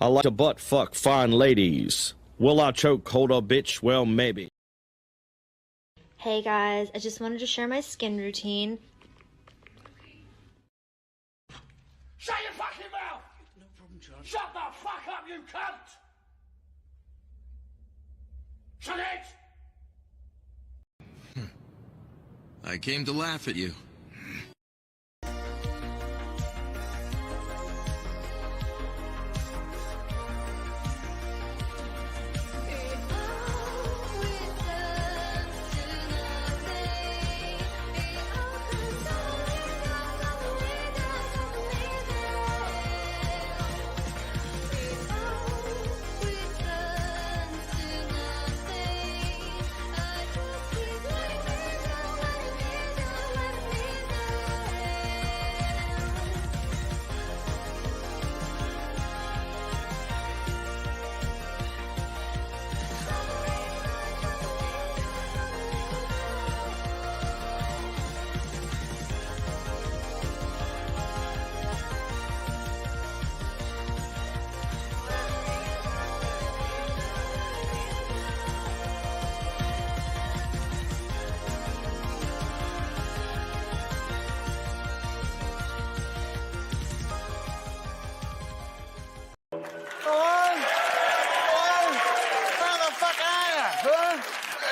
I like to butt fuck fine ladies. Will I choke hold a bitch? Well, maybe. Hey guys, I just wanted to share my skin routine. Shut your fucking mouth! No problem, John. Shut the fuck up, you cunt! Shut it! I came to laugh at you.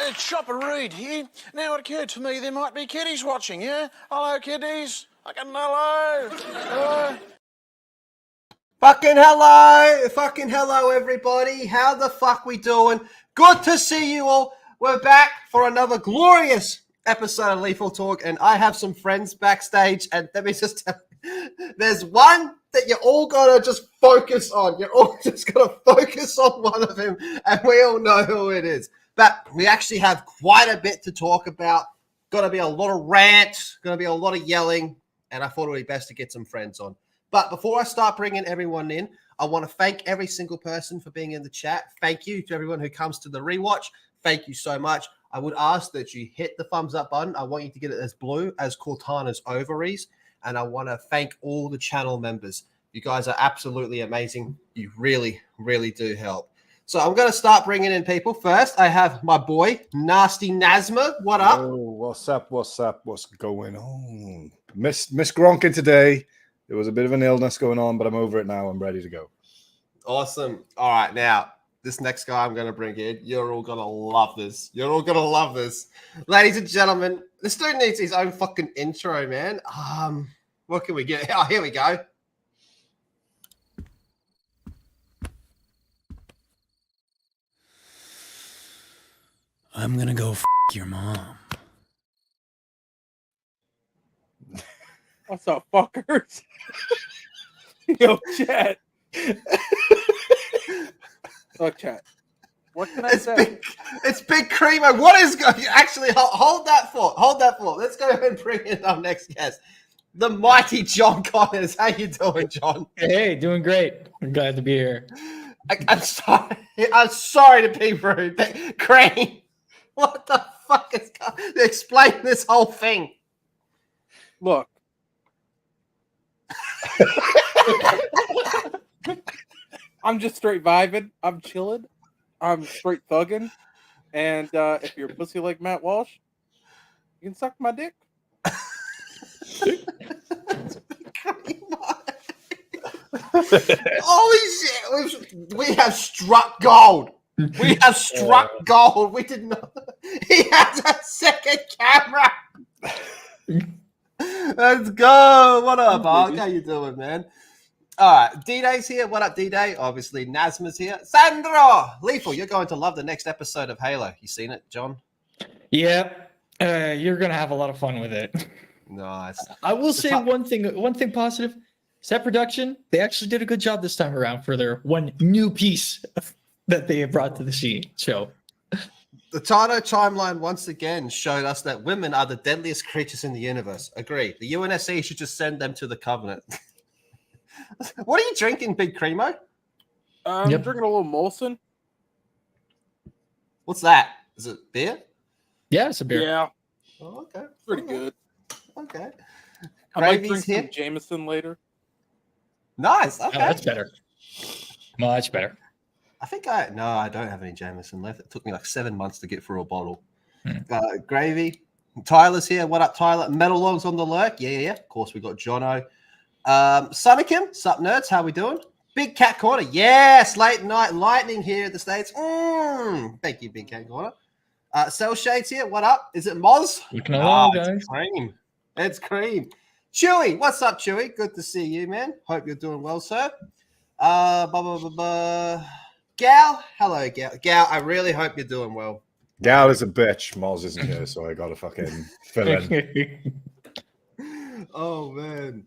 It's Shopper Reed here. Now it occurred to me there might be kiddies watching, yeah? Hello, kiddies. Fucking hello. Hello. Fucking hello, everybody. How the fuck we doing? Good to see you all. We're back for another glorious episode of Lethal Talk, and I have some friends backstage, and let me just tell you, there's one that you're all gonna just focus on. You're all just gonna focus on one of them, and we all know who it is. But we actually have quite a bit to talk about. Gonna be a lot of rants, gonna be a lot of yelling, and I thought it would be best to get some friends on. But before I start bringing everyone in, I want to thank every single person for being in the chat. Thank you to everyone who comes to the rewatch. Thank you so much. I would ask that you hit the thumbs up button. I want you to get it as blue as Cortana's ovaries. And I want to thank all the channel members. You guys are absolutely amazing. You really, really do help. So I'm going to start bringing in people. First, I have my boy, Nasty Nazma. What up? Oh, what's up? What's going on? Miss Gronkin today. There was a bit of an illness going on, but I'm over it now. I'm ready to go. Awesome. All right, now, this next guy I'm going to bring in, you're all going to love this. You're all going to love this. Ladies and gentlemen, this dude needs his own fucking intro, man. What can we get? Oh, here we go. I'm gonna go f your mom. What's up, fuckers? Yo, chat. Look, chat. What can I say? It's Big Creamer. What is going? Actually, hold that thought. Hold that thought. Let's go ahead and bring in our next guest, the mighty John Connors. How you doing, John? Hey, doing great. I'm glad to be here. I'm sorry. I'm sorry to be rude. Crane, what the fuck is going? Explain this whole thing. Look. I'm just straight vibing. I'm chilling. I'm straight thugging. And if you're a pussy like Matt Walsh, you can suck my dick. Holy shit! We have struck gold. We have struck gold. We did not. He has a second camera. Let's go. What up, Mark? How you doing, man? All right, D-Day's here. What up, D-Day? Obviously, Nazma's here. Sandro! Lethal, you're going to love the next episode of Halo. You seen it, John? Yeah, you're gonna have a lot of fun with it. Nice. I will say one thing positive. Set production, they actually did a good job this time around for their one new piece that they have brought to the show. The Tano timeline once again showed us that women are the deadliest creatures in the universe. Agree. The UNSC should just send them to the Covenant. What are you drinking, Big Creamo? I'm drinking a little Molson. What's that? Is it beer? Yeah, it's a beer. Yeah. Oh, okay. Pretty good. Okay. I might drink some Jameson later. Nice. Okay. Oh, that's better. Much better. I think no, I don't have any Jameson left. It took me like 7 months to get through a bottle. Gravy. Tyler's here. What up, Tyler? Metal Logs on the lurk. Yeah. Of course, we got Jono. Sonikim. Sup, nerds? How we doing? Big Cat Corner. Yes, late night lightning here at the States. Thank you, Big Cat Corner. Cell Shades here. What up? Is it Moz? Looking along, guys. It's cream. It's cream. Chewy. What's up, Chewy? Good to see you, man. Hope you're doing well, sir. Gal. Hello, Gal. Gal, I really hope you're doing well. Gal is a bitch. Moz isn't here, so I gotta fucking fill in. Oh, man.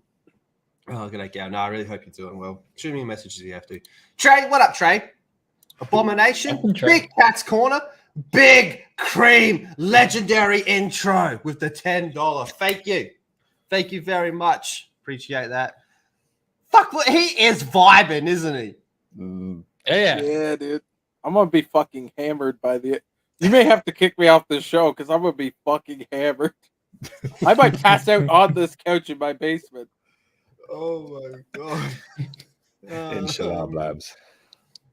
Oh, good day, Gal. No, I really hope you're doing well. Shoot me a message if you have to. Trey, what up, Trey? Abomination. Big Cat's Corner. Big Cream. Legendary intro with the $10. Thank you. Thank you very much. Appreciate that. Fuck, he is vibing, isn't he? Yeah, dude. I'm gonna be fucking hammered by the. You may have to kick me off this show because I'm gonna be fucking hammered. I might pass out on this couch in my basement. Oh my god. Inshallah, Blabs.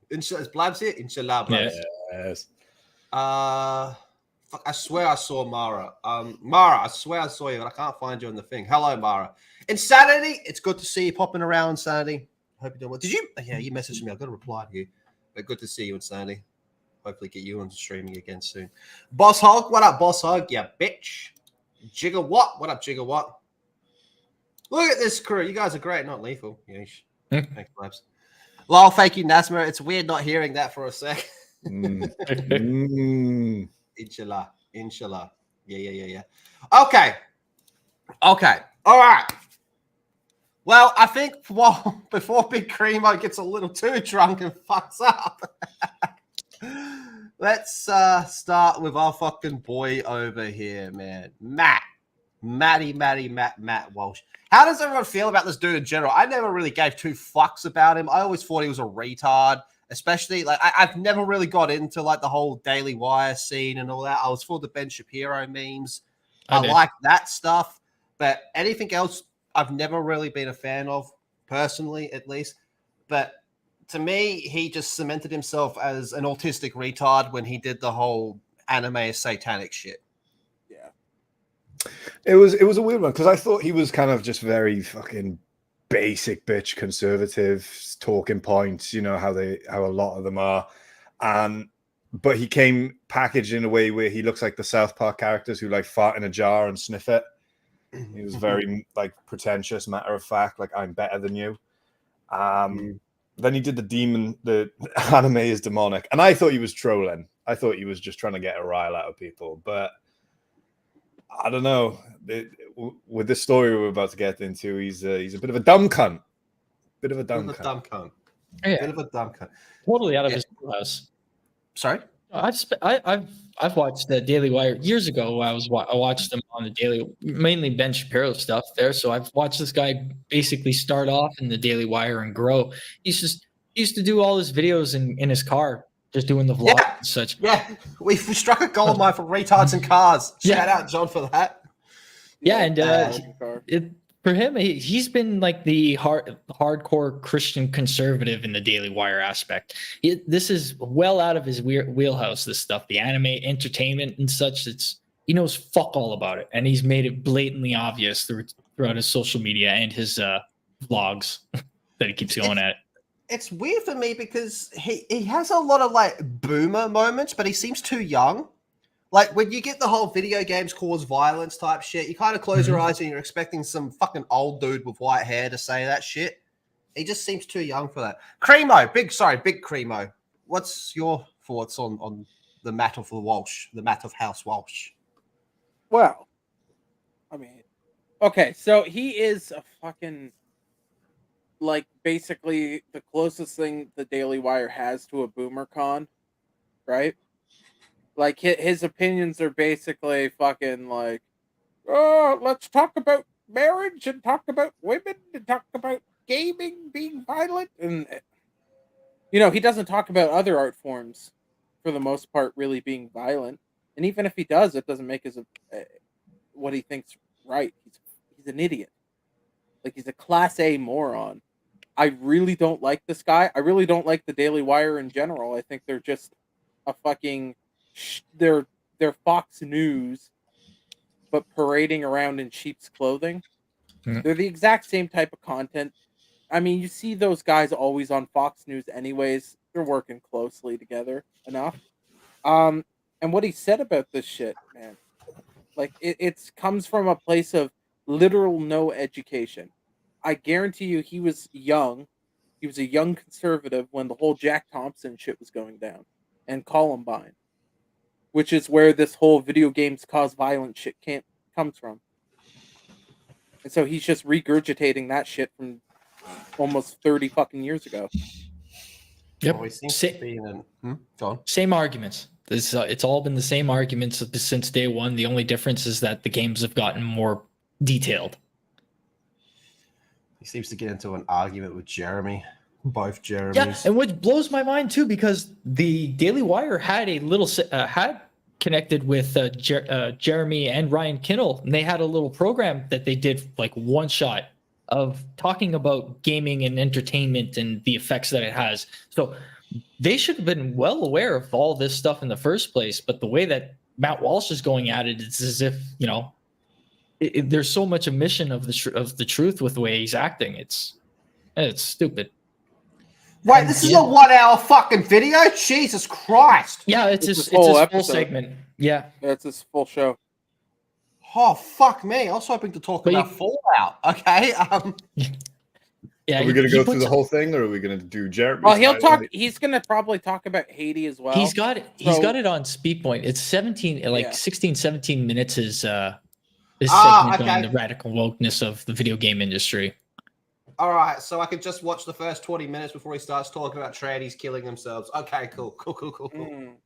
Inshallah, is Blabs here? Inshallah, Blabs. Yes. Fuck, I swear I saw Mara. Mara, I swear I saw you, but I can't find you on the thing. Hello, Mara. Insanity, it's good to see you popping around, Insanity. Hope you're doing well. Did you? Yeah, you messaged me. I've got to reply to you. But good to see you, Insanity. Hopefully get you on streaming again soon. Boss Hog, what up, Boss Hog? Yeah, bitch. Gigawatt, what up, Gigawatt? Look at this crew. You guys are great, not lethal. Yeesh. Thanks, Labs. Lol, thank you, Nasma. It's weird not hearing that for a sec. Inshallah. Inshallah. Yeah. Okay. All right. Well, I think before Big Creamo gets a little too drunk and fucks up, let's start with our fucking boy over here, man. Matt Walsh. How does everyone feel about this dude in general? I never really gave two fucks about him. I always thought he was a retard, especially like I've never really got into like the whole Daily Wire scene and all that. I was for the Ben Shapiro memes. I like that stuff, but anything else I've never really been a fan of, personally at least. But to me, he just cemented himself as an autistic retard when he did the whole anime satanic shit. It was a weird one because I thought he was kind of just very fucking basic bitch conservative talking points, you know how a lot of them are, but he came packaged in a way where he looks like the South Park characters who like fart in a jar and sniff it. He was very like pretentious, matter of fact, like I'm better than you. Then he did the anime is demonic, and I thought he was trolling. I thought he was just trying to get a rile out of people, but I don't know. With this story we're about to get into, he's a bit of a dumb cunt. Bit of a dumb cunt. Totally out of his wheelhouse. Sorry? I've watched the Daily Wire years ago. I watched them on the Daily, mainly Ben Shapiro stuff there. So I've watched this guy basically start off in the Daily Wire and grow. He used to do all his videos in his car, just doing the vlog and such. Yeah, we struck a gold mine for retards and cars. Shout out John for that. Yeah, and for him, he's been like the hardcore Christian conservative in the Daily Wire aspect. This is well out of his wheelhouse, this stuff, the anime entertainment and such. He knows fuck all about it, and he's made it blatantly obvious throughout his social media and his vlogs that he keeps going at. It's weird for me because he has a lot of like boomer moments, but he seems too young. Like when you get the whole video games cause violence type shit, you kind of close your eyes and you're expecting some fucking old dude with white hair to say that shit. He just seems too young for that. Creamo, big Creamo. What's your thoughts on the Matt of Walsh, the Matt of House Walsh? Well, I mean, okay, so he is a fucking, like, basically the closest thing the Daily Wire has to a boomer con, right? Like, his opinions are basically fucking like, oh, let's talk about marriage and talk about women and talk about gaming being violent. And, you know, he doesn't talk about other art forms, for the most part, really being violent. And even if he does, it doesn't make what he thinks right. He's an idiot. Like, he's a class A moron. I really don't like this guy. I really don't like the Daily Wire in general. I think they're just a fucking they're Fox News, but parading around in sheep's clothing. They're the exact same type of content. I mean, you see those guys always on Fox News anyways. They're working closely together enough. And what he said about this shit, man, like it comes from a place of literal no education. I guarantee you he was young. He was a young conservative when the whole Jack Thompson shit was going down and Columbine, which is where this whole video games cause violence shit comes from. And so he's just regurgitating that shit from almost 30 fucking years ago. Yep. Well, he seems to be in Go on. Same arguments. It's all been the same arguments since day one. The only difference is that the games have gotten more detailed. He seems to get into an argument with Jeremy. Both Jeremys. Yeah, and what blows my mind too, because the Daily Wire had a little had connected with Jeremy and Ryan Kinnell, and they had a little program that they did, like one shot of talking about gaming and entertainment and the effects that it has. So they should have been well aware of all this stuff in the first place. But the way that Matt Walsh is going at it, it's as if, you know, there's so much omission of the truth with the way he's acting. It's stupid. Wait, this is a 1 hour fucking video? Jesus Christ. Yeah, it's his full segment. Yeah. It's his full show. Oh, fuck me. I was hoping to talk about Fallout. Okay. Yeah, are we going to go through the whole thing, or are we going to do Jeremy? Well, he'll talk. He's going to probably talk about Haiti as well. He's got it. He's got it on speed point. It's 16, 17 minutes is segment on the radical wokeness of the video game industry. All right, so I could just watch the first 20 minutes before he starts talking about trannies killing themselves. Okay, cool.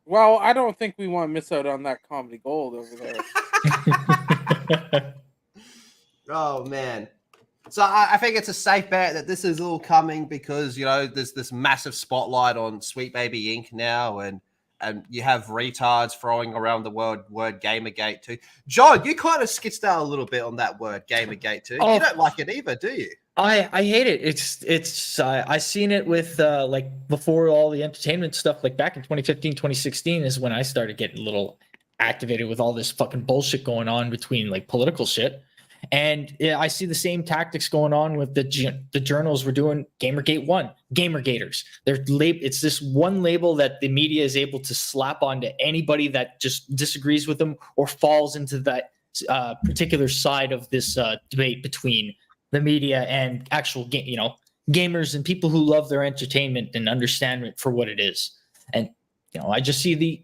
Well, I don't think we want to miss out on that comedy gold over there. Oh, man. So I think it's a safe bet that this is all coming because, you know, there's this massive spotlight on Sweet Baby Inc. now, and you have retards throwing around the word Gamergate too. John, you kind of skitched out a little bit on that word Gamergate too. You don't like it either, do you? I hate it. It's I seen it with like before all the entertainment stuff, like back in 2015, 2016 is when I started getting a little activated with all this fucking bullshit going on between like political shit. And I see the same tactics going on with the journals. We're doing Gamergate 1, Gamergaters. It's this one label that the media is able to slap onto anybody that just disagrees with them or falls into that particular side of this debate between the media and actual gamers and people who love their entertainment and understand it for what it is. And I just see the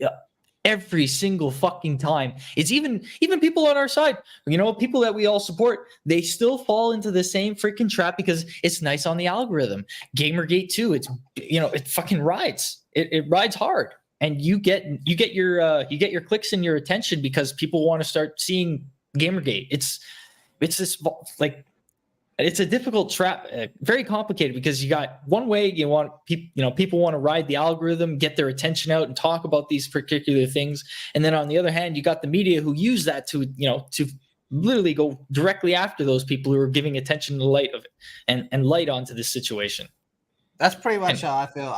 every single fucking time. It's even people on our side, people that we all support, they still fall into the same freaking trap because it's nice on the algorithm. Gamergate 2, it fucking rides. It rides hard. And you get your clicks and your attention because people want to start seeing Gamergate. It's this like it's a difficult trap, very complicated because you got one way you want people want to ride the algorithm, get their attention out and talk about these particular things. And then on the other hand, you got the media who use that to literally go directly after those people who are giving attention to the light of it and light onto this situation. That's pretty much how I feel.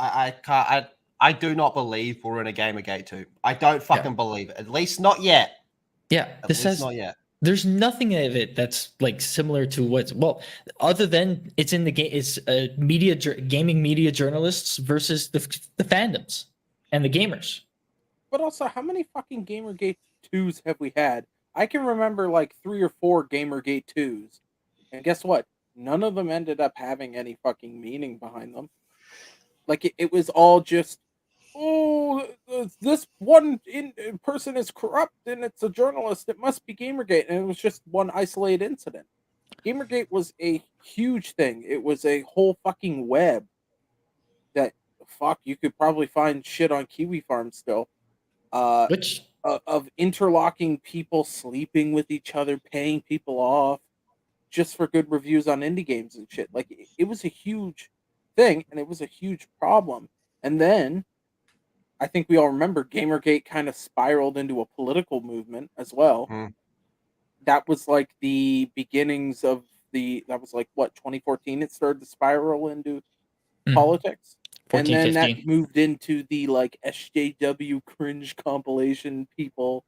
I do not believe we're in a Gamergate 2. I don't fucking believe it. At least not yet. Yeah. Not yet. There's nothing of it that's like similar to other than it's in the game. It's gaming media journalists versus the fandoms and the gamers. But also, how many fucking Gamergate 2s have we had? I can remember like 3 or 4 Gamergate 2s. And guess what? None of them ended up having any fucking meaning behind them. Like it was all just, this one person is corrupt and it's a journalist. It must be Gamergate. And it was just one isolated incident. Gamergate was a huge thing. It was a whole fucking web that, you could probably find shit on Kiwi Farm still. Of interlocking people, sleeping with each other, paying people off just for good reviews on indie games and shit. Like, it was a huge thing and it was a huge problem. And then I think we all remember Gamergate kind of spiraled into a political movement as well. That was like the beginnings of that was like what 2014. It started to spiral into Mm. politics, 14, and then 15. that moved into the like SJW cringe compilation people,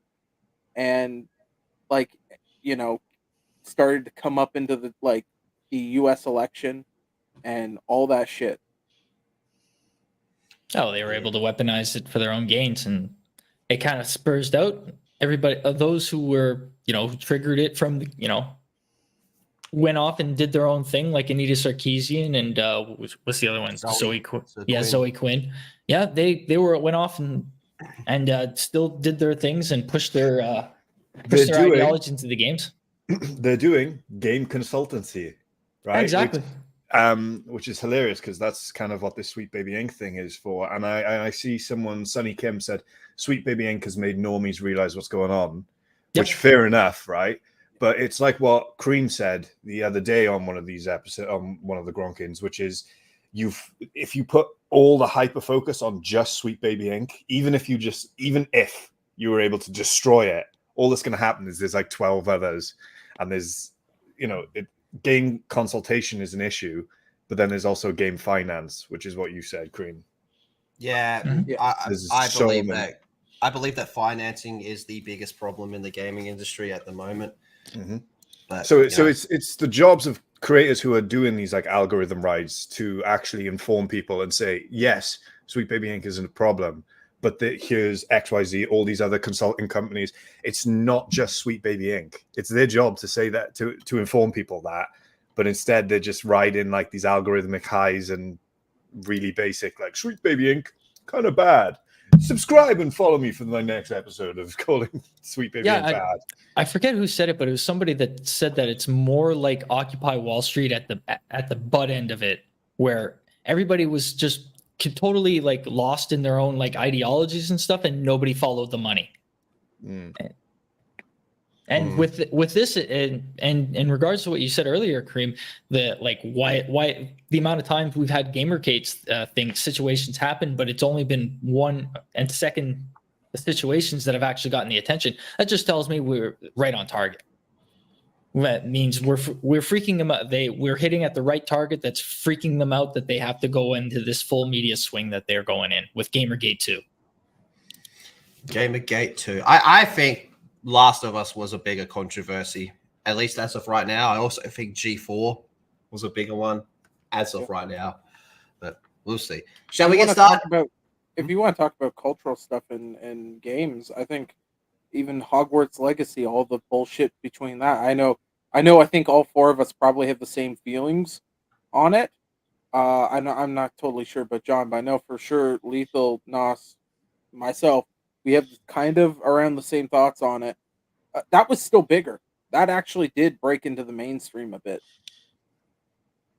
and like started to come up into the U.S. election and all that shit. Oh, they were able to weaponize it for their own gains, and it kind of spurs out everybody. Those who were, who triggered it from, went off and did their own thing, like Anita Sarkeesian and what's the other one? Zoe Quinn. Yeah, Zoe Quinn. Yeah, they went off and still did their things and pushed their ideology into the games. They're doing game consultancy, right? Exactly. Which is hilarious because that's kind of what this Sweet Baby Inc. thing is for. And I see someone, Sonny Kim, said Sweet Baby Inc. has made normies realize what's going on, which fair enough, right? But it's like what Cringe said the other day on one of these episodes, on one of the Gronkins, which is if you put all the hyper focus on just Sweet Baby Inc., even if you were able to destroy it, all that's going to happen is there's like 12 others, and there's, game consultation is an issue, but then there's also game finance, which is what you said, Cream. Yeah, Mm-hmm. I believe that financing is the biggest problem in the gaming industry at the moment. Mm-hmm. But, so it's the jobs of creators who are doing these like algorithm rides to actually inform people and say, yes, Sweet Baby Inc. isn't a problem, but here's XYZ, all these other consulting companies. It's not just Sweet Baby Inc. It's their job to say that, to inform people that, but instead they're just riding like these algorithmic highs and really basic, like Sweet Baby Inc. kind of bad. Subscribe and follow me for my next episode of calling Sweet Baby Inc. bad. I forget who said it, but it was somebody that said that it's more like Occupy Wall Street at the butt end of it, where everybody was just totally like lost in their own like ideologies and stuff, and nobody followed the money. And with this, and in regards to what you said earlier, Kareem, the like why the amount of times we've had Gamergate's situations happen, but it's only been one and second situations that have actually gotten the attention. That just tells me we're right on target. That means we're freaking them out. We're hitting at the right target. That's freaking them out that they have to go into this full media swing that they're going in with Gamergate 2. Gamergate 2. I think Last of Us was a bigger controversy, at least as of right now. I also think G4 was a bigger one as of right now, but we'll see. Shall we get started? If you want to talk about cultural stuff in games, I think even Hogwarts Legacy, all the bullshit between that. I think all four of us probably have the same feelings on it. I'm not totally sure, but John, but I know for sure Lethal, Nos, myself, we have kind of around the same thoughts on it. That was still bigger. That actually did break into the mainstream a bit.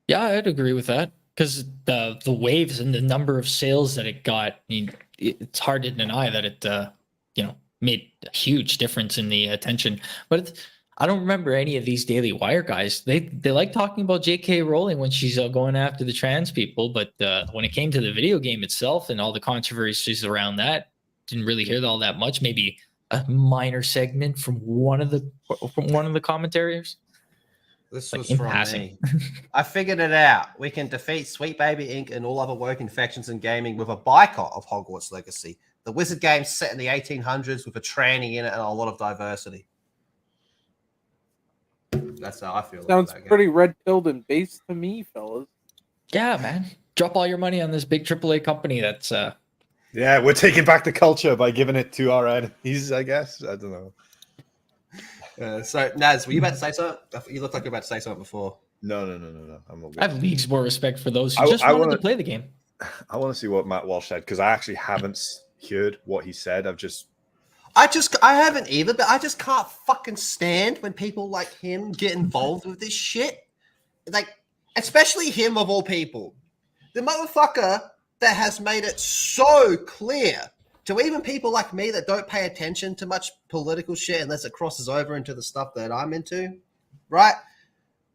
Yeah, I'd agree with that, because the waves and the number of sales that it got, I mean, it's hard to deny that it made a huge difference in the attention. But I don't remember any of these Daily Wire guys. They like talking about J.K. Rowling when she's going after the trans people, but when it came to the video game itself and all the controversies around that, didn't really hear all that much. Maybe a minor segment from one of the commentators. This was from me. I figured it out. We can defeat Sweet Baby Inc. and all other woke infections in gaming with a boycott of Hogwarts Legacy. The Wizard game's set in the 1800s with a tranny in it and a lot of diversity. That's how I feel. Sounds pretty red-pilled and based to me, fellas. Yeah, man. Drop all your money on this big AAA company that's... Yeah, we're taking back the culture by giving it to our enemies, I guess. I don't know. So, Naz, were you about to say something? You look like you were about to say something before. No. I'm all good. I have leagues more respect for those who just wanted to play the game. I want to see what Matt Walsh said, because I actually haven't heard what he said. I haven't either, but I just can't fucking stand when people like him get involved with this shit. Like, especially him of all people. The motherfucker that has made it so clear to even people like me that don't pay attention to much political shit unless it crosses over into the stuff that I'm into, right?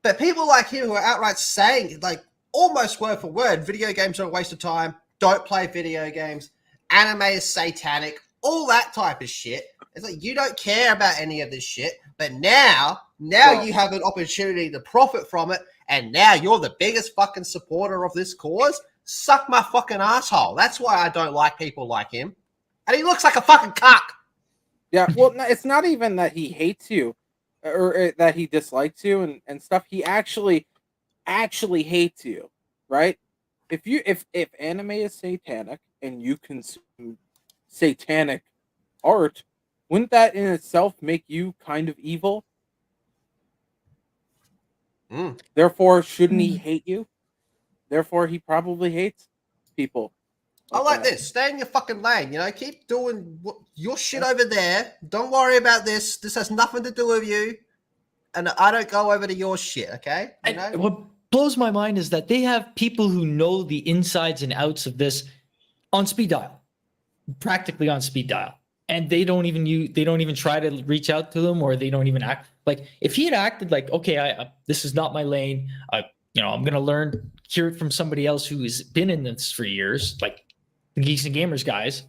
But people like him who are outright saying, like, almost word for word, video games are a waste of time, don't play video games, anime is satanic, all that type of shit. It's like, you don't care about any of this shit, But now you have an opportunity to profit from it, and now you're the biggest fucking supporter of this cause. Suck my fucking asshole. That's why I don't like people like him. And he looks like a fucking cuck. Yeah, well, it's not even that he hates you or that he dislikes you and stuff. He actually hates you, right? If anime is satanic and you consume satanic art, wouldn't that in itself make you kind of evil? Therefore, shouldn't he hate you? Therefore, he probably hates people. I like this. Stay in your fucking lane. Keep doing your shit over there. Don't worry about this. This has nothing to do with you. And I don't go over to your shit, okay? What blows my mind is that they have people who know the insides and outs of this on speed dial, practically on speed dial. And they don't even try to reach out to them, or they don't even act like, if he had acted like, okay, this is not my lane. I'm going to hear it from somebody else who has been in this for years, like the Geeks and Gamers guys,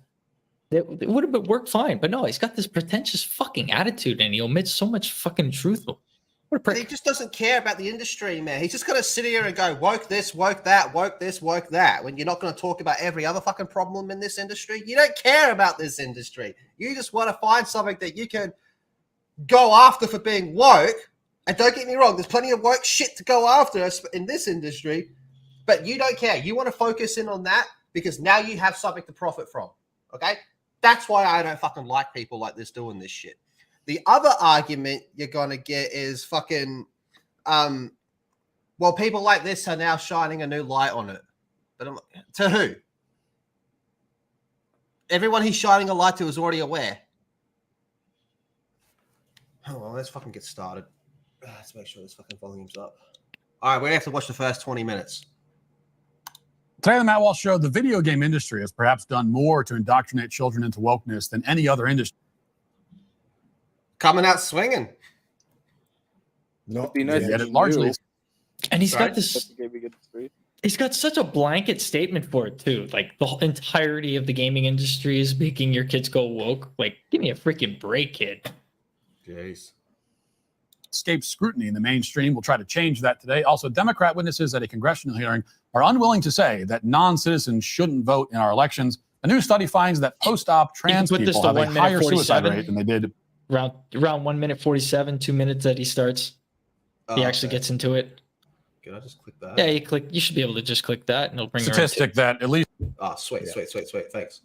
it would have worked fine. But no, he's got this pretentious fucking attitude, and he omits so much fucking truth. What a prick. He just doesn't care about the industry, man. He's just going to sit here and go, woke this, woke that, woke this, woke that, when you're not going to talk about every other fucking problem in this industry. You don't care about this industry. You just want to find something that you can go after for being woke. And don't get me wrong, there's plenty of woke shit to go after in this industry, but you don't care. You want to focus in on that because now you have something to profit from, okay? That's why I don't fucking like people like this doing this shit. The other argument you're going to get is fucking, well, people like this are now shining a new light on it. But to who? Everyone he's shining a light to is already aware. Hold on, let's fucking get started. Let's make sure this fucking volume's up. All right, we're going to have to watch the first 20 minutes. Today on the Matt Walsh Show, the video game industry has perhaps done more to indoctrinate children into wokeness than any other industry. Coming out swinging. Not yet, it largely. And he's got this. He's got such a blanket statement for it too. Like the whole entirety of the gaming industry is making your kids go woke. Like, give me a freaking break, kid. Jeez. Escape scrutiny in the mainstream will try to change that today. Also, Democrat witnesses at a congressional hearing are unwilling to say that non-citizens shouldn't vote in our elections. A new study finds that post-op trans people have a higher suicide rate than they did. Around 1 minute 47, 2 minutes that he starts. He actually gets into it. Can I just click that? Yeah, you should be able to just click that and it'll bring statistic that at least. Oh, sweet. Thanks.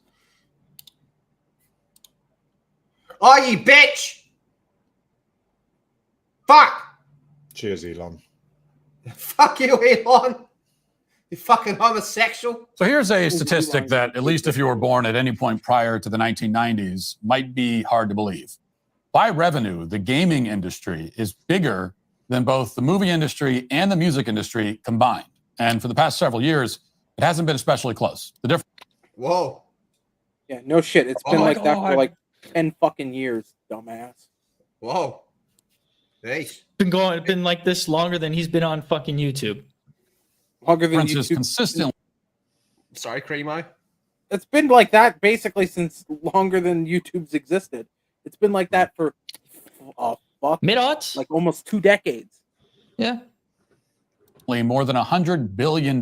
Oh, you bitch! Fuck! Cheers, Elon. Fuck you, Elon. You fucking homosexual. So here's a statistic that, at least if you were born at any point prior to the 1990s, might be hard to believe. By revenue, the gaming industry is bigger than both the movie industry and the music industry combined. And for the past several years, it hasn't been especially close. The difference. Whoa. Yeah, no shit. It's been like that for like 10 fucking years, dumbass. Whoa. Hey. It's been like this longer than he's been on fucking YouTube. Longer than YouTube. Consistently. Sorry, Cremo. It's been like that basically since longer than YouTube's existed. It's been like that for mid-aughts, like almost 2 decades. Yeah. More than $100 billion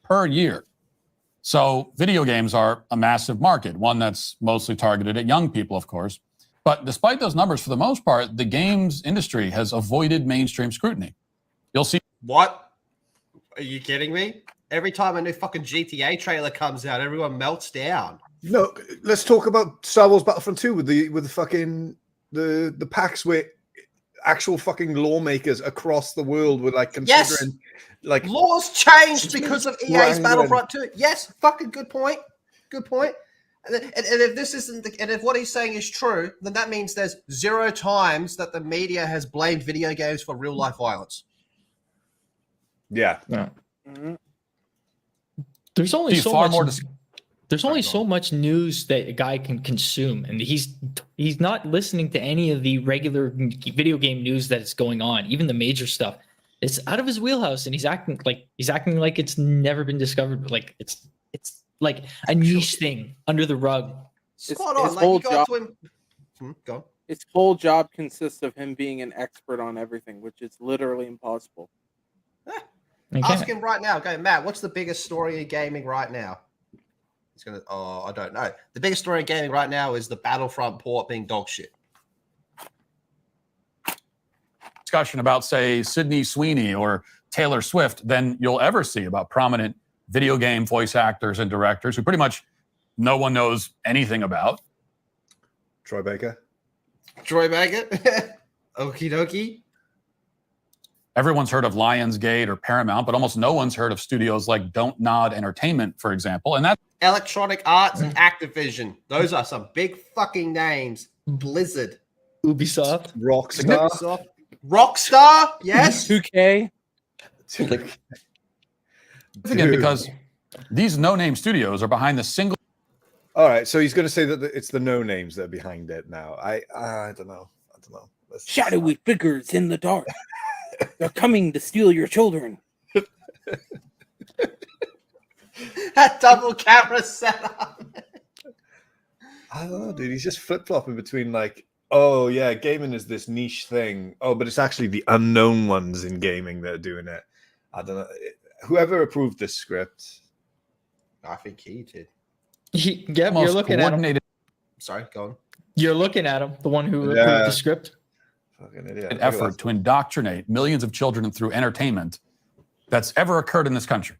per year. So video games are a massive market, one that's mostly targeted at young people, of course. But despite those numbers, for the most part, the games industry has avoided mainstream scrutiny. You'll see. What? Are you kidding me? Every time a new fucking GTA trailer comes out, everyone melts down. No, let's talk about Star Wars Battlefront 2 with the fucking the packs where actual fucking lawmakers across the world were like considering like laws changed because of EA's Battlefront 2. Yes, fucking good point. Good point. And if this isn't and if what he's saying is true, then that means there's 0 times that the media has blamed video games for real life violence. Yeah. Mm-hmm. There's only so much news that a guy can consume, and he's not listening to any of the regular video game news that's going on, even the major stuff. It's out of his wheelhouse, and he's acting like it's never been discovered. Like it's like a niche thing under the rug. Spot on. Like you go to him. Go on. His whole job consists of him being an expert on everything, which is literally impossible. Ask him right now. Go, Matt, what's the biggest story in gaming right now? He's going to, I don't know. The biggest story in gaming right now is the Battlefront port being dog shit. Discussion about, say, Sydney Sweeney or Taylor Swift than you'll ever see about prominent video game voice actors and directors who pretty much no one knows anything about. Troy Baker. Okie dokie. Everyone's heard of Lionsgate or Paramount, but almost no one's heard of studios like Don't Nod Entertainment, for example. And that's Electronic Arts and Activision. Those are some big fucking names. Blizzard. Ubisoft. Rockstar, yes. 2K. Because these no-name studios are behind the single. All right, so he's going to say that it's the no names that are behind it now. I don't know. Shadowy figures in the dark. They're coming to steal your children. That double camera setup. I don't know, dude. He's just flip-flopping between like, oh yeah, gaming is this niche thing. Oh, but it's actually the unknown ones in gaming that are doing it. I don't know. Whoever approved this script, I think he did. You're looking at him. Sorry, go on. You're looking at him, the one who approved the script. Fucking idiot. Effort to indoctrinate millions of children through entertainment that's ever occurred in this country.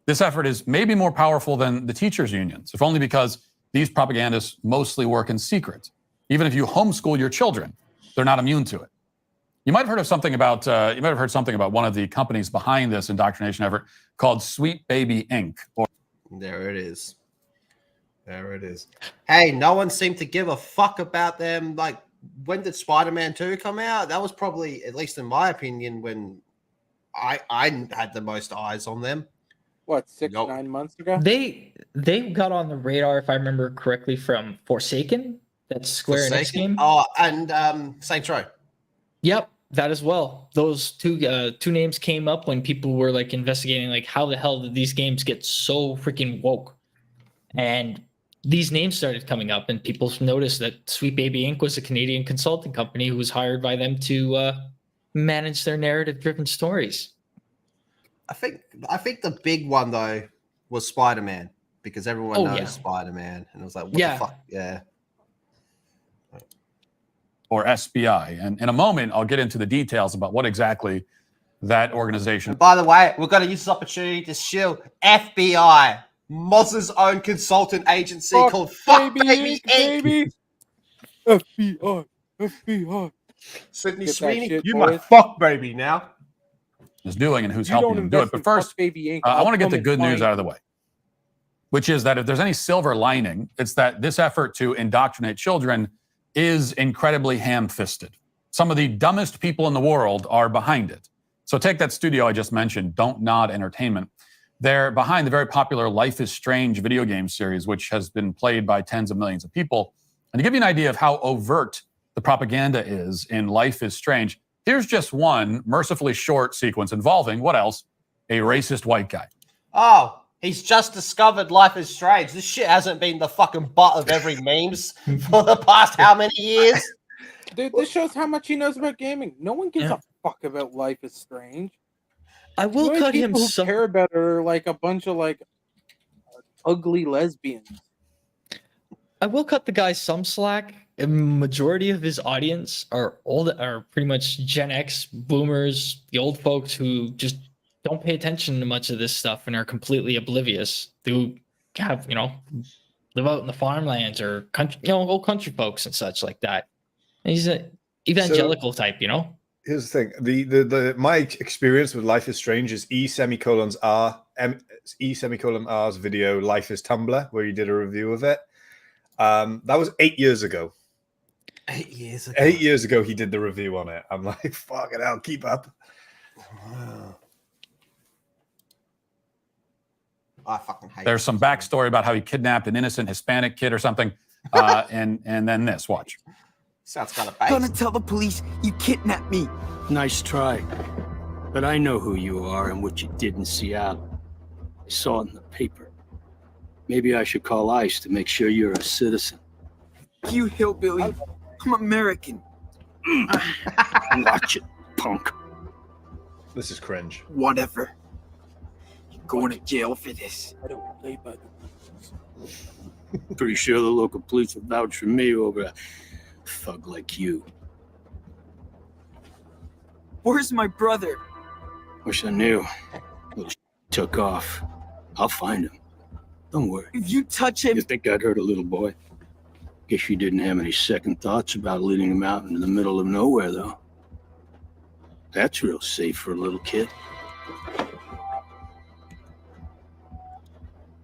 This effort is maybe more powerful than the teachers' unions, if only because these propagandists mostly work in secret. Even if you homeschool your children, they're not immune to it. You might have heard something about one of the companies behind this indoctrination effort called Sweet Baby Inc. There it is. Hey, no one seemed to give a fuck about them. Like, when did Spider-Man 2 come out? That was probably, at least in my opinion, when I had the most eyes on them. What, 9 months ago? They got on the radar, if I remember correctly, from Forsaken. That's Square Enix game. Oh, and Saints Row. Yep, that as well. Those two names came up when people were like investigating, like, how the hell did these games get so freaking woke? And these names started coming up, and people noticed that Sweet Baby Inc. was a Canadian consulting company who was hired by them to manage their narrative-driven stories. I think the big one though was Spider-Man, because everyone knows Spider-Man, and it was like, what the fuck? Yeah. Or SBI. And in a moment, I'll get into the details about what exactly that organization. And by the way, we're going to use this opportunity to shield FBI, Moz's own consultant agency called Fuck Baby Inc. FBI. Sydney Get Sweeney, shit, you boys. my fuck baby now. Is doing and who's You helping don't them do it. invest But in first, Fuck Baby Inc. I want to get I'll the come good and news find out of the way, which is that if there's any silver lining, it's that this effort to indoctrinate children is incredibly ham-fisted. Some of the dumbest people in the world are behind it. So take that studio I just mentioned, Don't Nod Entertainment. They're behind the very popular Life is Strange video game series, which has been played by tens of millions of people. And to give you an idea of how overt the propaganda is in Life is Strange, here's just one mercifully short sequence involving, what else? A racist white guy. Oh, he's just discovered Life is Strange. This shit hasn't been the fucking butt of every memes for the past how many years? Dude, this shows how much he knows about gaming. No one gives a fuck about Life is Strange. I will cut him who some. care about are like a bunch of like ugly lesbians. I will cut the guy some slack. A majority of his audience are pretty much Gen X boomers, the old folks who just don't pay attention to much of this stuff and are completely oblivious. Who have, live out in the farmlands or country, old country folks and such like that. And he's an evangelical type, Here's the thing: the my experience with Life is Strange is E:*R's video Life is Tumblr, where he did a review of it. That was 8 years ago. 8 years ago. 8 years ago, he did the review on it. I'm like, fucking hell, keep up. I fucking hate. There's some backstory about how he kidnapped an innocent Hispanic kid or something, and then this. Watch. Sounds kind of bad. Gonna tell the police you kidnapped me. Nice try. But I know who you are and what you did in Seattle. I saw it in the paper. Maybe I should call ICE to make sure you're a citizen. You hillbilly. I'm American. Watch it, punk. This is cringe. Whatever. You're going to jail for this. I don't play by the rules. Pretty sure the local police will vouch for me over a thug like you. Where's my brother? Wish I knew. Little took off. I'll find him. Don't worry. If you touch him... You think I'd hurt a little boy? Guess you didn't have any second thoughts about leading him out into the middle of nowhere, though. That's real safe for a little kid.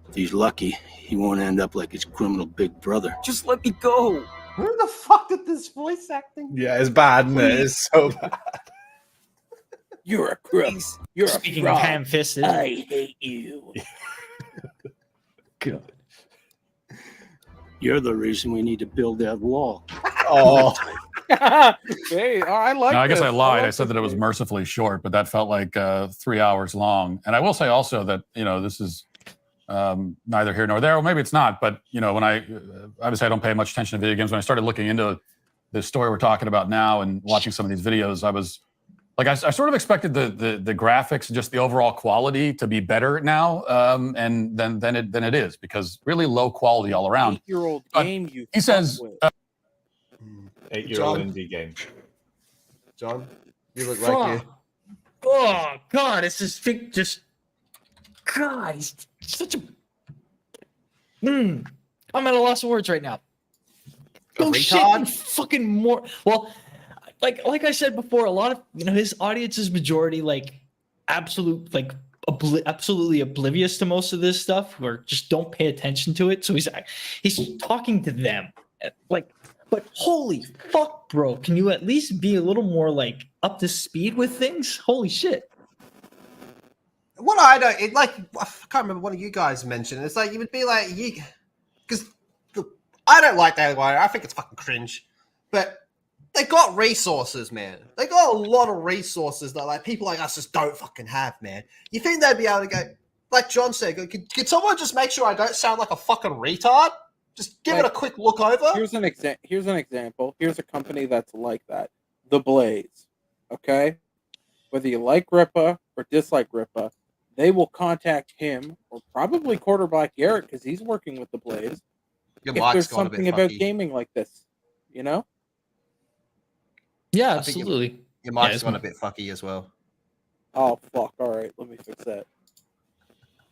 If he's lucky, he won't end up like his criminal big brother. Just let me go. Who the fuck did this voice acting? Yeah, it's bad, isn't it? It's so bad. You're a crook. You're Speaking a of fraud. ham-fisted. I hate you. God. You're the reason we need to build that wall. Oh, Hey, I like No, I guess this. I lied. I like said this that it was game. mercifully short, but that felt like 3 hours long. And I will say also that, this is neither here nor there. Well, maybe it's not, but, when obviously I don't pay much attention to video games. When I started looking into the story we're talking about now and watching some of these videos, I was like, I sort of expected the graphics and just the overall quality to be better now, and than it is, because really low quality all around. 8-year-old But game you he says, fuck with. 8-year-old John? indie game. John, you look like you. Oh God, it's just God, he's such a. I'm at a loss of words right now. Oh shit, retard? fucking more. Well, like I said before, a lot of his audience is majority absolutely oblivious to most of this stuff, or just don't pay attention to it. So he's talking to them, but holy fuck, bro, can you at least be a little more up to speed with things? Holy shit. What I don't, I can't remember one of you guys mentioned. It's like you would be like, because I don't like Daily Wire. I think it's fucking cringe, but they got resources, man. They got a lot of resources that people like us just don't fucking have, man. You think they'd be able to go, like John said, could someone just make sure I don't sound like a fucking retard? Just give it a quick look over. Here's an example. Here's a company that's like that. The Blaze. Okay? Whether you like Ripa or dislike Ripa, they will contact him or probably quarterback Garrett because he's working with the Blaze. Your If mic's there's gone a bit something about fucky. gaming like this, Yeah, I think absolutely. Your mic's it's gone a bit fucky as well. Oh fuck! All right, let me fix that.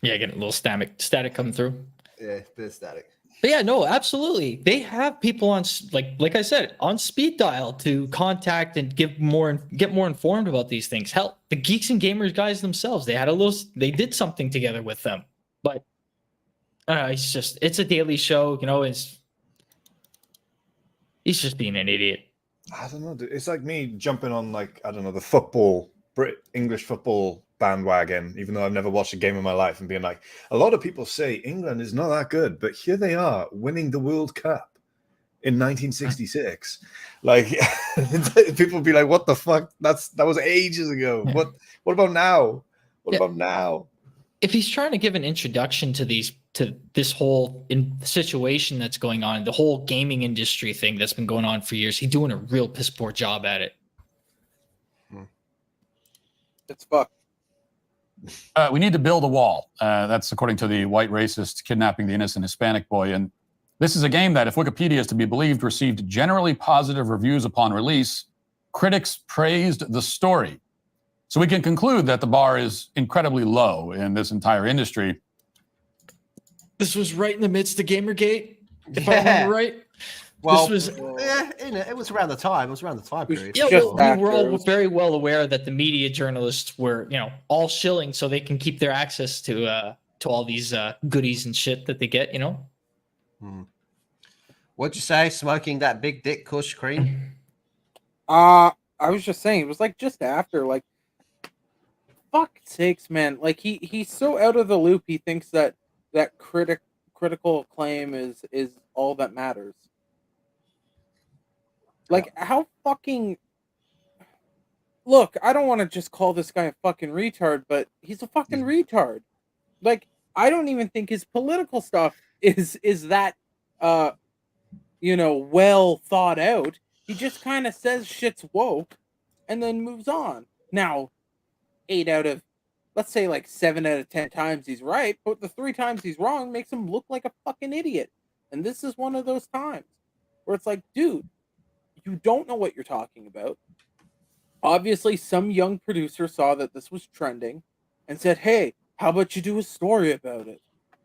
Yeah, getting a little static coming through. Yeah, bit static. But yeah, no, absolutely. They have people on like I said, on speed dial to contact and get more informed about these things. Hell, the Geeks and Gamers guys themselves, they did something together with them. But it's a daily show, he's just being an idiot. I don't know. It's like me jumping on the English football bandwagon, even though I've never watched a game in my life, and being like, a lot of people say England is not that good, but here they are winning the World Cup in 1966. People be like, what the fuck? That was ages ago. Yeah. What about now? What about now? If he's trying to give an introduction to this whole situation that's going on, the whole gaming industry thing that's been going on for years, he's doing a real piss poor job at it. It's fucked. We need to build a wall. That's according to the white racist kidnapping the innocent Hispanic boy. And this is a game that, if Wikipedia is to be believed, received generally positive reviews upon release. Critics praised the story. So we can conclude that the bar is incredibly low in this entire industry. This was right in the midst of Gamergate, if I remember right. Well, this was it was around the time. It was around the time period. Yeah, well, we were all very well aware that the media journalists were, all shilling so they can keep their access to all these goodies and shit that they get, What'd you say? Smoking that big dick Kush cream? I was just saying, it was just after, fuck sakes, man. He's so out of the loop. He thinks that critical acclaim is all that matters. How fucking... Look, I don't want to just call this guy a fucking retard, but he's a fucking retard. I don't even think his political stuff is that, well thought out. He just kind of says shit's woke and then moves on. Now, 8 out of, let's say like 7 out of 10 times he's right, but the 3 times he's wrong makes him look like a fucking idiot. And this is one of those times where it's like, dude, you don't know what you're talking about. Obviously, some young producer saw that this was trending and said, hey, how about you do a story about it?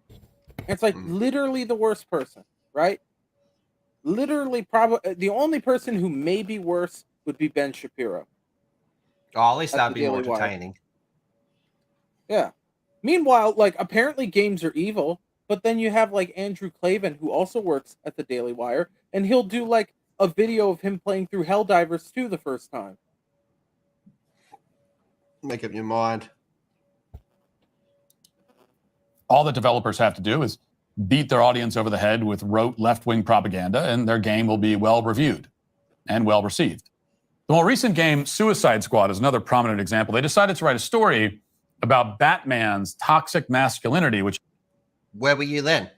And it's like literally the worst person, right? Literally, probably the only person who may be worse would be Ben Shapiro. Oh, at least that'd be more entertaining. Yeah. Meanwhile, like, apparently games are evil, but then you have like Andrew Klavan, who also works at the Daily Wire, and he'll do like a video of him playing through Helldivers 2 the first time. Make up your mind. All that developers have to do is beat their audience over the head with rote left-wing propaganda, and their game will be well-reviewed and well-received. The more recent game, Suicide Squad, is another prominent example. They decided to write a story about Batman's toxic masculinity, which... Where were you then?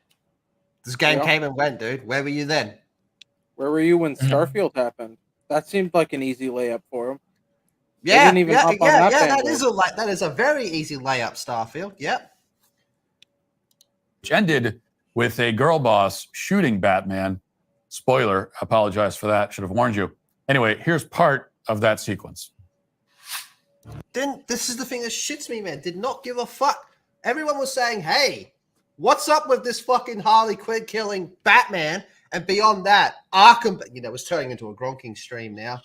This game came and went, dude. Where were you then? Where were you when Starfield happened? That seemed like an easy layup for him. Yeah, that is a very easy layup, Starfield. Yep. Which ended with a girl boss shooting Batman. Spoiler, apologize for that. Should have warned you. Anyway, here's part of that sequence. This is the thing that shits me, man. Did not give a fuck. Everyone was saying, hey, what's up with this fucking Harley Quinn killing Batman? And beyond that, Arkham, it's turning into a Gronking stream now.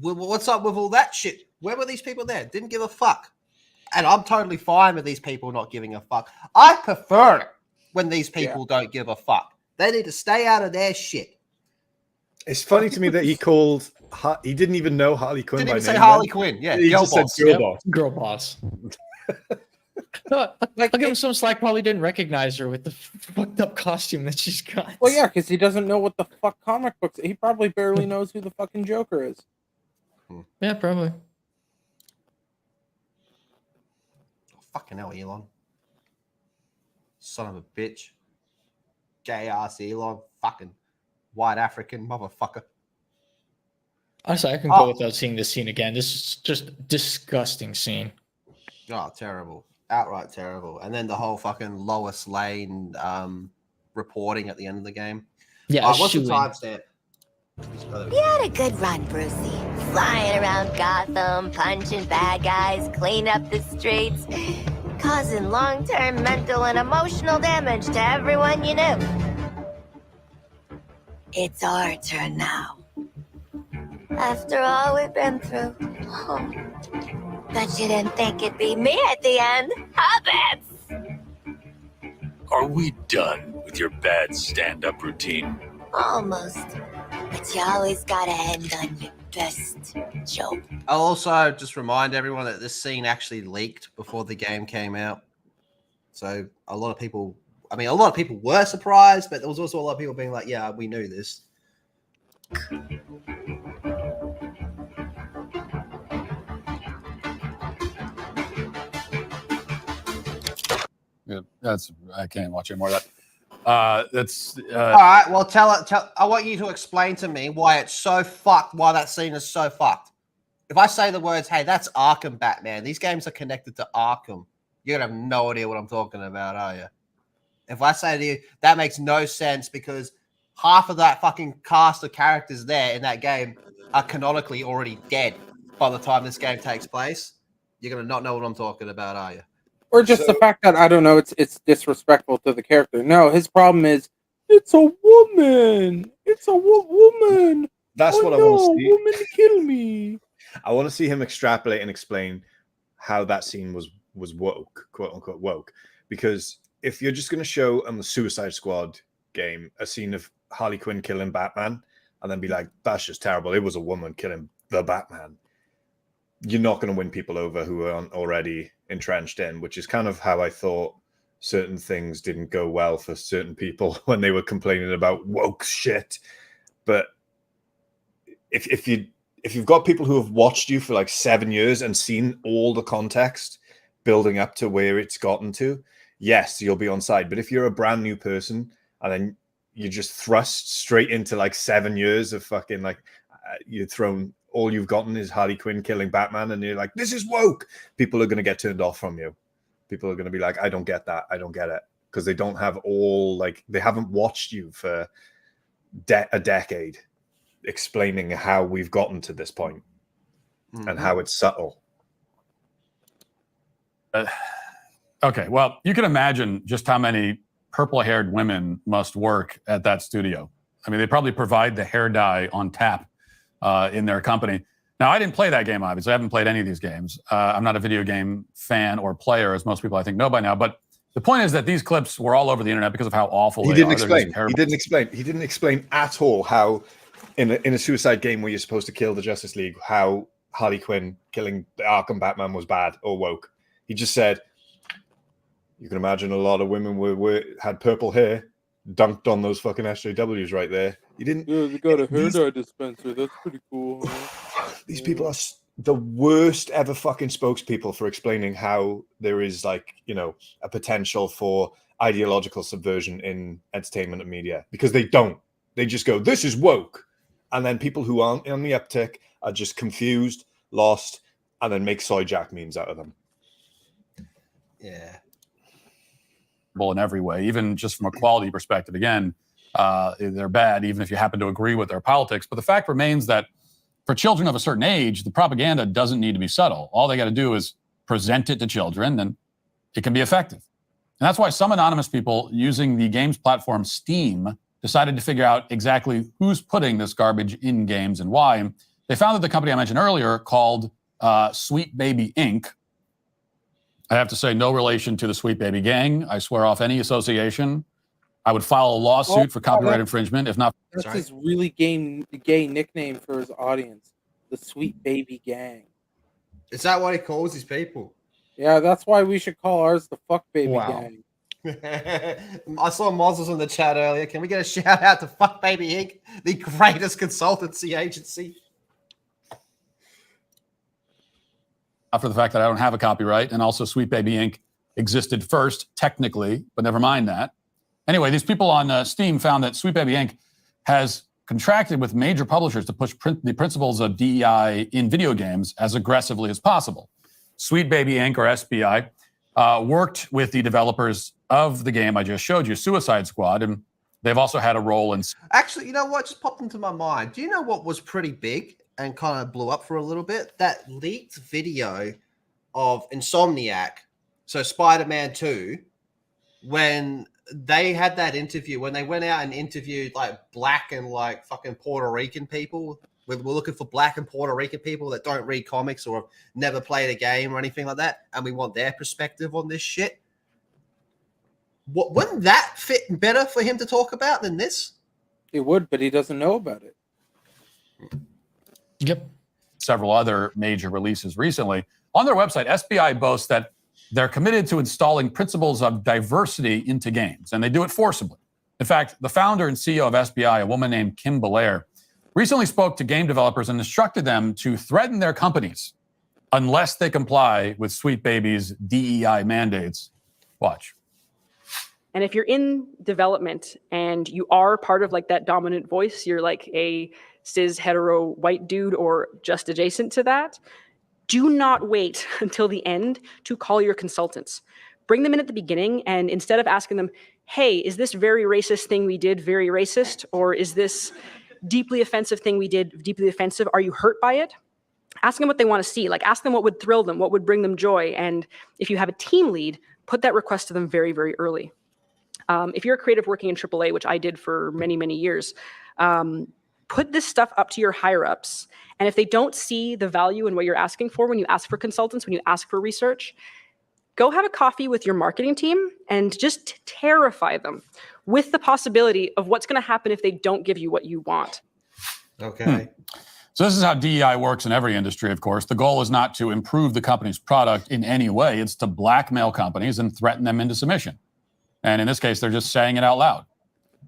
What's up with all that shit? Where were these people there? Didn't give a fuck. And I'm totally fine with these people not giving a fuck. I prefer it when these people don't give a fuck. They need to stay out of their shit. It's funny to me that he didn't even know Harley Quinn. Didn't by even say name Harley then. Quinn. Yeah, he just said girl boss. Girl boss. I'll give him some slack. Probably didn't recognize her with the fucked up costume that she's got. Well, yeah, because he doesn't know what the fuck comic books. He probably barely knows who the fucking Joker is. Yeah, probably. Fucking hell, Elon. Son of a bitch. Gay ass Elon. Fucking white African motherfucker. Honestly, I can go without seeing this scene again. This is just a disgusting scene. Oh, terrible. Outright terrible. And then the whole fucking Lois Lane reporting at the end of the game. Yeah, what's the timestamp? You had a good run, Brucey. Flying around Gotham, punching bad guys, cleaning up the streets, causing long-term mental and emotional damage to everyone you knew. It's our turn now. After all we've been through. Oh, bet you didn't think it'd be me at the end, huh, Bets? Are we done with your bad stand-up routine? Almost. But you always gotta end on your best joke. I'll also just remind everyone that this scene actually leaked before the game came out. So a lot of people were surprised, but there was also a lot of people being like, yeah, we knew this. Yeah, I can't watch any more of that. All right. Well, tell. I want you to explain to me why it's so fucked. Why that scene is so fucked. If I say the words, "Hey, that's Arkham Batman," these games are connected to Arkham. You're gonna have no idea what I'm talking about, are you? If I say to you, that makes no sense because half of that fucking cast of characters there in that game are canonically already dead by the time this game takes place. You're gonna not know what I'm talking about, are you? Or just the fact that, I don't know, it's disrespectful to the character. No, his problem is, it's a woman. It's a woman. That's what I want to see. Woman kill me. I want to see him extrapolate and explain how that scene was woke, quote unquote woke. Because if you're just going to show on the Suicide Squad game a scene of Harley Quinn killing Batman and then be like, that's just terrible. It was a woman killing the Batman. You're not going to win people over who aren't already entrenched in, which is kind of how I thought certain things didn't go well for certain people when they were complaining about woke shit. But if you've got people who have watched you for like 7 years and seen all the context building up to where it's gotten to, yes, you'll be on side. But if you're a brand new person and then you're just thrust straight into like 7 years of fucking like you're thrown. All you've gotten is Harley Quinn killing Batman, and you're like, this is woke. People are going to get turned off from you. People are going to be like, I don't get that. I don't get it. Because they don't have they haven't watched you for a decade explaining how we've gotten to this point and how it's subtle. Okay, well, you can imagine just how many purple-haired women must work at that studio. I mean, they probably provide the hair dye on tap in their company. Now, I didn't play that game, obviously. I haven't played any of these games. I'm not a video game fan or player, as most people I think know by now. But the point is that these clips were all over the internet because of how awful they are. He didn't explain at all how, in a suicide game where you're supposed to kill the Justice League, how Harley Quinn killing the Arkham Batman was bad or woke. He just said, you can imagine a lot of women had purple hair, dunked on those fucking SJWs right there. You didn't. Yeah, they got a hair dye dispenser. That's pretty cool. These people are the worst ever fucking spokespeople for explaining how there is like, you know, a potential for ideological subversion in entertainment and media, because they don't. They just go, this is woke. And then people who aren't on the uptick are just confused, lost, and then make soy jack memes out of them. Yeah. In every way, even just from a quality perspective. Again, they're bad, even if you happen to agree with their politics. But the fact remains that for children of a certain age, the propaganda doesn't need to be subtle. All they got to do is present it to children, and it can be effective. And that's why some anonymous people using the games platform Steam decided to figure out exactly who's putting this garbage in games and why. And they found that the company I mentioned earlier, called Sweet Baby Inc. I have to say, no relation to the Sweet Baby Gang. I swear off any association. I would file a lawsuit for copyright infringement, if not. That's his really gay nickname for his audience, the Sweet Baby Gang. Is that what he calls his people? Yeah, that's why we should call ours the Fuck Baby Gang. I saw Moses in the chat earlier. Can we get a shout out to Fuck Baby Inc., the greatest consultancy agency? For the fact that I don't have a copyright, and also Sweet Baby Inc. existed first, technically, but never mind that. Anyway, these people on Steam found that Sweet Baby Inc. has contracted with major publishers to push the principles of DEI in video games as aggressively as possible. Sweet Baby Inc., or SBI, worked with the developers of the game I just showed you, Suicide Squad, and they've also had a role in... Actually, you know what just popped into my mind? Do you know what was pretty big and kind of blew up for a little bit? That leaked video of Insomniac, so Spider-Man 2, when they had that interview, when they went out and interviewed like black and like fucking Puerto Rican people. We're looking for black and Puerto Rican people that don't read comics or have never played a game or anything like that, and we want their perspective on this shit. Wouldn't that fit better for him to talk about than this? It would, but he doesn't know about it. Yep. Several other major releases recently. On their website, SBI boasts that they're committed to installing principles of diversity into games, and they do it forcibly. In fact, the founder and CEO of SBI, a woman named Kim Belair, recently spoke to game developers and instructed them to threaten their companies unless they comply with Sweet Baby's DEI mandates. Watch. And if you're in development and you are part of like that dominant voice, you're like a cis hetero white dude or just adjacent to that, do not wait until the end to call your consultants. Bring them in at the beginning, and instead of asking them, hey, is this very racist thing we did very racist? Or is this deeply offensive thing we did deeply offensive? Are you hurt by it? Ask them what they want to see. Like, ask them what would thrill them, what would bring them joy. And if you have a team lead, put that request to them very, very early. If you're a creative working in AAA, which I did for many, many years, put this stuff up to your higher ups. And if they don't see the value in what you're asking for when you ask for consultants, when you ask for research, go have a coffee with your marketing team and just terrify them with the possibility of what's going to happen if they don't give you what you want. Okay. So this is how DEI works in every industry, of course. The goal is not to improve the company's product in any way. It's to blackmail companies and threaten them into submission. And in this case, they're just saying it out loud.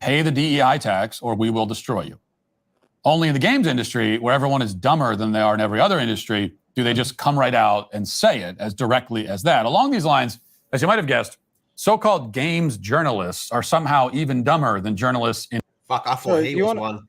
Pay the DEI tax or we will destroy you. Only in the games industry, where everyone is dumber than they are in every other industry, do they just come right out and say it as directly as that. Along these lines, as you might have guessed, so-called games journalists are somehow even dumber than journalists in. Fuck, I thought he was one.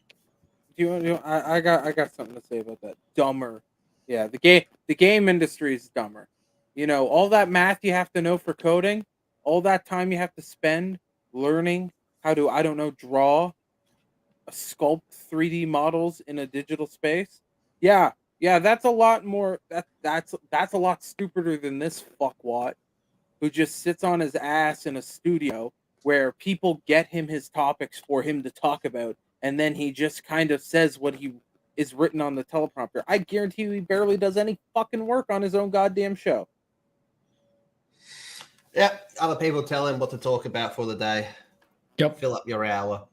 I got something to say about that. Dumber. Yeah, the game industry is dumber. You know, all that math you have to know for coding, all that time you have to spend learning how to, I don't know, draw, sculpt 3D models in a digital space. Yeah, that's a lot more. That's a lot stupider than this fuckwat who just sits on his ass in a studio where people get him his topics for him to talk about, and then he just kind of says what he is written on the teleprompter. I guarantee you he barely does any fucking work on his own goddamn show. Yeah, other people tell him what to talk about for the day. Yep. Fill up your hour.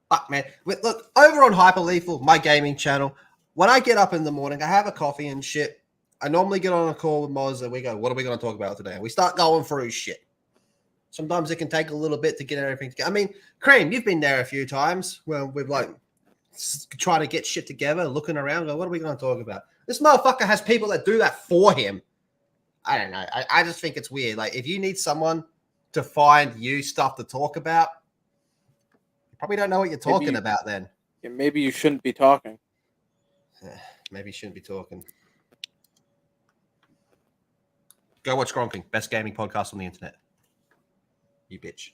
Fuck, man. Look, over on Hyper Lethal, my gaming channel, when I get up in the morning, I have a coffee and shit. I normally get on a call with Moz and we go, what are we going to talk about today? And we start going through shit. Sometimes it can take a little bit to get everything together. I mean, Cream, you've been there a few times where we've like trying to get shit together, looking around, go, what are we going to talk about? This motherfucker has people that do that for him. I don't know. I just think it's weird. Like, if you need someone to find you stuff to talk about, you probably don't know what you're talking about then. Yeah, maybe you shouldn't be talking. Maybe you shouldn't be talking. Go watch Gronking, best gaming podcast on the internet. You bitch.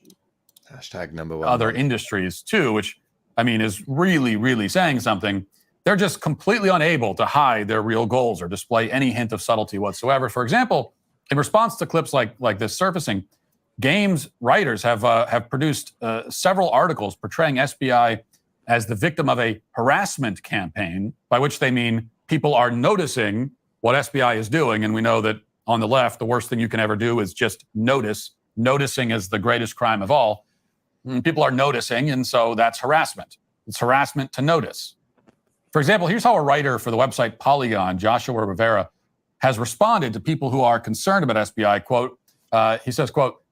Hashtag number one. Other industries too, which I mean is really, really saying something. They're just completely unable to hide their real goals or display any hint of subtlety whatsoever. For example, in response to clips like this surfacing, games writers have produced several articles portraying SBI as the victim of a harassment campaign, by which they mean people are noticing what SBI is doing. And we know that on the left, the worst thing you can ever do is just notice. Noticing is the greatest crime of all. People are noticing, and so that's harassment. It's harassment to notice. For example, here's how a writer for the website Polygon, Joshua Rivera, has responded to people who are concerned about SBI. Quote, he says, quote,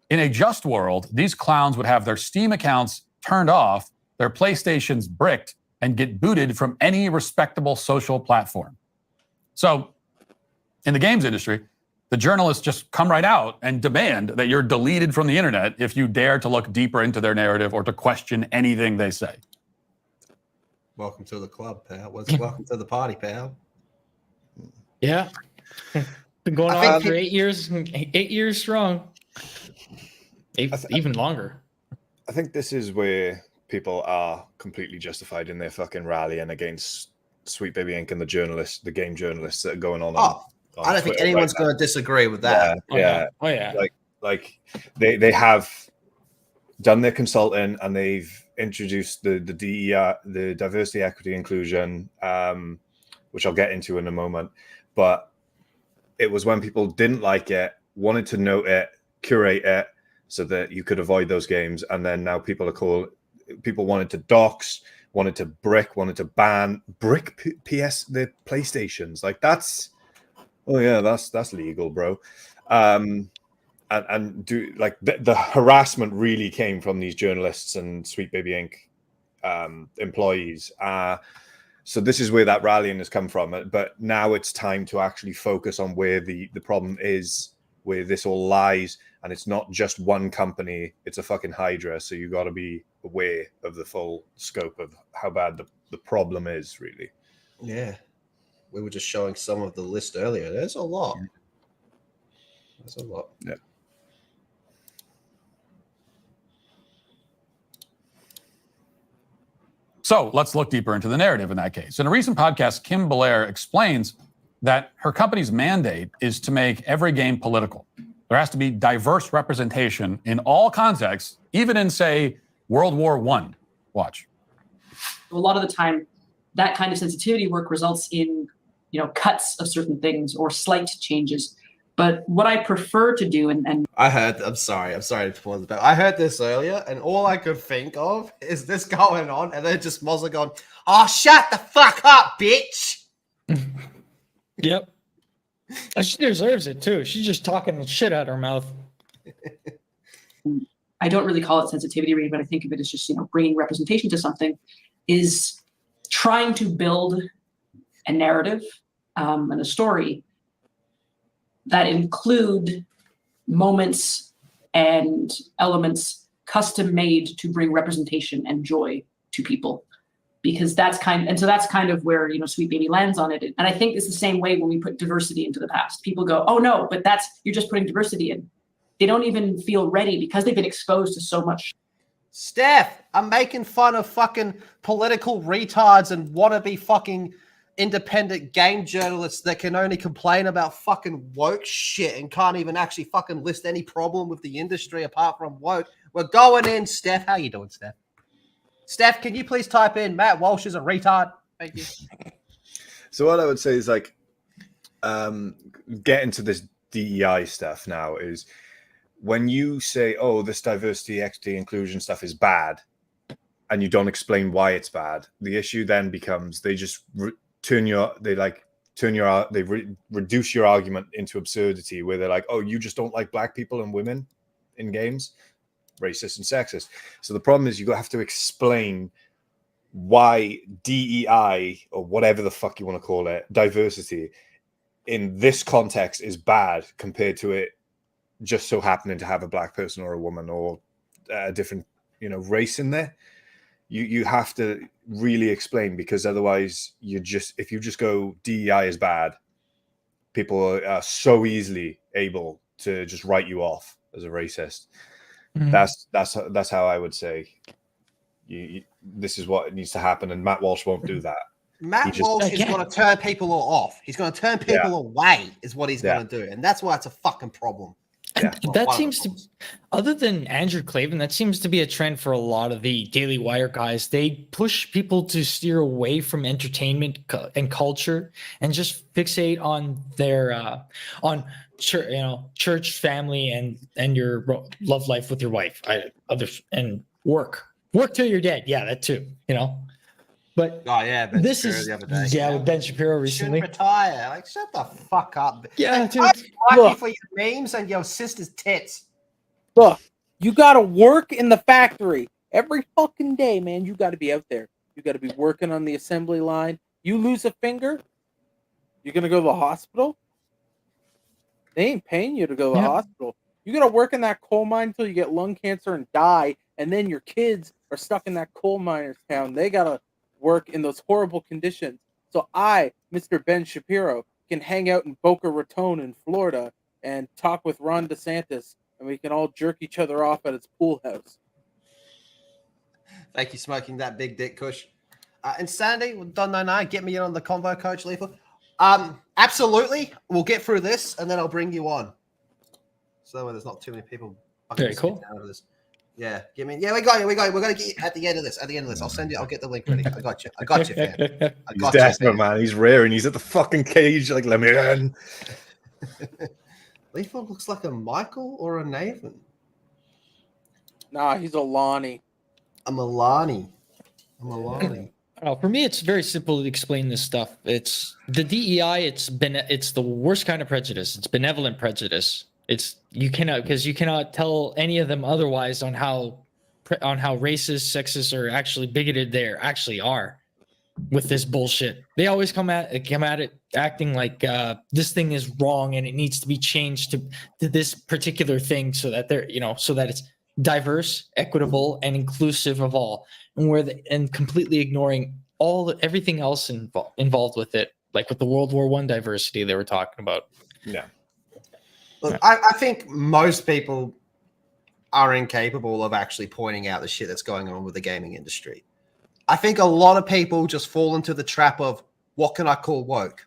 in a just world, these clowns would have their Steam accounts turned off, their PlayStations bricked, and get booted from any respectable social platform. So in the games industry, the journalists just come right out and demand that you're deleted from the internet if you dare to look deeper into their narrative or to question anything they say. Welcome to the club, pal. Welcome to the party, pal. Yeah. Been going on for 8 years, 8 years strong. Even longer. I think this is where people are completely justified in their fucking rallying against Sweet Baby Inc. and the game journalists that are going on. I don't think anyone's going to disagree with that. Yeah. Oh yeah. Like they have done their consulting and they've introduced the DEI, the diversity, equity, inclusion, which I'll get into in a moment. But it was when people didn't like it, wanted to note it, curate it, so that you could avoid those games. And then now people wanted to dox, wanted to brick, wanted to ban the PlayStations. Like that's legal, bro. And do like the harassment really came from these journalists and Sweet Baby Inc. Employees. So this is where that rallying has come from. But now it's time to actually focus on where the problem is, where this all lies. And it's not just one company, it's a fucking hydra. So you got to be aware of the full scope of how bad the problem is, really. Yeah. We were just showing some of the list earlier. There's a lot. There's a lot. Yeah. So let's look deeper into the narrative in that case. In a recent podcast, Kim Belair explains that her company's mandate is to make every game political. There has to be diverse representation in all contexts, even in, say, World War I. Watch. A lot of the time, that kind of sensitivity work results in, cuts of certain things or slight changes. But what I prefer to do, and I'm sorry to pause the bell. I heard this earlier, and all I could think of is this going on, and then just Mozza going, "Oh, shut the fuck up, bitch." Yep. She deserves it too. She's just talking the shit out of her mouth. I don't really call it sensitivity reading, but I think of it as just, bringing representation to something, is trying to build a narrative and a story that include moments and elements custom made to bring representation and joy to people. Because that's kind of where, you know, Sweet Baby lands on it. And I think it's the same way when we put diversity into the past. People go, oh no, but you're just putting diversity in. They don't even feel ready because they've been exposed to so much. Steph, I'm making fun of fucking political retards and wannabe fucking independent game journalists that can only complain about fucking woke shit and can't even actually fucking list any problem with the industry apart from woke. We're going in, Steph. How you doing, Steph? Steph, can you please type in Matt Walsh is a retard? Thank you. So what I would say is like, get into this DEI stuff now is when you say, oh, this diversity, equity, inclusion stuff is bad, and you don't explain why it's bad, the issue then becomes they just reduce your argument into absurdity where they're like, oh, you just don't like black people and women in games? Racist and sexist. So the problem is you have to explain why DEI or whatever the fuck you want to call it, diversity in this context is bad compared to it just so happening to have a black person or a woman or a different, you know, race in there. You have to really explain, because otherwise if you just go DEI is bad, people are so easily able to just write you off as a racist. That's how I would say this is what needs to happen, and Matt Walsh won't do that. Matt Walsh is going to turn people off. He's going to turn people away is what he's going to do, and that's why it's a fucking problem. That seems to, other than Andrew Clavin, that seems to be a trend for a lot of the Daily Wire guys. They push people to steer away from entertainment and culture and just fixate on their on church, you know, church, family, and your love life with your wife, and work till you're dead. Yeah, that too. You know. But Ben this Shapiro is the other day. with Ben Shapiro recently. Retire. Like, shut the fuck up. Yeah, dude. I like you for your memes and your sister's tits. Look, you gotta work in the factory every fucking day, man. You gotta be out there. You gotta be working on the assembly line. You lose a finger, you're gonna go to the hospital. They ain't paying you to go to the hospital. You gotta work in that coal mine until you get lung cancer and die, and then your kids are stuck in that coal miner's town. They gotta work in those horrible conditions. So I, Mr. Ben Shapiro, can hang out in Boca Raton in Florida and talk with Ron DeSantis, and we can all jerk each other off at its pool house. Thank you, smoking that big dick kush. Insanity, don't know, get me in on the convo, Coach Lethal. Absolutely, we'll get through this, and then I'll bring you on. So there's not too many people. Very cool. This. Yeah, give me. Yeah, we got you. We're gonna get you at the end of this. I'll send you. I'll get the link ready. I got you, fam. He's desperate, man. He's raring. He's at the fucking cage. Like, let me in. Lethal looks like a Michael or a Nathan. Nah, he's a Lonnie. I'm a Lonnie. For me, it's very simple to explain this stuff. It's the DEI. It's the worst kind of prejudice. It's benevolent prejudice. You cannot tell any of them otherwise on how racist, sexist, or actually bigoted they actually are with this bullshit. They always come at it acting like this thing is wrong and it needs to be changed to this particular thing so that it's diverse, equitable, and inclusive of all, and completely ignoring everything else involved with it, like with the World War I diversity they were talking about. Yeah. Look, I think most people are incapable of actually pointing out the shit that's going on with the gaming industry. I think a lot of people just fall into the trap of what can I call woke?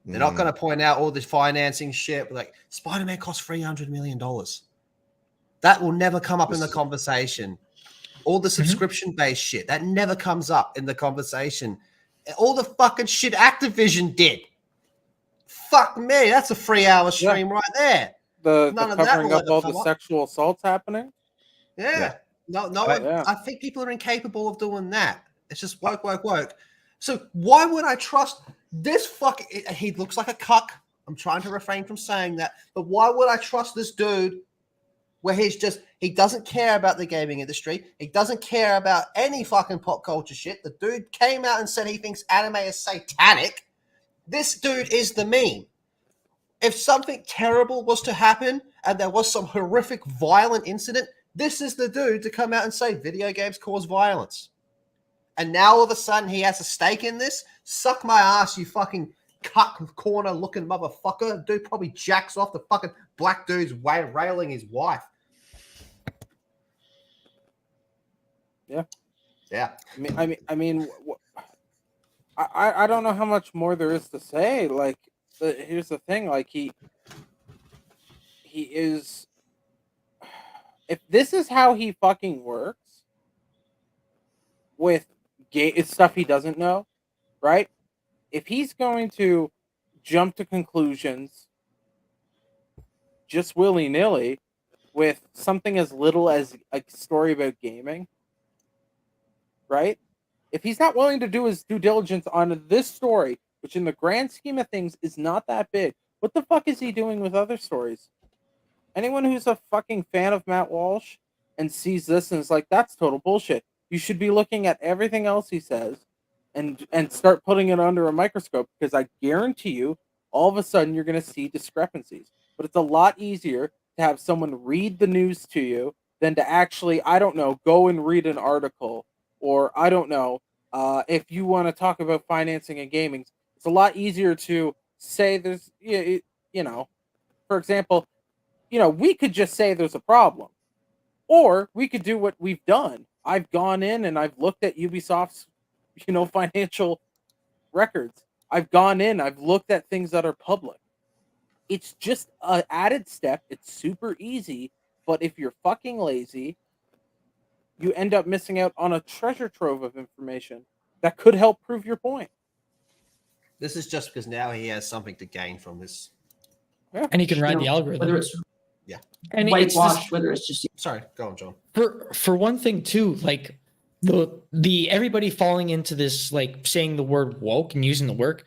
They're not going to point out all the financing shit. Like, Spider-Man cost $300 million. That will never come up in the conversation. All the subscription-based shit, that never comes up in the conversation. All the fucking shit Activision did. Fuck me, that's a 3-hour stream right there. None of that covering up all the sexual assaults happening. Yeah. No one. I think people are incapable of doing that. It's just woke. So why would I trust this fucking? He looks like a cuck. I'm trying to refrain from saying that, but why would I trust this dude? Where he doesn't care about the gaming industry. He doesn't care about any fucking pop culture shit. The dude came out and said he thinks anime is satanic. This dude is the meme. If something terrible was to happen and there was some horrific violent incident, this is the dude to come out and say video games cause violence. And now all of a sudden he has a stake in this? Suck my ass, you fucking cut corner looking motherfucker. Dude probably jacks off the fucking black dude's way railing his wife. Yeah. Yeah. I mean, I don't know how much more there is to say. Like, here's the thing. Like, he is. If this is how he fucking works with it's stuff he doesn't know, right? If he's going to jump to conclusions just willy-nilly with something as little as a story about gaming, right? If he's not willing to do his due diligence on this story, which in the grand scheme of things is not that big, what the fuck is he doing with other stories? Anyone who's a fucking fan of Matt Walsh and sees this and is like, that's total bullshit. You should be looking at everything else he says and start putting it under a microscope, because I guarantee you, all of a sudden you're going to see discrepancies. But it's a lot easier to have someone read the news to you than to actually, I don't know, go and read an article. Or, I don't know, if you want to talk about financing and gaming, it's a lot easier to say there's, you know, for example, you know, we could just say there's a problem. Or we could do what we've done. I've gone in and I've looked at Ubisoft's, you know, financial records. I've gone in, I've looked at things that are public. It's just an added step. It's super easy. But if you're fucking lazy, you end up missing out on a treasure trove of information that could help prove your point. This is just because now he has something to gain from this. Yeah. And he can ride the algorithm. Whether it's and whitewash, whether it's just... Sorry, go on, John. For one thing too, like the everybody falling into this, like saying the word woke and using the word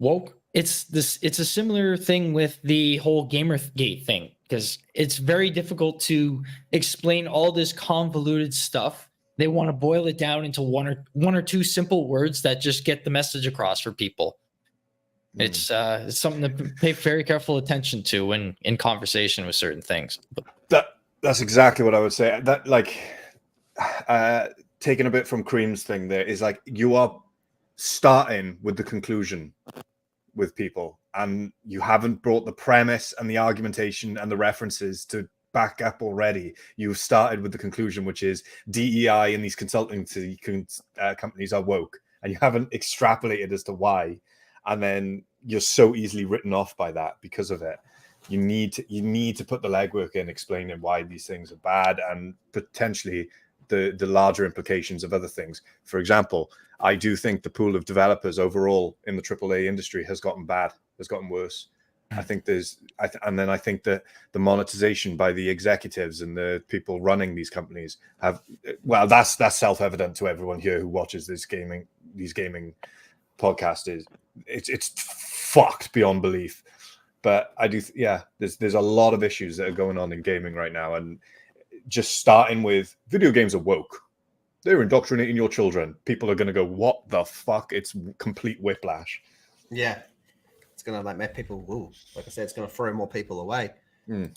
woke, it's a similar thing with the whole Gamergate thing, because it's very difficult to explain all this convoluted stuff. They want to boil it down into one or two simple words that just get the message across for people. It's something to pay very careful attention to when in conversation with certain things. That's exactly what I would say. That, like, taking a bit from Cream's thing, there is like, you are starting with the conclusion with people, and you haven't brought the premise and the argumentation and the references to back up already. You've started with the conclusion, which is DEI and these consultancy companies are woke, and you haven't extrapolated as to why. And then you're so easily written off by that because of it. You need to put the legwork in explaining why these things are bad and potentially the larger implications of other things. For example, I do think the pool of developers overall in the AAA industry has gotten worse. I think I think that the monetization by the executives and the people running these companies that's self-evident to everyone here who watches these gaming podcasts. It's fucked beyond belief. But I do, there's a lot of issues that are going on in gaming right now, and just starting with video games are woke. They're indoctrinating your children. People are going to go, what the fuck? It's complete whiplash. Yeah. It's going to make people, like I said, it's going to throw more people away. You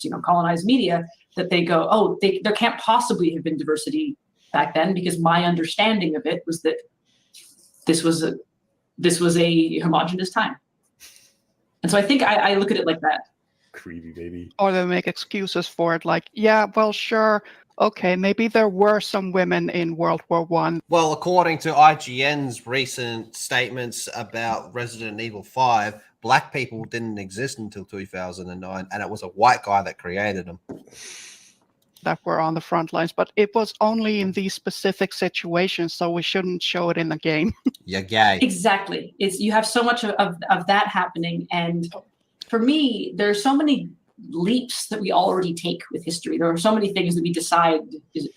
know, colonized media, that they go, oh, there can't possibly have been diversity back then, because my understanding of it was that this was a homogenous time. And so I think I look at it like that. Creepy, baby. Or they make excuses for it, like, yeah, well, sure, okay, maybe there were some women in World War I. Well, according to IGN's recent statements about Resident Evil 5, black people didn't exist until 2009, and it was a white guy that created them. That were on the front lines, but it was only in these specific situations, so we shouldn't show it in the game. You're gay. Exactly. You have so much of that happening, and for me, there's so many leaps that we already take with history. There are so many things that we decide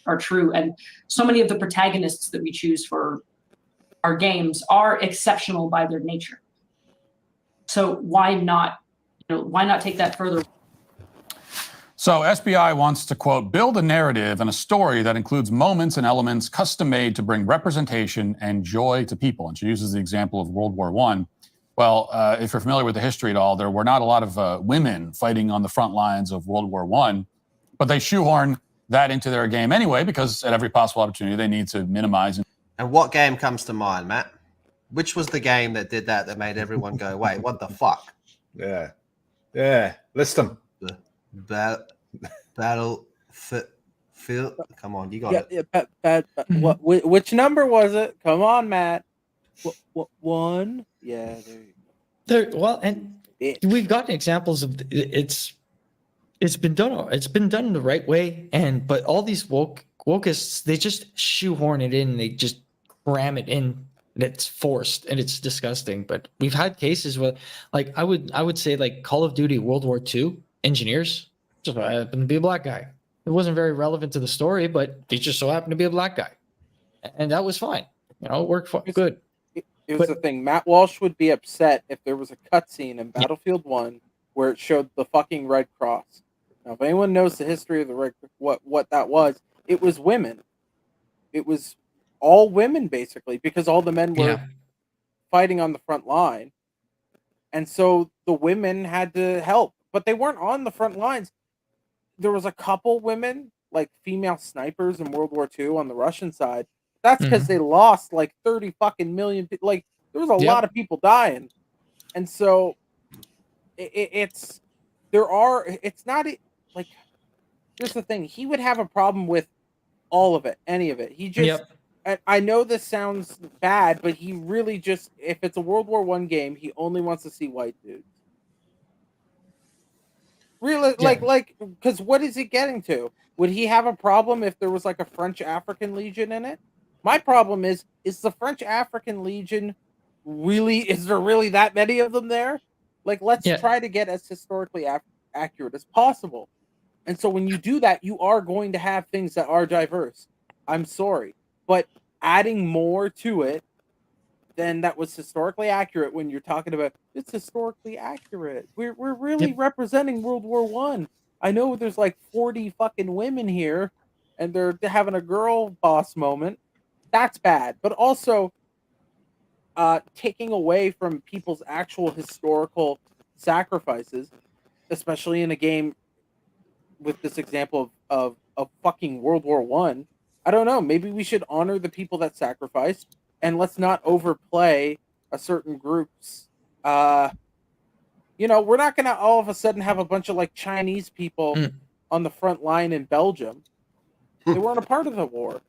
are true, and so many of the protagonists that we choose for our games are exceptional by their nature. So why not take that further? So SBI wants to, quote, build a narrative and a story that includes moments and elements custom made to bring representation and joy to people. And she uses the example of World War I. Well, if you're familiar with the history at all, there were not a lot of women fighting on the front lines of World War I, but they shoehorn that into their game anyway, because at every possible opportunity, they need to minimize. And what game comes to mind, Matt? Which was the game that did that made everyone go, wait, what the fuck? Yeah. Yeah. List them. Battlefield. Come on, you got it. Which number was it? Come on, Matt. What one? Yeah, there you go. Well, and we've gotten examples of it's been done. It's been done the right way, but all these wokeists, they just shoehorn it in. They just cram it in. And it's forced and it's disgusting. But we've had cases where, like, I would say, like, Call of Duty World War II engineers just happened to be a black guy. It wasn't very relevant to the story, but he just so happened to be a black guy, and that was fine. You know, it worked good. It was the thing. Matt Walsh would be upset if there was a cutscene in Battlefield 1 where it showed the fucking Red Cross. Now, if anyone knows the history of the Red, what that was, it was women. It was all women, basically, because all the men were fighting on the front line. And so the women had to help, but they weren't on the front lines. There was a couple women, like female snipers in World War II on the Russian side. That's because they lost like 30 fucking million people. Like, there was a lot of people dying. And so it's not like, here's the thing. He would have a problem with all of it, any of it. He just, I know this sounds bad, but he really just, if it's a World War I game, he only wants to see white dudes. Really, like, because what is he getting to? Would he have a problem if there was like a French African Legion in it? My problem is the French African Legion is there really that many of them there? Like, let's try to get as historically accurate as possible. And so when you do that, you are going to have things that are diverse. I'm sorry. But adding more to it than that was historically accurate, when you're talking about it's historically accurate. We're really representing World War I. I know there's like 40 fucking women here and they're having a girl boss moment. That's bad. But also taking away from people's actual historical sacrifices, especially in a game with this example of fucking World War I. I don't know. Maybe we should honor the people that sacrificed, and let's not overplay a certain group's. We're not going to all of a sudden have a bunch of like Chinese people on the front line in Belgium. They weren't a part of the war.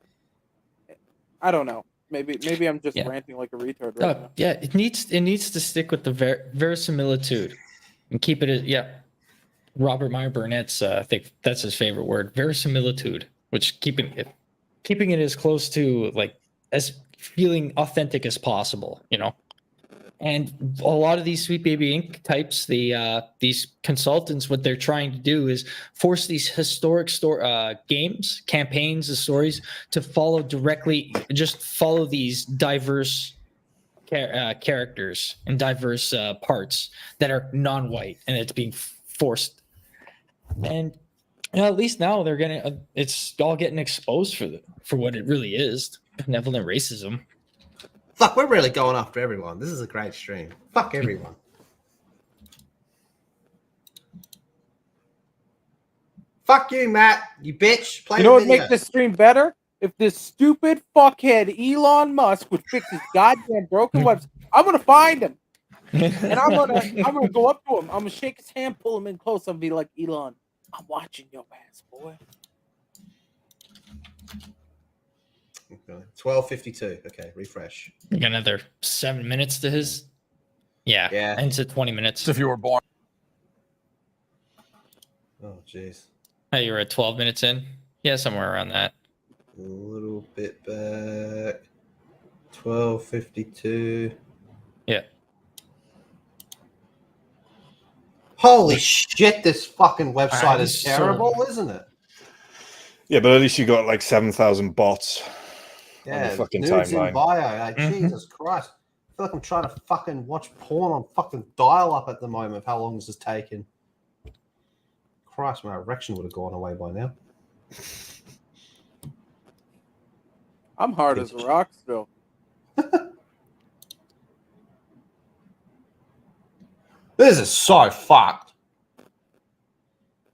I don't know. Maybe I'm just ranting like a retard right now. Yeah, it needs to stick with the verisimilitude and keep it as, Robert Meyer Burnett's, I think that's his favorite word, verisimilitude, which keeping it as close to like as feeling authentic as possible, you know. And a lot of these Sweet Baby Inc. types, these consultants, what they're trying to do is force these historic games, campaigns, the stories to follow these diverse characters and diverse parts that are non-white, and it's being forced. And at least now they're it's all getting exposed for what it really is, benevolent racism. Fuck, we're really going after everyone. This is a great stream. Fuck everyone. Fuck you, Matt. You bitch. Play you know what would make this stream better? If this stupid fuckhead Elon Musk would fix his goddamn broken website. I'm gonna find him. And I'm gonna go up to him. I'm gonna shake his hand, pull him in close, and be like, Elon, I'm watching your ass, boy. Okay. 12:52. Okay, refresh. You got another 7 minutes to his. Yeah. Into 20 minutes. If you were born. Oh, jeez. Hey, you were at 12 minutes in? Yeah, somewhere around that. A little bit back. 12:52. Yeah. Holy shit, this fucking website is terrible, isn't it? Yeah, but at least you got like 7,000 bots. Yeah, on the fucking nudes timeline. in bio. Like, Jesus Christ. I feel like I'm trying to fucking watch porn on fucking dial-up at the moment of how long this has taken. Christ, my erection would have gone away by now. I'm hard as a rock still. This is so fucked.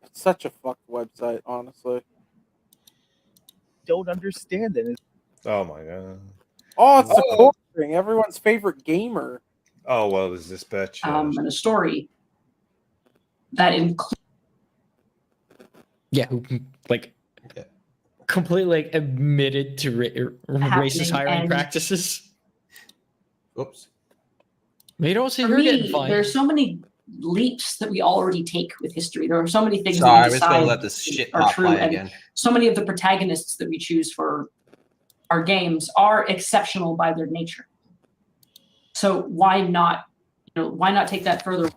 It's such a fucked website, honestly. Don't understand it. Oh my god. Oh, it's a core string, everyone's favorite gamer. Oh well, there's this bitch. And a story that includes. Yeah, who like completely like admitted to racist hiring and- practices. Oops. You don't see For her getting me, fined. there's so many leaps that we already take with history. There are so many things Sorry, that we're we just gonna decide let this shit are part true, play and again. so many of the protagonists that we choose for our games are exceptional by their nature. So why not, why not take that further?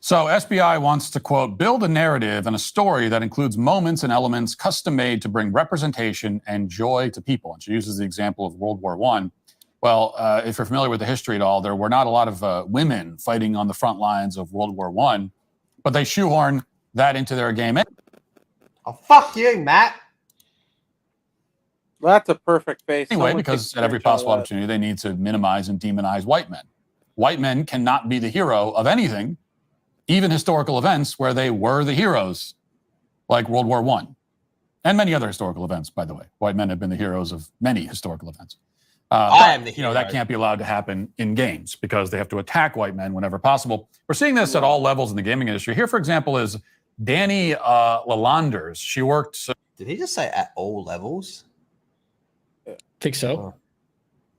So SBI wants to, quote, build a narrative and a story that includes moments and elements custom made to bring representation and joy to people. And she uses the example of World War I. Well, if you're familiar with the history at all, there were not a lot of women fighting on the front lines of World War I, but they shoehorn that into their game. Oh, fuck you, Matt. Well, that's a perfect face. Anyway, Someone because takes at every Cringe out of possible that. opportunity, they need to minimize and demonize white men. White men cannot be the hero of anything, even historical events where they were the heroes, like World War I, and many other historical events, by the way. White men have been the heroes of many historical events. I am the hero. That can't be allowed to happen in games because they have to attack white men whenever possible. We're seeing this at all levels in the gaming industry. Here, for example, is Danny Lalanders. She worked... Did he just say at all levels? Think so.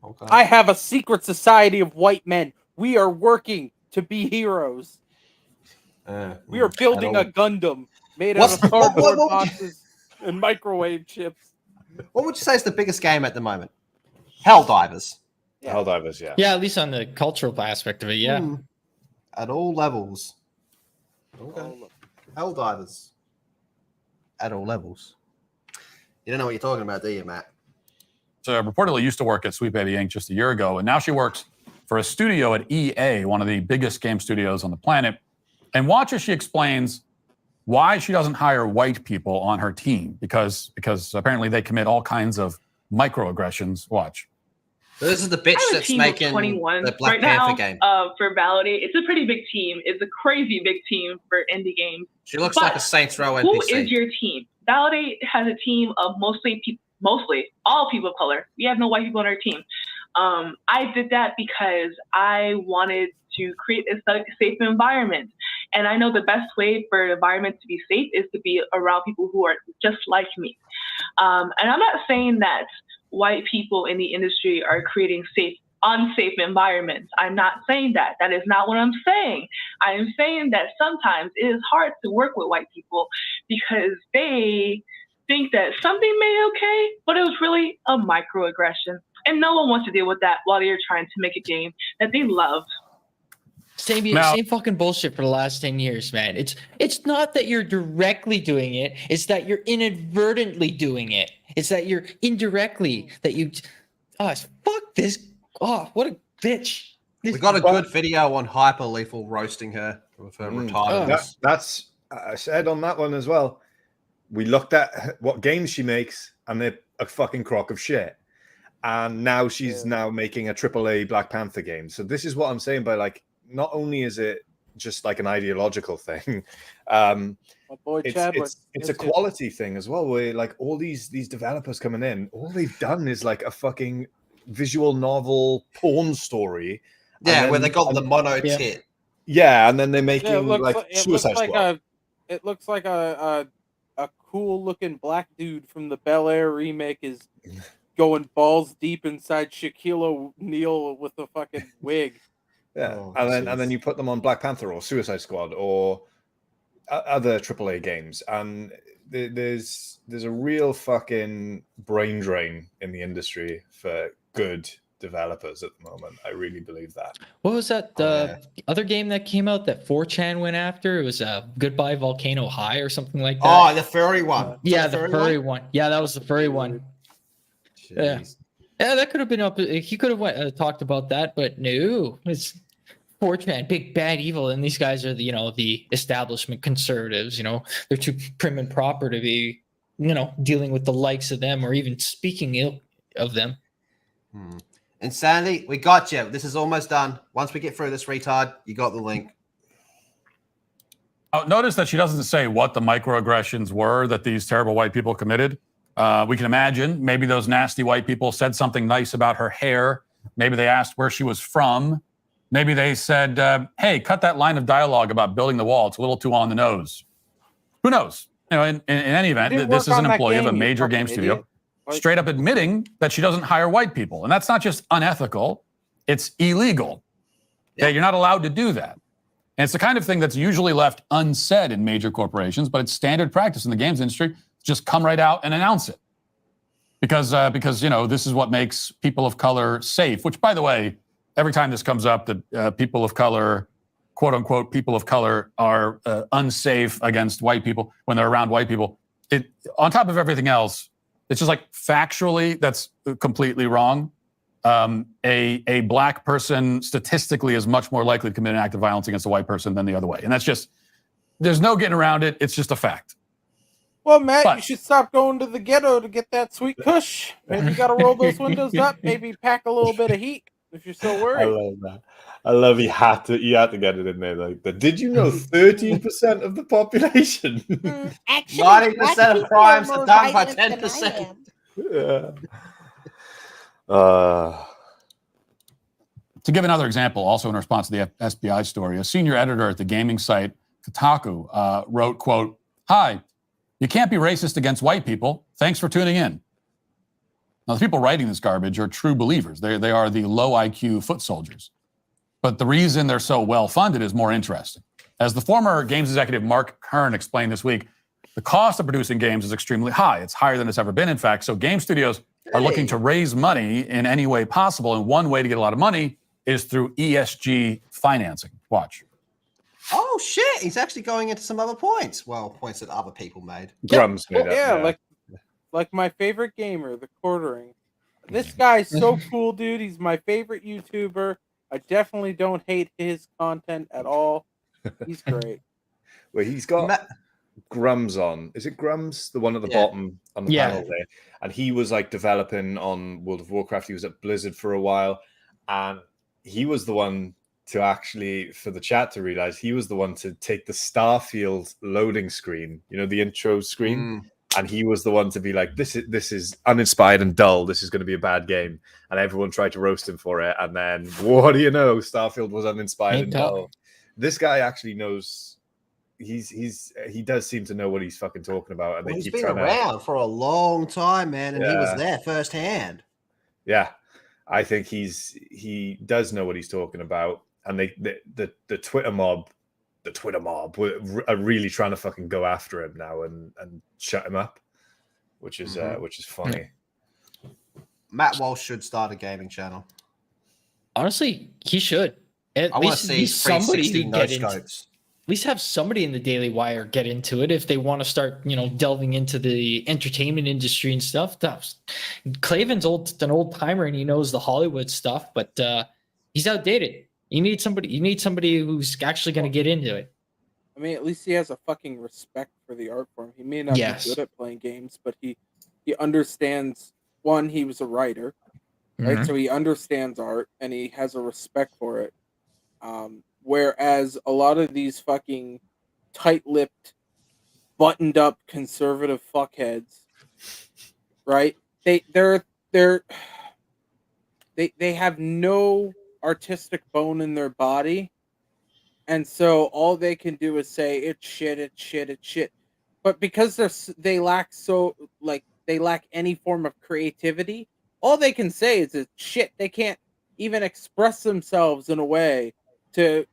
Okay. I have a secret society of white men. We are working to be heroes. We are building a Gundam made out of cardboard boxes and microwave chips. What would you say is the biggest game at the moment? Helldivers. Helldivers, yeah. Yeah, at least on the cultural aspect of it, yeah. At all levels. Okay. Helldivers. At all levels. You don't know what you're talking about, do you, Matt? reportedly used to work at Sweet Baby Inc. just a year ago, and now she works for a studio at EA, one of the biggest game studios on the planet. And watch as she explains why she doesn't hire white people on her team, because apparently they commit all kinds of microaggressions. Watch. So this is the bitch that's making the Black Panther game. For Validate. It's a pretty big team. It's a crazy big team for indie games. She looks like a Saints Row NPC. Who is your team? Validate has a team of mostly all people of color. We have no white people on our team. I did that because I wanted to create a safe environment. And I know the best way for an environment to be safe is to be around people who are just like me. And I'm not saying that white people in the industry are creating unsafe environments. I'm not saying that. That is not what I'm saying. I am saying that sometimes it is hard to work with white people because they think that something may be okay, but it was really a microaggression. And no one wants to deal with that while they're trying to make a game that they love. Same fucking bullshit for the last 10 years, man. It's not that you're directly doing it, it's that you're inadvertently doing it. It's that you're indirectly that you fuck this. Oh, what a bitch. We got a good video on Hyper Lethal roasting her with her retardedness. That's I said on that one as well. We looked at what games she makes, and they're a fucking crock of shit. And now she's now making a AAA Black Panther game. So this is what I'm saying by like, not only is it just like an ideological thing, it's a quality thing as well. Where like all these developers coming in, all they've done is like a fucking visual novel porn story. Yeah, where they got the mono tit. Yeah, and then they're making Suicide Squad. It looks like a cool looking black dude from the Bel Air remake is going balls deep inside Shaquille O'Neal with a fucking wig. Yeah, and then you put them on Black Panther or Suicide Squad or other AAA games, and there's a real fucking brain drain in the industry for good developers at the moment. I really believe that. What was that other game that came out that 4chan went after? It was Goodbye Volcano High or something like that. Oh, the furry one. Yeah, the furry one. Yeah, that was the furry one. Yeah. Yeah, that could have been up. He could have talked about that, but no, it's 4chan, big bad evil, and these guys are the establishment conservatives. They're too prim and proper to be dealing with the likes of them or even speaking ill of them. Insanity, we got you. This is almost done. Once we get through this retard, you got the link. Notice that she doesn't say what the microaggressions were that these terrible white people committed. We can imagine maybe those nasty white people said something nice about her hair. Maybe they asked where she was from. Maybe they said, hey, cut that line of dialogue about building the wall. It's a little too on the nose. Who knows? You know, in any event, this is an employee of a major game studio straight up admitting that she doesn't hire white people. And that's not just unethical, it's illegal. Yeah, you're not allowed to do that. And it's the kind of thing that's usually left unsaid in major corporations, but it's standard practice in the games industry. Just come right out and announce it. Because you know, this is what makes people of color safe, which, by the way, every time this comes up, that people of color, quote unquote, people of color are unsafe against white people when they're around white people. It, on top of everything else, it's just like factually, that's completely wrong. A black person statistically is much more likely to commit an act of violence against a white person than the other way. And that's just, there's no getting around it. It's just a fact. Well, Matt, you should stop going to the ghetto to get that sweet kush. Maybe you got to roll those windows up. Maybe pack a little bit of heat if you're still worried. I love that. I love he had to get it in there like that. Did you know 13% of the population? Actually, 90% of crimes are done by 10%. Yeah. To give another example, also in response to the SBI story, a senior editor at the gaming site Kotaku wrote, quote, "Hi, you can't be racist against white people. Thanks for tuning in." Now, the people writing this garbage are true believers. They are the low IQ foot soldiers. But the reason they're so well-funded is more interesting. As the former games executive Mark Kern explained this week, the cost of producing games is extremely high. It's higher than it's ever been, in fact. So game studios are looking to raise money in any way possible. And one way to get a lot of money is through ESG financing. Watch. Oh, shit. He's actually going into some other points. Well, points that other people made. Grum's made up, Yeah, like my favorite gamer, the Quartering. This guy's so cool, dude. He's my favorite YouTuber. I definitely don't hate his content at all. He's great. Well, he's got Grums on. Is it Grums? The one at the bottom on the panel there. And he was like developing on World of Warcraft. He was at Blizzard for a while. And he was the one to actually, for the chat to realize, he was the one to take the Starfield loading screen, you know, the intro screen. And he was the one to be like, this is uninspired and dull. This is going to be a bad game. And everyone tried to roast him for it. And then, what do you know? Starfield was uninspired and dull. This guy actually knows. He does seem to know what he's fucking talking about. And he's been around for a long time, man, and he was there firsthand. Yeah, I think he does know what he's talking about. And the Twitter mob. The Twitter mob are really trying to fucking go after him now and shut him up, which is funny. Matt Walsh should start a gaming channel. Honestly, he should. At least be somebody who get into. At least have somebody in the Daily Wire get into it if they want to start, you know, delving into the entertainment industry and stuff. Claven's an old timer and he knows the Hollywood stuff, but he's outdated. You need somebody who's actually going to get into it. I mean, at least he has a fucking respect for the art form. He may not be good at playing games, but he understands. One, he was a writer, right? So he understands art and he has a respect for it. Whereas a lot of these fucking tight-lipped, buttoned-up conservative fuckheads, right? They have no artistic bone in their body, and so all they can do is say it's shit. But because they lack any form of creativity, all they can say is it's shit. They can't even express themselves in a way to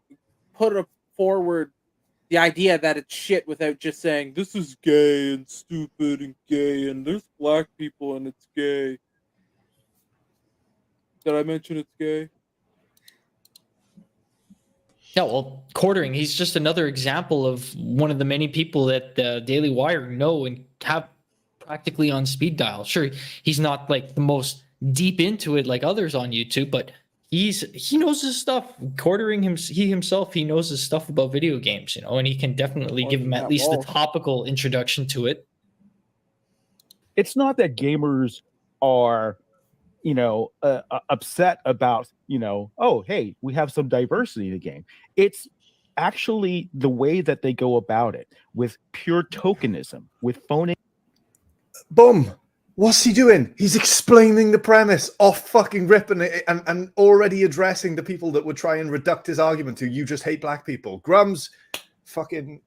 put forward the idea that it's shit without just saying this is gay and stupid and gay and there's black people and it's gay. Did I mention it's gay? Yeah, well, Quartering, he's just another example of one of the many people that the Daily Wire know and have practically on speed dial. Sure, he's not like the most deep into it like others on YouTube, but he knows his stuff. Quartering himself, he knows his stuff about video games, you know, and he can definitely give him at least a topical introduction to it. It's not that gamers are upset about, oh, hey, we have some diversity in the game. It's actually the way that they go about it with pure tokenism, with phoning. Boom. What's he doing? He's explaining the premise off fucking rip and already addressing the people that would try and reduct his argument to you just hate black people. Grum's fucking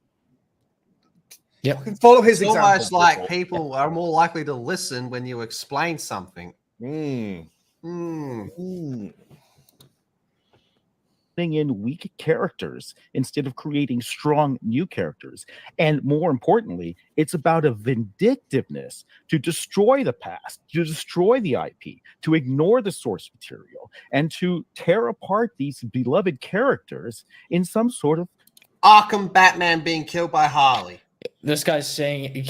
follow his it's example. Almost like people are more likely to listen when you explain something. In weak characters instead of creating strong new characters. And more importantly, it's about a vindictiveness to destroy the past, to destroy the IP, to ignore the source material, and to tear apart these beloved characters in some sort of Arkham Batman being killed by Harley. This guy's saying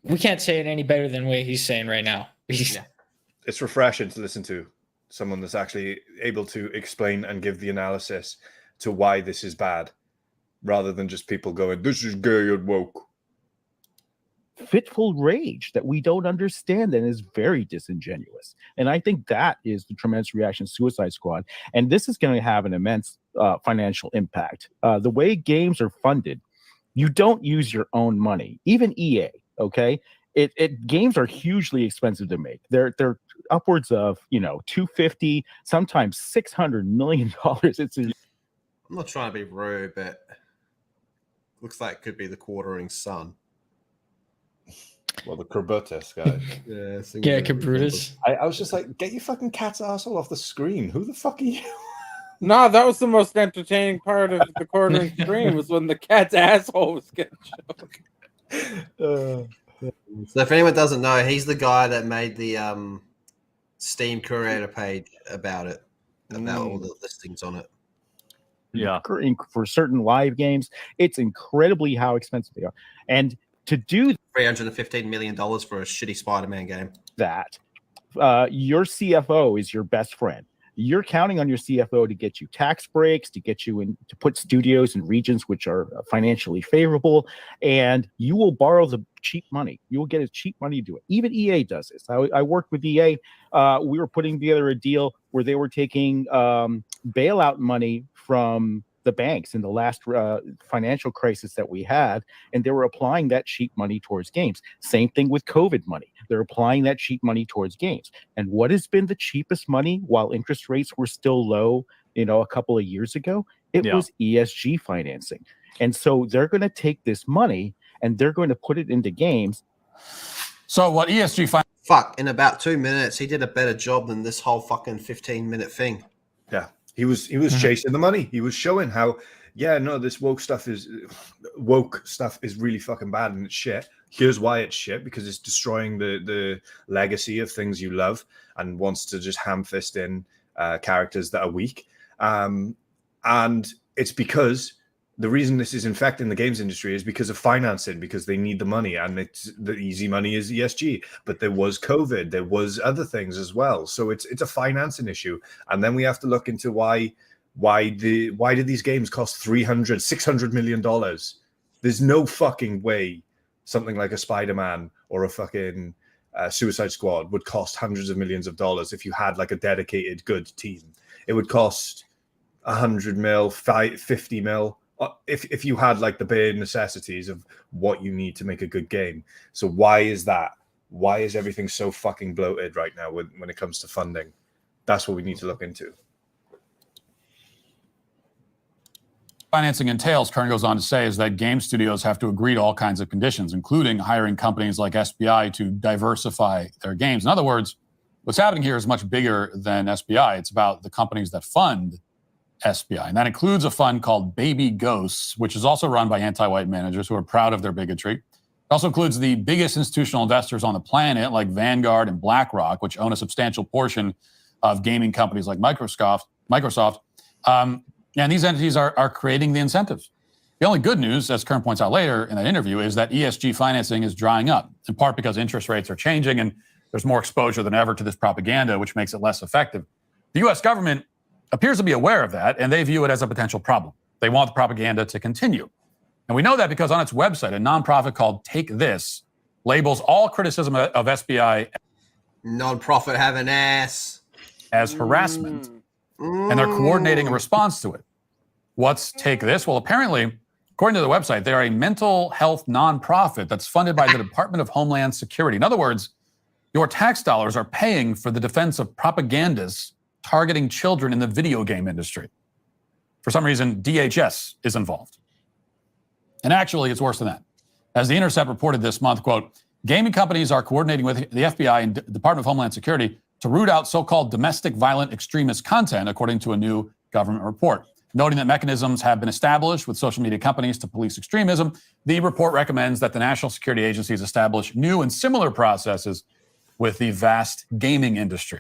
we can't say it any better than what he's saying right now. It's refreshing to listen to someone that's actually able to explain and give the analysis to why this is bad, rather than just people going, this is gay and woke. Fitful rage that we don't understand and is very disingenuous. And I think that is the tremendous reaction to Suicide Squad. And this is going to have an immense financial impact. The way games are funded, you don't use your own money. Even EA, okay? Games are hugely expensive to make. They're upwards of $250, sometimes $600 million. I'm not trying to be rude, but looks like it could be the quartering sun. Well, the Kerbutus guy. Yeah, Kerbutus. I was just like, get your fucking cat's asshole off the screen. Who the fuck are you? No, that was the most entertaining part of the quartering stream was when the cat's asshole was getting shown. So if anyone doesn't know, he's the guy that made the Steam curator page about it, about all the listings on it. Yeah, for certain live games, it's incredibly how expensive they are, and to do $315 million for a shitty Spider-Man game. That your CFO is your best friend. You're counting on your CFO to get you tax breaks, to get you in, to put studios in regions which are financially favorable, and you will borrow the cheap money. You will get a cheap money to do it. Even EA does this. I worked with EA. We were putting together a deal where they were taking bailout money from the banks in the last financial crisis that we had, and they were applying that cheap money towards games. Same thing with COVID money. They're applying that cheap money towards games. And what has been the cheapest money while interest rates were still low, a couple of years ago? It was ESG financing. And so they're going to take this money and they're going to put it into games. So what ESG Fuck, in about 2 minutes, he did a better job than this whole fucking 15-minute thing. Yeah. He was chasing the money. He was showing how, this woke stuff is really fucking bad and it's shit. Here's why it's shit, because it's destroying the legacy of things you love and wants to just ham-fist in characters that are weak. And it's because the reason this is infecting the games industry is because of financing, because they need the money, and it's the easy money is ESG. But there was COVID, there was other things as well. So it's a financing issue, and then we have to look into why did these games cost $600 million? There's no fucking way something like a Spider-Man or a fucking Suicide Squad would cost hundreds of millions of dollars if you had like a dedicated good team. It would cost 100 mil, 50 mil. If you had like the bare necessities of what you need to make a good game. So why is that? Why is everything so fucking bloated right now when it comes to funding? That's what we need to look into. Financing entails, Kern goes on to say, is that game studios have to agree to all kinds of conditions, including hiring companies like SBI to diversify their games. In other words, what's happening here is much bigger than SBI. It's about the companies that fund SBI. And that includes a fund called Baby Ghosts, which is also run by anti-white managers who are proud of their bigotry. It also includes the biggest institutional investors on the planet, like Vanguard and BlackRock, which own a substantial portion of gaming companies like Microsoft. And these entities are creating the incentives. The only good news, as Kern points out later in that interview, is that ESG financing is drying up, in part because interest rates are changing and there's more exposure than ever to this propaganda, which makes it less effective. The U.S. government appears to be aware of that, and they view it as a potential problem. They want the propaganda to continue. And we know that because on its website, a nonprofit called Take This labels all criticism of SBI. Non-profit have an ass. as harassment, and they're coordinating a response to it. What's Take This? Well, apparently, according to the website, they are a mental health nonprofit that's funded by the Department of Homeland Security. In other words, your tax dollars are paying for the defense of propagandists targeting children in the video game industry. For some reason, DHS is involved. And actually, it's worse than that. As The Intercept reported this month, quote, gaming companies are coordinating with the FBI and Department of Homeland Security to root out so-called domestic violent extremist content, according to a new government report. Noting that mechanisms have been established with social media companies to police extremism, the report recommends that the national security agencies establish new and similar processes with the vast gaming industry.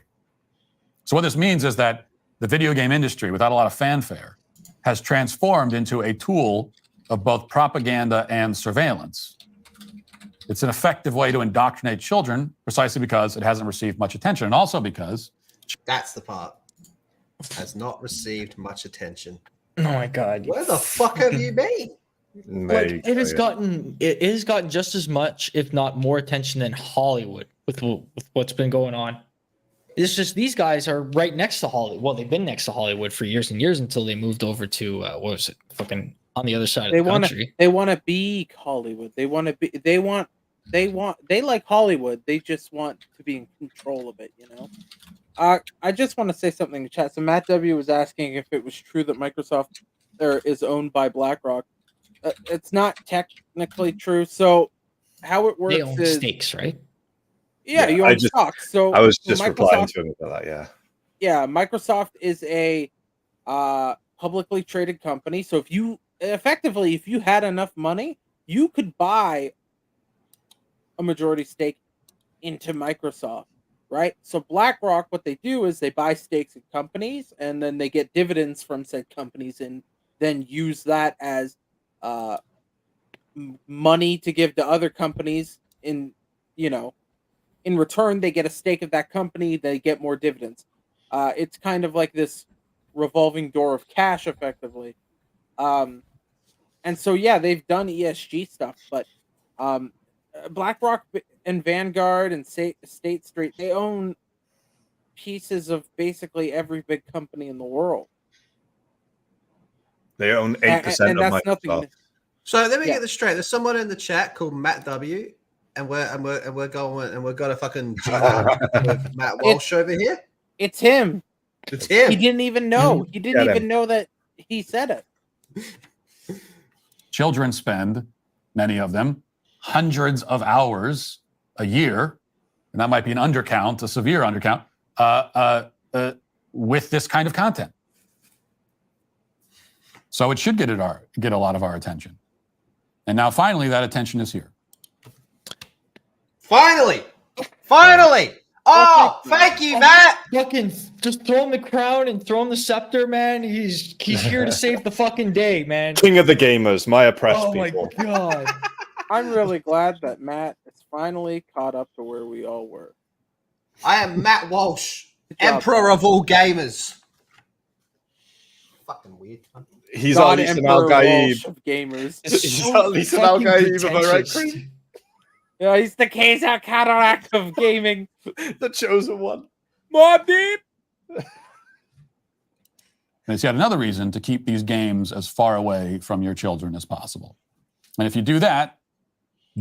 So what this means is that the video game industry, without a lot of fanfare, has transformed into a tool of both propaganda and surveillance. It's an effective way to indoctrinate children precisely because it hasn't received much attention, and also because... That's the part. Has not received much attention. Oh my God. Where the fuck have you been? Like, it has gotten just as much, if not more, attention than Hollywood with what's been going on. It's just these guys are right next to Hollywood. Well, they've been next to Hollywood for years and years until they moved over to what was it? Fucking on the other side of the country. They want to be Hollywood. They like Hollywood. They just want to be in control of it, you know? I just want to say something in the chat. So Matt W was asking if it was true that Microsoft is owned by BlackRock. It's not technically true. So how it works they own is stakes, right? Yeah, you own stocks. So I was just replying to him about that. Yeah. Yeah, Microsoft is a publicly traded company. So if you had enough money, you could buy a majority stake into Microsoft. Right. So BlackRock, what they do is they buy stakes in companies and then they get dividends from said companies and then use that as money to give to other companies in return, they get a stake of that company. They get more dividends. It's kind of like this revolving door of cash effectively. And so, yeah, they've done ESG stuff, but BlackRock and Vanguard and State Street, they own pieces of basically every big company in the world. They own 8% of Microsoft. Nothing. So let me get this straight. There's someone in the chat called Matt W, and we're going and we've got a fucking with Matt Walsh over here. It's him. It's him. He didn't even know. He didn't even know that he said it. Children spend, many of them, hundreds of hours a year, and that might be an undercount, a severe undercount, with this kind of content. So it should get a lot of our attention. And now finally that attention is here. Finally! Oh, thank you, Matt! Fucking just throw him the crown and throw him the scepter, man. He's here to save the fucking day, man. King of the gamers, my oppressed people. Oh my God. I'm really glad that Matt is finally caught up to where we all were. I am Matt Walsh, Emperor of all gamers. Fucking weird. He's at least an al-Gaib of gamers. He's at least an al-Gaib, am I right, Cringe? Yeah, he's the Kaiser Cadillac of gaming. The chosen one. Mob Deep! And it's yet another reason to keep these games as far away from your children as possible. And if you do that,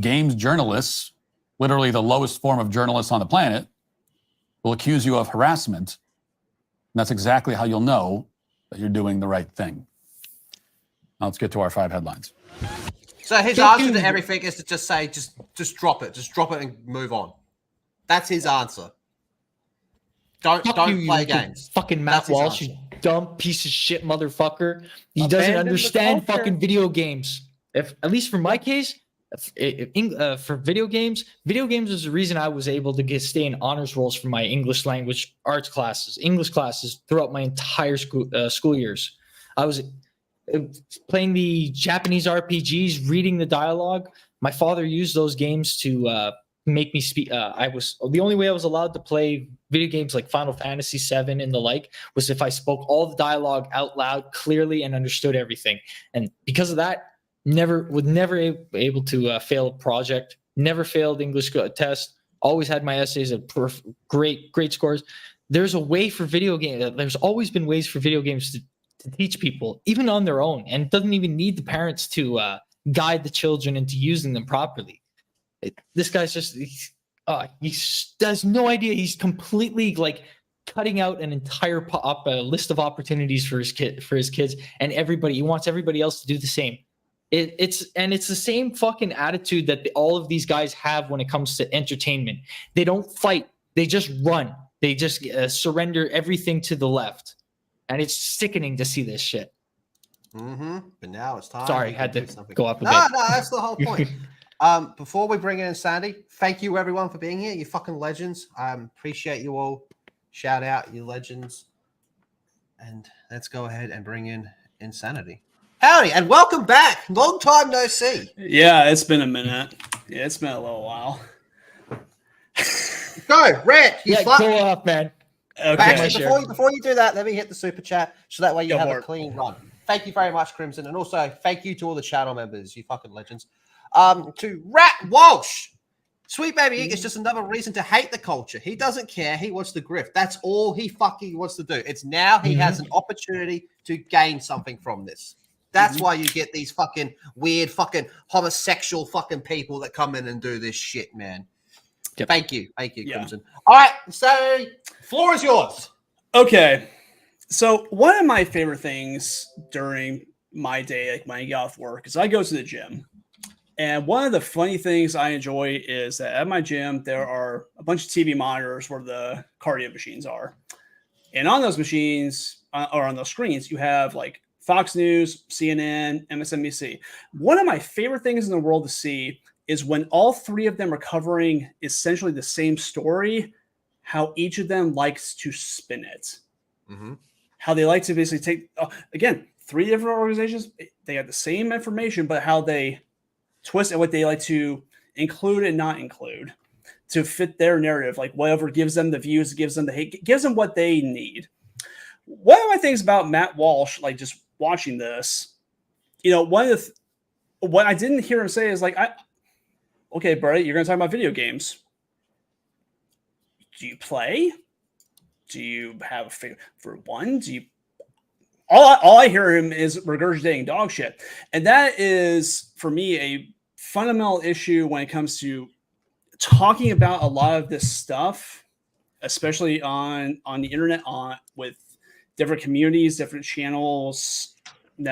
games journalists, literally the lowest form of journalists on the planet, will accuse you of harassment. And that's exactly how you'll know that you're doing the right thing. Now let's get to our 5 headlines. So his answer to everything is to just say, just drop it. Just drop it and move on. That's his answer. Don't play games. Fucking Matt Walsh, you dumb piece of shit motherfucker. He doesn't understand fucking video games. If at least for my case, for video games was the reason I was able to stay in honors rolls for my English language arts classes, English classes throughout my entire school years. I was playing the Japanese RPGs, reading the dialogue. My father used those games to make me speak. The only way I was allowed to play video games like Final Fantasy VII and the like was if I spoke all the dialogue out loud clearly and understood everything. And because of that, never able to fail a project. Never failed English test. Always had my essays at great scores. there's a way for video game. There's always been ways for video games to teach people, even on their own, and it doesn't even need the parents to guide the children into using them properly. This guy's just he has no idea. He's completely like cutting out an entire list of opportunities for his kids and everybody. He wants everybody else to do the same. It's the same fucking attitude that all of these guys have when it comes to entertainment. They don't fight. They just run. They just surrender everything to the left. And it's sickening to see this shit. Mm-hmm. But now it's time. Sorry, had to go up a bit. No, that's the whole point. Before we bring in Sandy, thank you everyone for being here. You fucking legends. Appreciate you all. Shout out, you legends. And let's go ahead and bring in Insanity. Howdy, and welcome back. Long time no see. Yeah, it's been a minute. Yeah, it's been a little while. Go, Red. Go up, man. Okay. Actually, before you do that, let me hit the super chat so that way you have a clean run. Thank you very much, Crimson, and also thank you to all the channel members, you fucking legends. To Rat Walsh, Sweet Baby Ink is just another reason to hate the culture. He doesn't care. He wants to grift. That's all he fucking wants to do. It's now he has an opportunity to gain something from this. That's why you get these fucking weird fucking homosexual fucking people that come in and do this shit, man. Yep. Thank you, Crimson. All right, so floor is yours. Okay, so one of my favorite things during my day, like when I get off work, is I go to the gym. And one of the funny things I enjoy is that at my gym, there are a bunch of TV monitors where the cardio machines are. And on those machines, or on those screens, you have like Fox News, CNN, MSNBC. One of my favorite things in the world to see is when all three of them are covering essentially the same story, how each of them likes to spin it. How they like to basically take, again, three different organizations, they have the same information, but how they twist and what they like to include and not include to fit their narrative, like whatever gives them the views, gives them the hate, gives them what they need. One of my things about Matt Walsh, like just watching this, you know, what I didn't hear him say is like, okay, Brett, you're going to talk about video games. Do you play? Do you have a favorite for one? Do you? All I hear him is regurgitating dog shit. And that is, for me, a fundamental issue when it comes to talking about a lot of this stuff, especially on the internet, with different communities, different channels.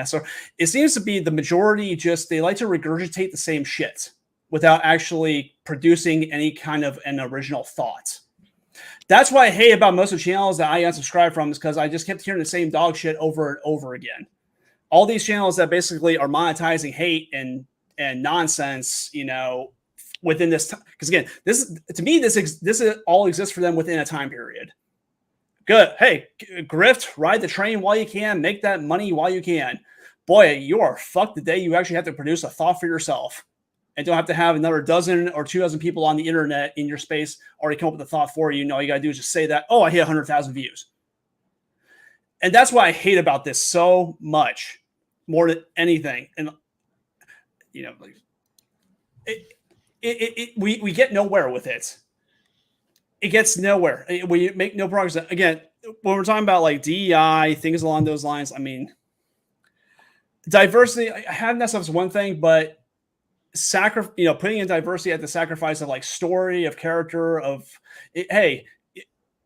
So it seems to be the majority they like to regurgitate the same shit without actually producing any kind of an original thought. That's what I hate about most of the channels that I unsubscribe from, is because I just kept hearing the same dog shit over and over again. All these channels that basically are monetizing hate and nonsense, you know, within this time. Because again, this all exists for them within a time period. Good. Hey, grift, ride the train while you can, make that money while you can. Boy, you are fucked the day you actually have to produce a thought for yourself. And don't have to have another dozen or 2,000 people on the internet in your space already come up with a thought for you. All you got to do is just say that, oh, I hit 100,000 views. And that's what I hate about this so much, more than anything. And, you know, like, we get nowhere with it. It gets nowhere. We make no progress. Again, when we're talking about like DEI, things along those lines, I mean, diversity, having that stuff is one thing, but putting in diversity at the sacrifice of like story, of character, hey,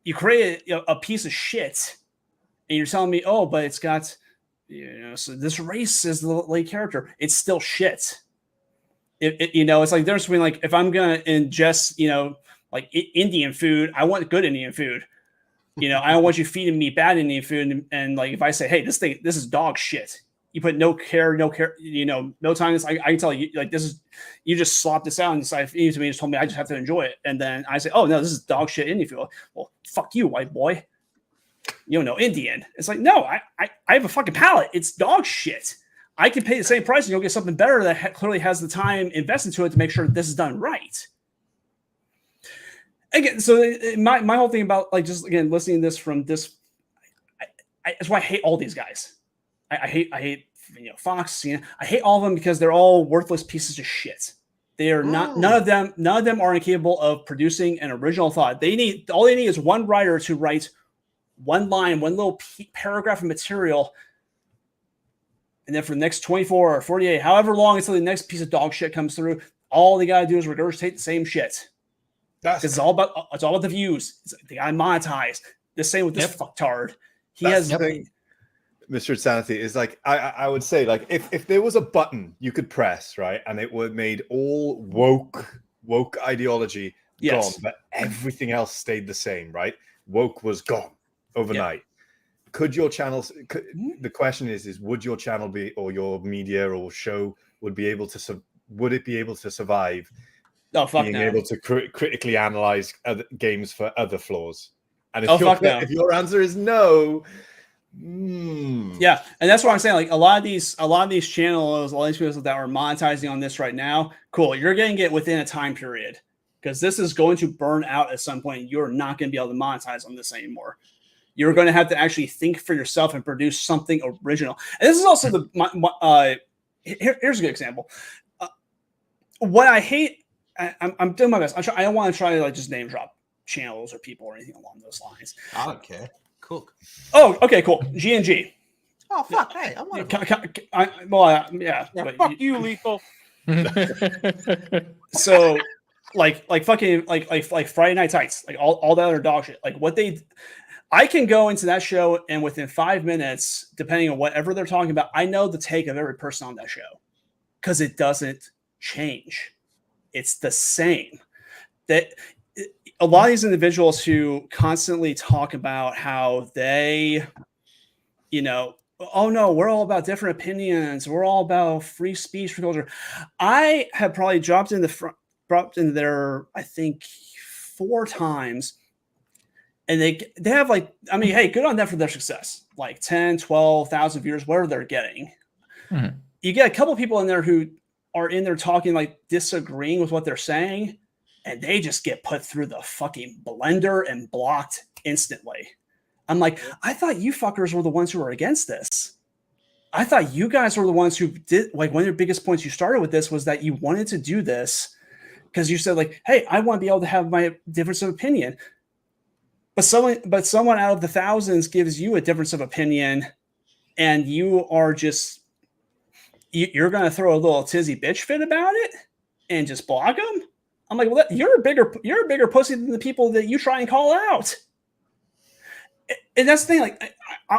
you create a piece of shit and you're telling me, oh, but it's got, so this race is the lead character. It's still shit. It's like there's between like, if I'm going to ingest, like Indian food, I want good Indian food. I don't want you feeding me bad Indian food. And like, if I say, hey, this is dog shit. You put no care, no time. I can tell you, like, this is, you just slop this out and decide to me, just told me I just have to enjoy it. And then I say, oh, no, this is dog shit Indian food. Well, fuck you, white boy. You don't know Indian. It's like, no, I have a fucking palate. It's dog shit. I can pay the same price and you'll get something better that clearly has the time invested into it to make sure that this is done right. Again, so my whole thing about like just again listening to this from this, that's why I hate all these guys. I hate Fox. I hate all of them because they're all worthless pieces of shit. They are not. None of them are incapable of producing an original thought. All they need is one writer to write one line, one little paragraph of material, and then for the next 24 or 48, however long until the next piece of dog shit comes through, all they gotta do is regurgitate the same shit. It's all about the views. They gotta monetize. The same with this fucktard. That's the thing, Mr. Insanity, is like I would say, like, if there was a button you could press, right, and it would made all woke ideology gone, but everything else stayed the same, right? Woke was gone overnight. Could your channels? The question is would your channel be, or your media or show would be able to? Would it be able to survive? Being able to critically analyze other games for other flaws? And if your answer is no, yeah, and that's what I'm saying. Like a lot of these channels, a lot of these people that are monetizing on this right now, cool. You're getting it within a time period because this is going to burn out at some point. You're not going to be able to monetize on this anymore. You're going to have to actually think for yourself and produce something original. And this is also here's a good example. What I hate, I'm doing my best. I don't want to try to like just name drop channels or people or anything along those lines. I don't care. Cool. Oh, okay, cool. G&G. Oh fuck! Hey, I'm one. Yeah. Fuck you, Lethal. So, like fucking like Friday Night Tights, like all that other dog shit. Like what I can go into that show and within 5 minutes, depending on whatever they're talking about, I know the take of every person on that show because it doesn't change. It's the same. That a lot of these individuals who constantly talk about how they, oh no, we're all about different opinions. We're all about free speech, free culture. I have probably dropped in there, I think 4 times. And they have like, I mean, hey, good on them for their success. Like 10, 12,000 viewers, whatever they're getting. Mm-hmm. You get a couple of people in there who are in there talking, like disagreeing with what they're saying. And they just get put through the fucking blender and blocked instantly. I'm like, I thought you fuckers were the ones who were against this. I thought you guys were the ones who did, like, one of your biggest points you started with this was that you wanted to do this because you said, like, hey, I want to be able to have my difference of opinion. But someone out of the thousands gives you a difference of opinion, and you are just you're going to throw a little tizzy bitch fit about it and just block them. I'm like, well, you're a bigger pussy than the people that you try and call out. And that's the thing. Like,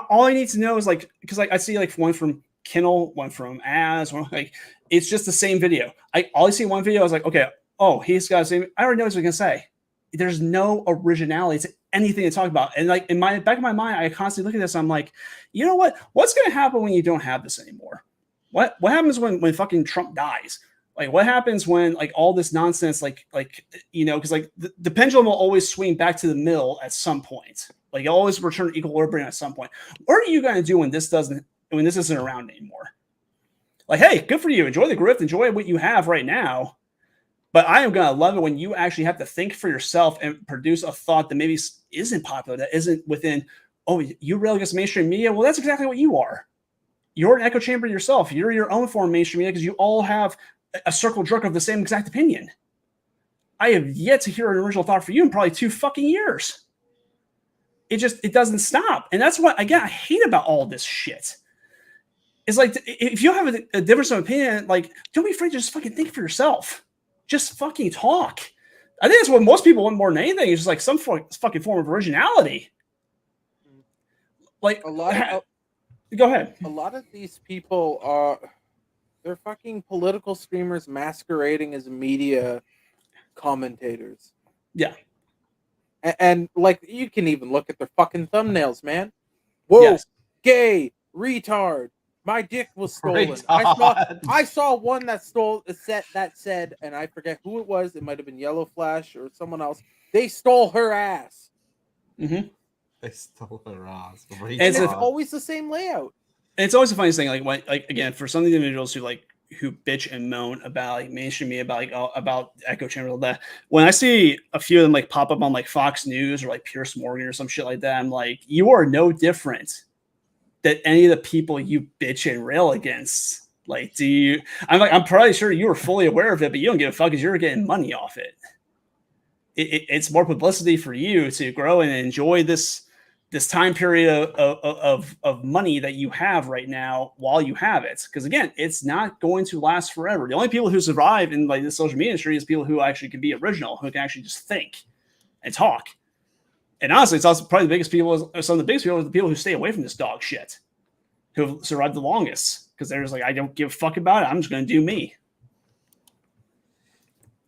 all I need to know is like, because like I see like one from Kinnell, one from Az, one like it's just the same video. I always see one video. I was like, okay, oh, he's got the same. I already know what he's gonna say. There's no originality to anything to talk about. And like in my back of my mind, I constantly look at this. I'm like, you know what? What's gonna happen when you don't have this anymore? What happens when fucking Trump dies? Like what happens when like all this nonsense, because like the pendulum will always swing back to the middle at some point. Like you always return to equilibrium at some point. What are you going to do when this isn't around anymore? Like, hey, good for you. Enjoy the grift. Enjoy what you have right now. But I am going to love it when you actually have to think for yourself and produce a thought that maybe isn't popular, that isn't within, oh, you rail against mainstream media? Well, that's exactly what you are. You're an echo chamber yourself. You're your own form of mainstream media because you all have a circle jerk of the same exact opinion. I have yet to hear an original thought for you in probably 2 fucking years. It doesn't stop. And that's what, again, I hate about all this shit. It's like, if you have a difference of opinion, like, don't be afraid to just fucking think for yourself. Just fucking talk. I think that's what most people want more than anything is just like some fucking form of originality. Like, go ahead. A lot of these people are, they're fucking political streamers masquerading as media commentators. Yeah. And like, you can even look at their fucking thumbnails, man. Whoa, gay, retard. My dick was stolen. I saw one that said, and I forget who it was. It might have been Yellow Flash or someone else. They stole her ass. Mm-hmm. They stole her ass. And it's always the same layout. And it's always a funny thing, like again, for some of the individuals who bitch and moan about like mainstream media, about echo chamber, all that. When I see a few of them like pop up on like Fox News or like Piers Morgan or some shit like that, I'm like, you are no different than any of the people you bitch and rail against. Like, I'm probably sure you were fully aware of it, but you don't give a fuck because you're getting money off it. It's more publicity for you to grow and enjoy this this time period of money that you have right now while you have it. Because again, it's not going to last forever. The only people who survive in like the social media industry is people who actually can be original, who can actually just think and talk. And honestly, it's also probably the biggest people, some of the biggest people are the people who stay away from this dog shit, who have survived the longest. Because they're just like, I don't give a fuck about it. I'm just going to do me.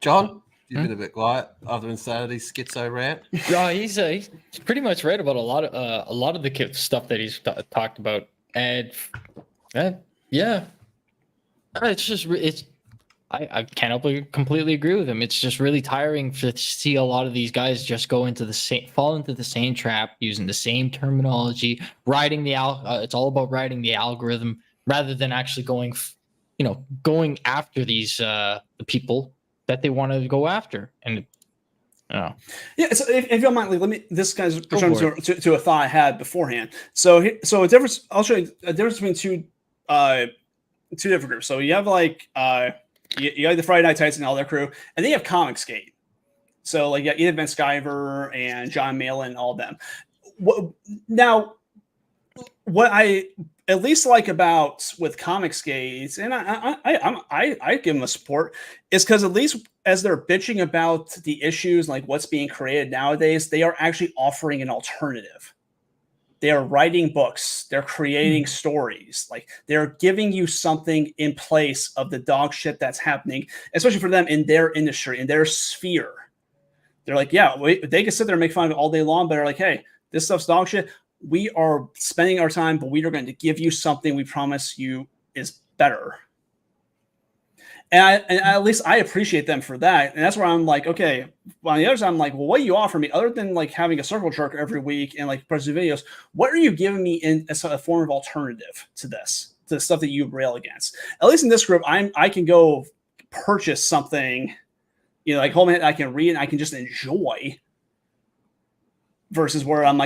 John, you've been a bit quiet after Insanity schizo rant. No, he's pretty much right about a lot of the stuff that he's talked about, and yeah, I can't completely agree with him. It's just really tiring to see a lot of these guys just fall into the same trap, using the same terminology, riding the it's all about riding the algorithm rather than actually going after these the people that they want to go after. And yeah, so if you don't mind, let me. This guy's returning to a thought I had beforehand. So a difference. I'll show you a difference between two different groups. So you have like you have the Friday Night Tights and all their crew, and then you have Comicsgate. So like Edith Van Sciver and John Malin, all of them. What I at least like about with Comicsgate, and I give them a support, is because at least as they're bitching about the issues, like what's being created nowadays, they are actually offering an alternative. They are writing books. They're creating stories. Like they're giving you something in place of the dog shit that's happening, especially for them in their industry, in their sphere. They're like, yeah, they can sit there and make fun of it all day long, but they're like, hey, this stuff's dog shit. We are spending our time, but we are going to give you something we promise you is better. And at least I appreciate them for that. And that's where I'm like, okay. Well, on the other side, I'm like, well, what do you offer me other than like having a circle jerk every week and like posting videos? What are you giving me in as a form of alternative to this, to the stuff that you rail against? At least in this group, I can go purchase something, like home I can read and I can just enjoy. Versus where I'm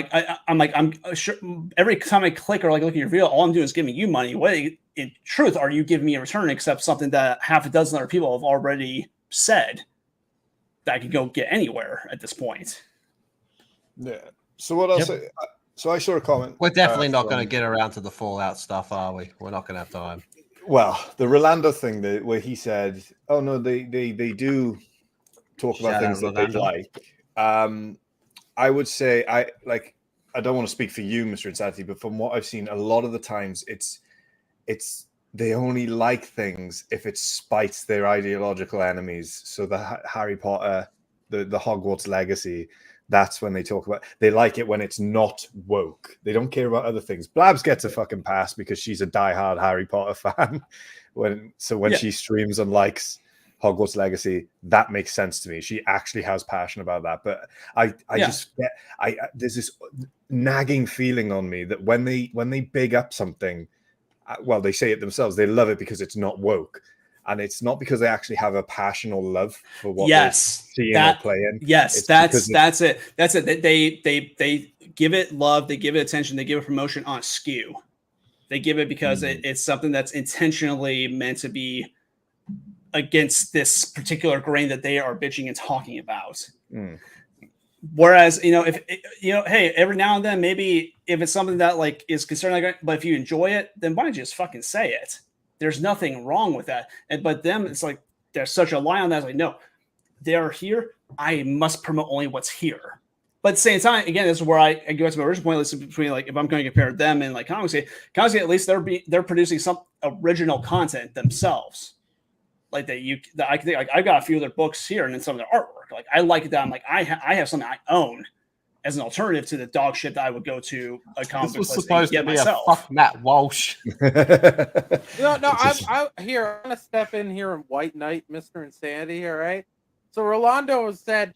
sure every time I click or like look at your video, all I'm doing is giving you money. What in truth are you giving me in return except something that half a dozen other people have already said that I could go get anywhere at this point? Yeah. So what else? Yep. So I saw a comment. We're definitely not going to get around to the Fallout stuff, are we? We're not going to have time. Well, the Rolando thing where he said, "Oh no, they do talk about things that they like." I would say I don't want to speak for you, Mr. Insanity, but from what I've seen, a lot of the times it's they only like things if it spites their ideological enemies. So the Harry Potter, the Hogwarts legacy, that's when they talk about. They like it when it's not woke. They don't care about other things. Blabs gets a fucking pass because she's a diehard Harry Potter fan. When she streams and likes Hogwarts Legacy, that makes sense to me. She actually has passion about that. But I just get there's this nagging feeling on me that when they big up something, well, they say it themselves, they love it because it's not woke. And it's not because they actually have a passion or love for what they're seeing or playing. Yes, that's it. That's it. They give it love, they give it attention, they give it promotion on a skew. They give it because it's something that's intentionally meant to be against this particular grain that they are bitching and talking about. Whereas, if hey, every now and then, maybe if it's something that like is concerning, but if you enjoy it, then why don't you just fucking say it? There's nothing wrong with that. But them, it's like there's such a lie on that. It's like, no, they're here. I must promote only what's here. But at the same time, again, this is where I go back to my original point. Listen, between like if I'm going to compare them and like Comicsgate, at least they're producing some original content themselves. Like I can think like I've got a few of their books here and then some of their artwork. Like I like that. I'm like I have something I own as an alternative to the dog shit that I would go to a comic book. This was supposed to be myself. a fuck Matt Walsh. No, I'm here. I'm gonna step in here and White Knight, Mr. Insanity. All right. So Rolando said,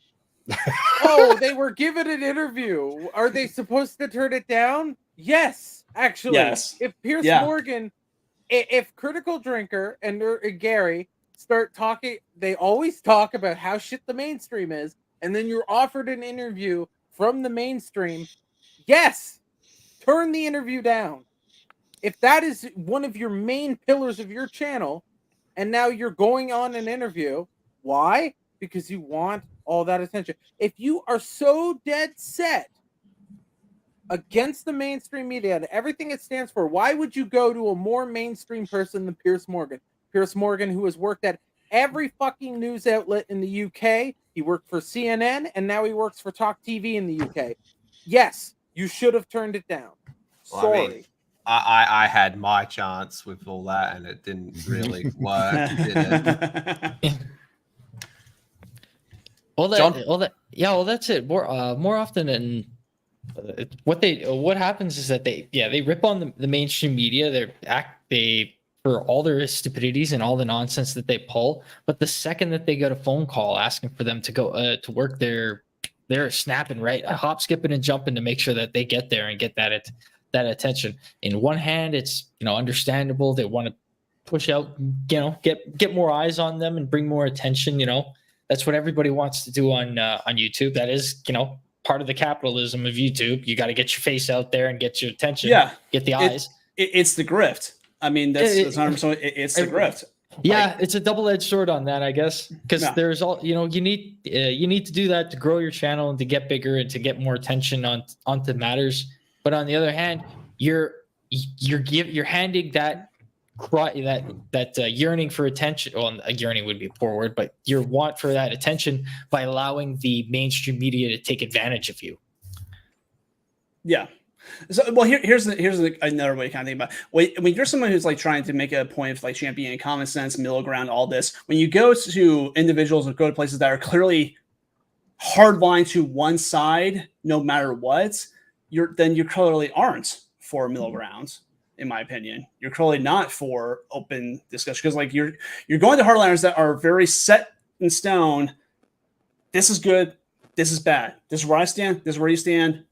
"Oh, they were given an interview. Are they supposed to turn it down?" Yes, actually. Yes. If Pierce Morgan, if Critical Drinker and Gary start talking, they always talk about how shit the mainstream is, and then you're offered an interview from the mainstream. Yes, turn the interview down. If that is one of your main pillars of your channel, and now you're going on an interview, why? Because you want all that attention. If you are so dead set against the mainstream media and everything it stands for, why would you go to a more mainstream person than Piers Morgan? Piers Morgan, who has worked at every fucking news outlet in the UK. He worked for CNN, and now he works for Talk TV in the UK. Yes, you should have turned it down. Well, Sorry. I mean, I had my chance with all that, and it didn't really work, did it? That's it. More often than what happens is that they rip on the mainstream media. They for all their stupidities and all the nonsense that they pull. But the second that they get a phone call asking for them to go to work, they're snapping right, hop, skipping, and jumping to make sure that they get there and get that attention. In one hand, it's understandable. They want to push out, get more eyes on them and bring more attention. That's what everybody wants to do on YouTube. That is, part of the capitalism of YouTube. You got to get your face out there and get your attention. Yeah, get the eyes. It's the grift. I mean, that's 100%. It's the grift. Yeah, it's a double-edged sword on that, I guess, because there's all you need to do that to grow your channel and to get bigger and to get more attention onto matters. But on the other hand, you're handing that yearning for attention. Well, yearning would be a poor word, but your want for that attention by allowing the mainstream media to take advantage of you. Yeah. So, well, here's another way to kind of think about it. When you're someone who's like trying to make a point of like championing common sense, middle ground, all this, when you go to individuals or go to places that are clearly hardline to one side, no matter what, you clearly aren't for middle ground. In my opinion, you're clearly not for open discussion because like you're going to hardliners that are very set in stone. This is good. This is bad. This is where I stand. This is where you stand.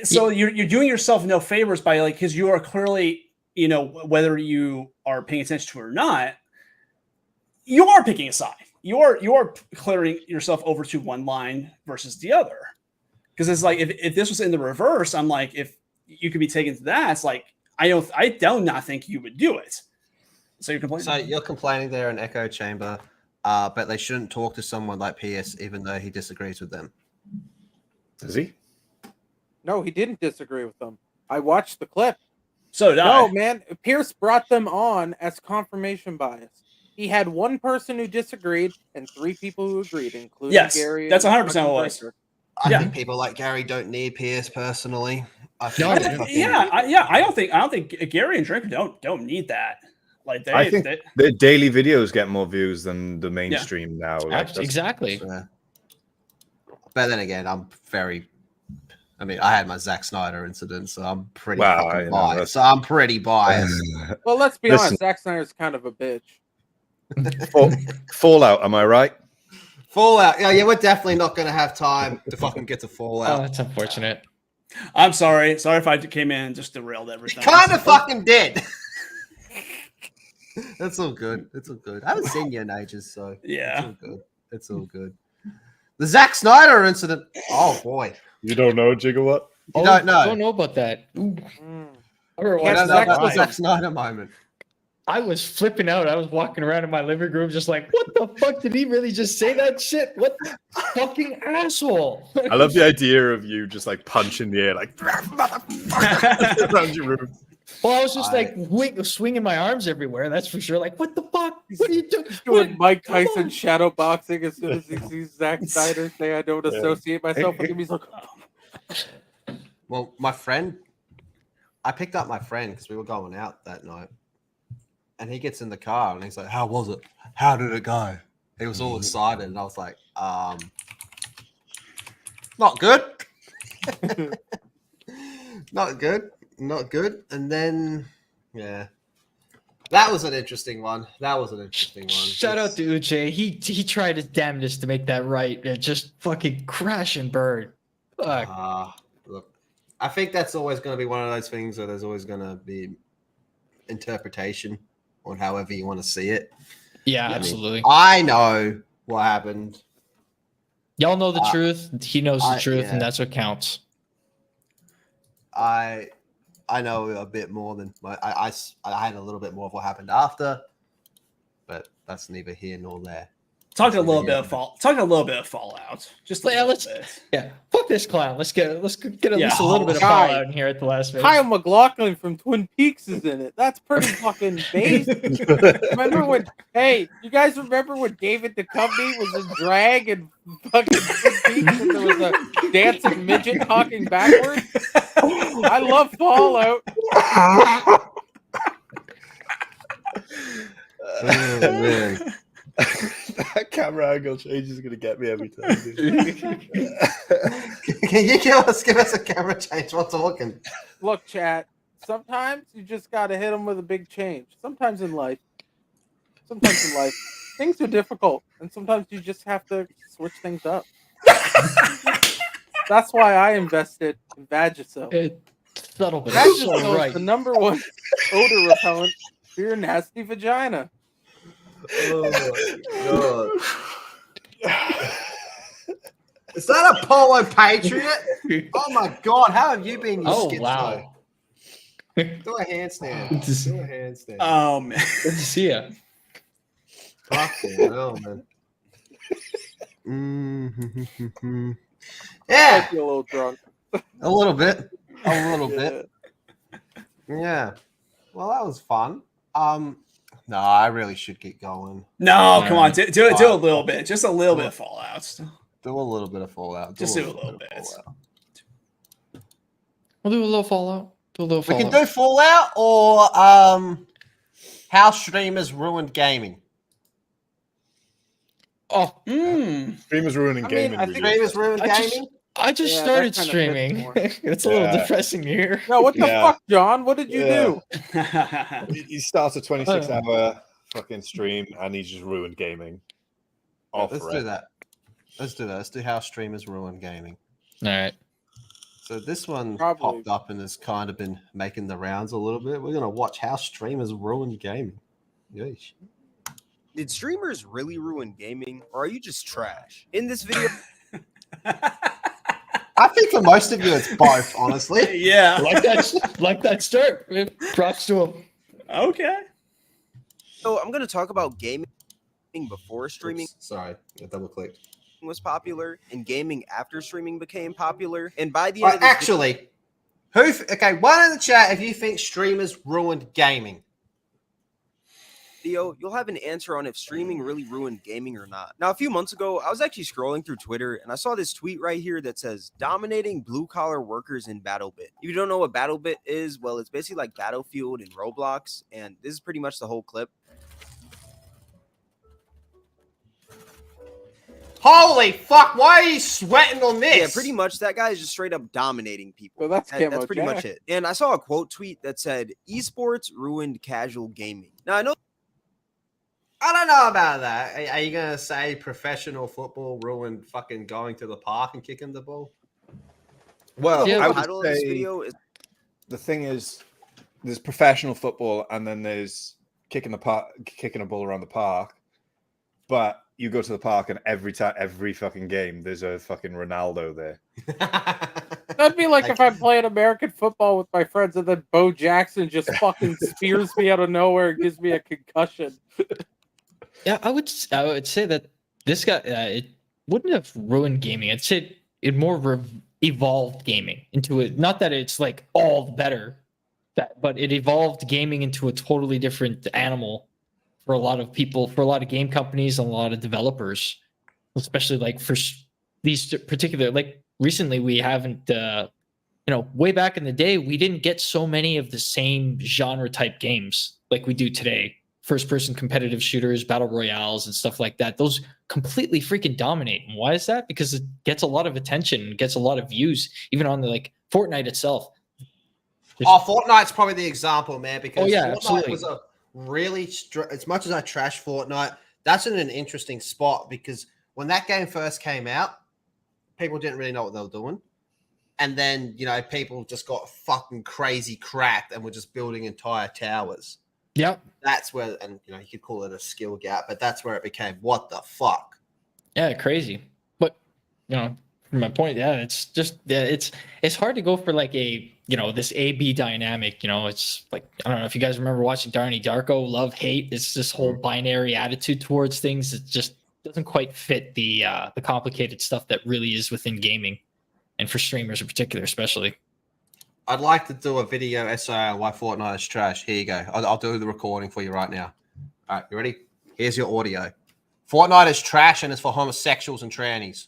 So you're doing yourself no favors by because you are clearly, whether you are paying attention to it or not, you are picking a side. You are clearing yourself over to one line versus the other. Because it's like if this was in the reverse, I'm like, if you could be taken to that, it's like I do not think you would do it. So you're complaining. So you're complaining they're an echo chamber, but they shouldn't talk to someone like Pierce, even though he disagrees with them. Does he? No, he didn't disagree with them. I watched the clip. So did I. No, man. Pierce brought them on as confirmation bias. He had one person who disagreed and 3 people who agreed, including Gary. That's 100% what it was. I think people like Gary don't need Pierce personally. I don't think Gary and Drinker don't need that. Like I think their daily videos get more views than the mainstream now. Exactly. But then again, I had my Zack Snyder incident, so I'm pretty biased. So I'm pretty biased. Well, let's be honest. Zack Snyder's kind of a bitch. Fallout, am I right? Fallout. Yeah, we're definitely not going to have time to fucking get to Fallout. Oh, that's unfortunate. I'm sorry. Sorry if I came in and just derailed everything. Kind of fucking did. That's all good. It's all good. I haven't seen you in ages, so yeah, it's all good. It's all good. The Zack Snyder incident. Oh boy. You don't know, Gigawatt? You don't know. I don't know about that. Zack Snyder moment. I was flipping out. I was walking around in my living room just like, what the fuck? Did he really just say that shit? What the fucking asshole? I love the idea of you just like punching the air like motherfucker around your room. Well, I was just swinging my arms everywhere. That's for sure. Like, what the fuck? What are you doing? Doing Mike Tyson shadow boxing as soon as he sees Zack Snyder say, I don't associate myself with him. He's like, oh. Well, my friend, I picked up my friend because we were going out that night. And he gets in the car and he's like, how was it? How did it go? He was all excited. And I was like, not good. Not good. Not good. And then, yeah. That was an interesting one. Shout out to Uche. He tried his damnedest to make that right. And just fucking crash and burn. Fuck. Look, I think that's always going to be one of those things where there's always going to be interpretation on however you want to see it. Yeah, absolutely. I know what happened. Y'all know the truth. He knows the truth, and that's what counts. I know a bit more than I had a little bit more of what happened after, but that's neither here nor there. Talking a little bit of Fallout. Just a little bit. Yeah. Fuck fuck this clown. Let's get at least a little bit of Guy. fallout in here at the last minute. Kyle MacLachlan from Twin Peaks is in it. That's pretty fucking basic. Remember when? Hey, you guys remember when David Duchovny was in drag and fucking Twin Peaks, and there was a dancing midget talking backwards? I love Fallout. Oh, man. That camera angle change is going to get me every time. Can you give us a camera change while talking? Look, chat. Sometimes you just gotta hit them with a big change. Sometimes in life, things are difficult, and sometimes you just have to switch things up. That's why I invested in Vagisil. Subtle, but Vagisil so right. is the #1 odor repellent for your nasty vagina. Oh my god. Is that a Polo Patriot? Oh my god, how have you been? Wow. Do a handstand. Do a handstand. Oh man. Good to see you. Fucking hell, man. Yeah. I feel a little drunk. A little bit. A little bit. Yeah. Well, that was fun. No, I really should get going. No, come on, do a little bit, just a little bit of Fallout. Do a little bit of Fallout. Just do a little bit. We'll do a little Fallout. We can do Fallout or how streamers ruined gaming. Oh, Streamers ruining gaming. I think streamers ruined gaming. I just started streaming. It's a little depressing to hear. No, what the fuck, John? What did you do? He starts a 26-hour fucking stream and he just ruined gaming. Let's do that. Let's do that. Let's do how streamers ruin gaming. All right. So this one popped up and has kind of been making the rounds a little bit. We're gonna watch how streamers ruin gaming. Yeesh. Did streamers really ruin gaming, or are you just trash? In this video, I think for most of you it's both, honestly. Yeah. Like that start. Props to him. Okay. So I'm going to talk about gaming before streaming. Oops, sorry, I double clicked. Was popular and gaming after streaming became popular. And by the end of this actually, okay, one in the chat if you think streamers ruined gaming. video, you'll have an answer on if streaming really ruined gaming or not. Now, a few months ago, I was actually scrolling through Twitter and I saw this tweet right here that says dominating blue collar workers in BattleBit. If you don't know what BattleBit is, well, it's basically like Battlefield and Roblox, and this is pretty much the whole clip. Holy fuck, why are you sweating on this? Yeah, pretty much that guy is just straight up dominating people. Well, that's pretty much it. And I saw a quote tweet that said, esports ruined casual gaming. Now, I don't know about that. Are you going to say professional football ruined fucking going to the park and kicking the ball? Well, the I would title of this say video is the thing is there's professional football and then there's kicking a ball around the park. But you go to the park and every fucking game there's a fucking Ronaldo there. That'd be like if I played American football with my friends and then Bo Jackson just fucking spears me out of nowhere and gives me a concussion. Yeah, I would say that this guy it wouldn't have ruined gaming. I'd say it more evolved gaming into it. Not that it's like all the better, but it evolved gaming into a totally different animal for a lot of people, for a lot of game companies, and a lot of developers, especially like for these particular. Like recently, we haven't. Way back in the day, we didn't get so many of the same genre type games like we do today. First-person competitive shooters, battle royales, and stuff like that. Those completely freaking dominate. And why is that? Because it gets a lot of attention, gets a lot of views, even on the like Fortnite itself. Fortnite's probably the example, man. Because Fortnite absolutely. was a really, as much as I trash Fortnite, that's in an interesting spot because when that game first came out, people didn't really know what they were doing. And then, people just got fucking crazy cracked and were just building entire towers. Yep. That's where, and you could call it a skill gap, but that's where it became, what the fuck? Yeah, crazy. But, from my point, it's just, it's hard to go for like a, this A-B dynamic, it's like, I don't know if you guys remember watching Donnie Darko, love, hate. It's this whole binary attitude towards things. It just doesn't quite fit the complicated stuff that really is within gaming. and for streamers in particular, especially. I'd like to do a video essay on why Fortnite is trash. Here you go. I'll do the recording for you right now. All right, you ready? Here's your audio. Fortnite is trash and it's for homosexuals and trannies.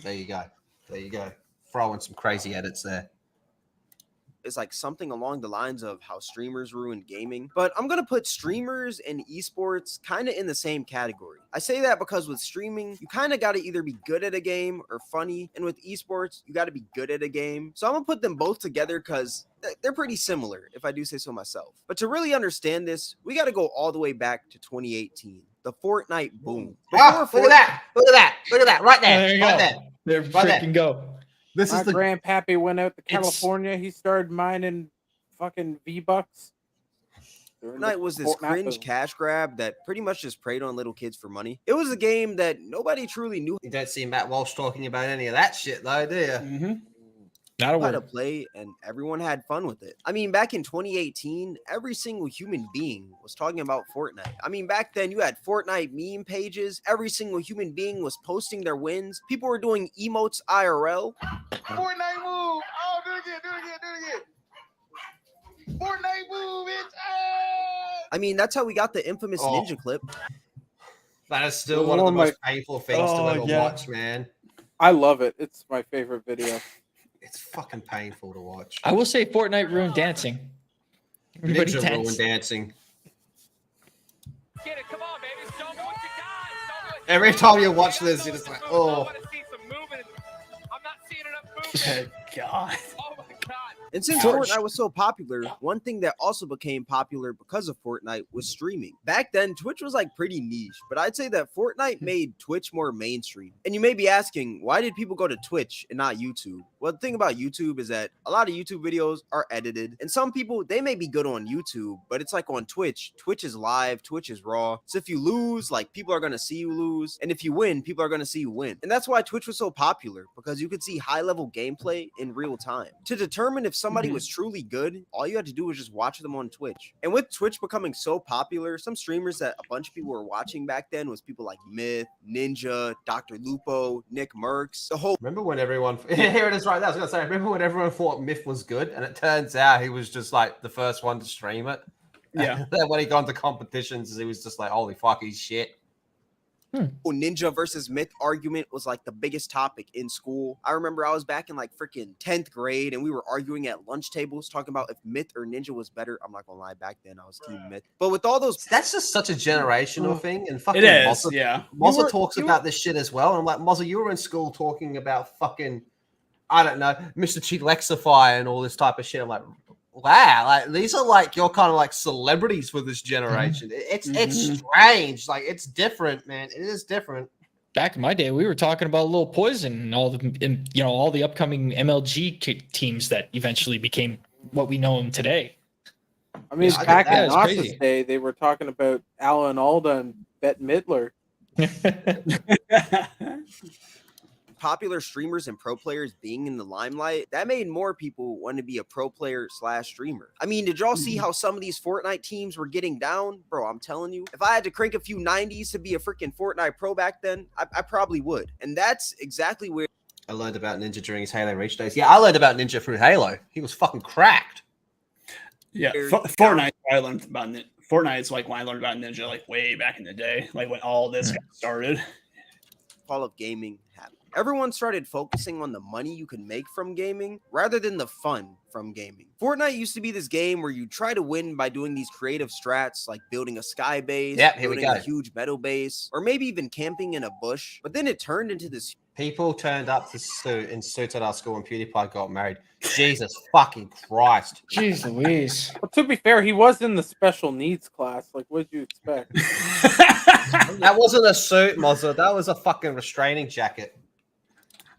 There you go. There you go. Throw in some crazy edits there. Is like something along the lines of how streamers ruin gaming, but I'm gonna put streamers and esports kind of in the same category. I say that because with streaming, you kind of got to either be good at a game or funny, and with esports, you got to be good at a game. So I'm gonna put them both together because they're pretty similar, if I do say so myself. But to really understand this, we got to go all the way back to 2018, the Fortnite boom. Look at that! Look at that! Look at that! Right there! There you right go. there! There Right there. freaking go. This My is the grandpappy went out to California. He started mining fucking V-Bucks. Fortnite was this cringe cash grab that pretty much just preyed on little kids for money. It was a game that nobody truly knew. You don't see Matt Walsh talking about any of that shit, though, do you? Mm-hmm. Not a how to word. play, and everyone had fun with it. I mean, back in 2018, every single human being was talking about Fortnite. I mean, back then you had Fortnite meme pages. Every single human being was posting their wins. People were doing emotes IRL. Fortnite move! Oh, do it again, do it again, do it again. Fortnite move, bitch! I mean, that's how we got the infamous ninja clip. That is still one of the most painful things to ever watch, man. I love it. It's my favorite video. It's fucking painful to watch. I will say Fortnite ruined dancing. Everybody Ninja dance. ruined dancing. Every time you watch this, you're just like, oh. Oh, God. And since Fortnite was so popular, one thing that also became popular because of Fortnite was streaming. Back then, Twitch was like pretty niche, but I'd say that Fortnite made Twitch more mainstream. And you may be asking, why did people go to Twitch and not YouTube? Well, the thing about YouTube is that a lot of YouTube videos are edited, and some people, they may be good on YouTube, but it's like on Twitch. Twitch is live, Twitch is raw. So if you lose, like people are going to see you lose, and if you win, people are going to see you win. And that's why Twitch was so popular, because you could see high-level gameplay in real time. To determine if somebody was truly good, all you had to do was just watch them on Twitch. And with Twitch becoming so popular, some streamers that a bunch of people were watching back then was people like Myth, Ninja, Dr. Lupo, Nick Merckx, the whole... Remember when everyone... Here it is right there. I was going to say, remember when everyone thought Myth was good? And it turns out he was just like the first one to stream it. Yeah. And then when he got into competitions, he was just like, holy fuck, he's shit. Ninja versus Myth argument was like the biggest topic in school. I remember I was back in like freaking 10th grade and we were arguing at lunch tables talking about if Myth or Ninja was better. I'm not gonna lie, back then I was team Myth. But with all those... That's just such a generational thing. And fucking It is, Mozza, yeah. Mozza talks about this shit as well. And I'm like, Mozza, you were in school talking about fucking, I don't know, Mr. Cheatlexify and all this type of shit. I'm like, wow, like these are like your kind of like celebrities for this generation. It's strange. Like it's different, man. It is different. Back in my day, we were talking about Lil Poison and all the upcoming MLG teams that eventually became what we know them today. I mean, Yeah, back that in was Nause's crazy. day, they were talking about Alan Alda and Bette Midler. Popular streamers and pro players being in the limelight, that made more people want to be a pro player / streamer. I mean, did y'all see how some of these Fortnite teams were getting down? Bro, I'm telling you, if I had to crank a few 90s to be a freaking Fortnite pro back then, I probably would. And that's exactly where I learned about Ninja during his Halo Reach days. Yeah, I learned about Ninja through Halo. He was fucking cracked. Yeah, Fortnite. I learned about Fortnite's like when I learned about Ninja, like way back in the day, like when all this got started. Fall of gaming happened. Everyone started focusing on the money you could make from gaming rather than the fun from gaming. Fortnite used to be this game where you try to win by doing these creative strats like building a sky base, building a huge metal base, or maybe even camping in a bush. But then it turned into this... People turned up to suits at our school when PewDiePie got married. Jesus fucking Christ. Jeez Louise. Well, to be fair, he was in the special needs class. Like, what did you expect? That wasn't a suit, Mozza. That was a fucking restraining jacket.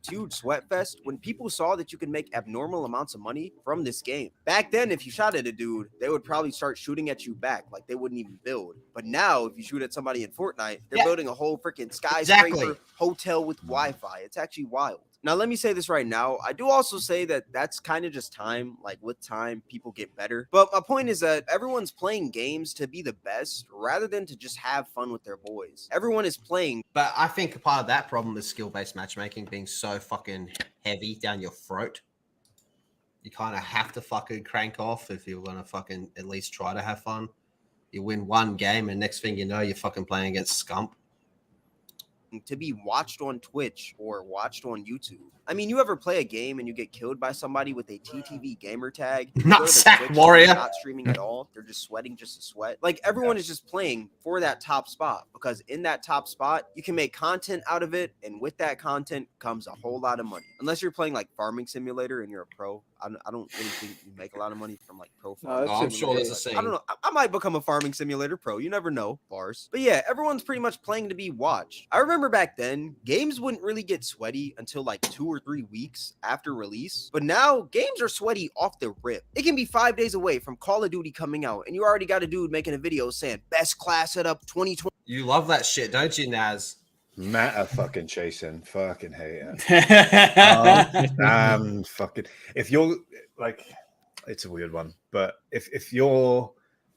Huge sweat fest when people saw that you could make abnormal amounts of money from this game. Back then, if you shot at a dude, they would probably start shooting at you back, like they wouldn't even build. But now, if you shoot at somebody in Fortnite, they're building a whole freaking skyscraper hotel with Wi-Fi. It's actually wild. Now, let me say this right now. I do also say that that's kind of just time. Like, with time, people get better. But my point is that everyone's playing games to be the best rather than to just have fun with their boys. Everyone is playing. But I think part of that problem is skill-based matchmaking being so fucking heavy down your throat. You kind of have to fucking crank off if you're going to fucking at least try to have fun. You win one game and next thing you know, you're fucking playing against Scump. To be watched on Twitch or watched on YouTube. I mean, you ever play a game and you get killed by somebody with a TTV gamer tag? Not Sack Warrior. Not streaming at all. They're just sweating just to sweat. Like, everyone is just playing for that top spot, because in that top spot, you can make content out of it, and with that content comes a whole lot of money. Unless you're playing like Farming Simulator and you're a pro. I don't really think you make a lot of money from like pro farming. I'm sure there's a scene. I don't know. I might become a Farming Simulator pro. You never know. Bars. But yeah, everyone's pretty much playing to be watched. I remember back then, games wouldn't really get sweaty until like 2 or 3 weeks after release. But now, games are sweaty off the rip. It can be 5 days away from Call of Duty coming out, and you already got a dude making a video saying, best class setup 2020. You love that shit, don't you, Naz? Meta fucking chasing, fucking hate it. And fucking, if you're like, it's a weird one, but if your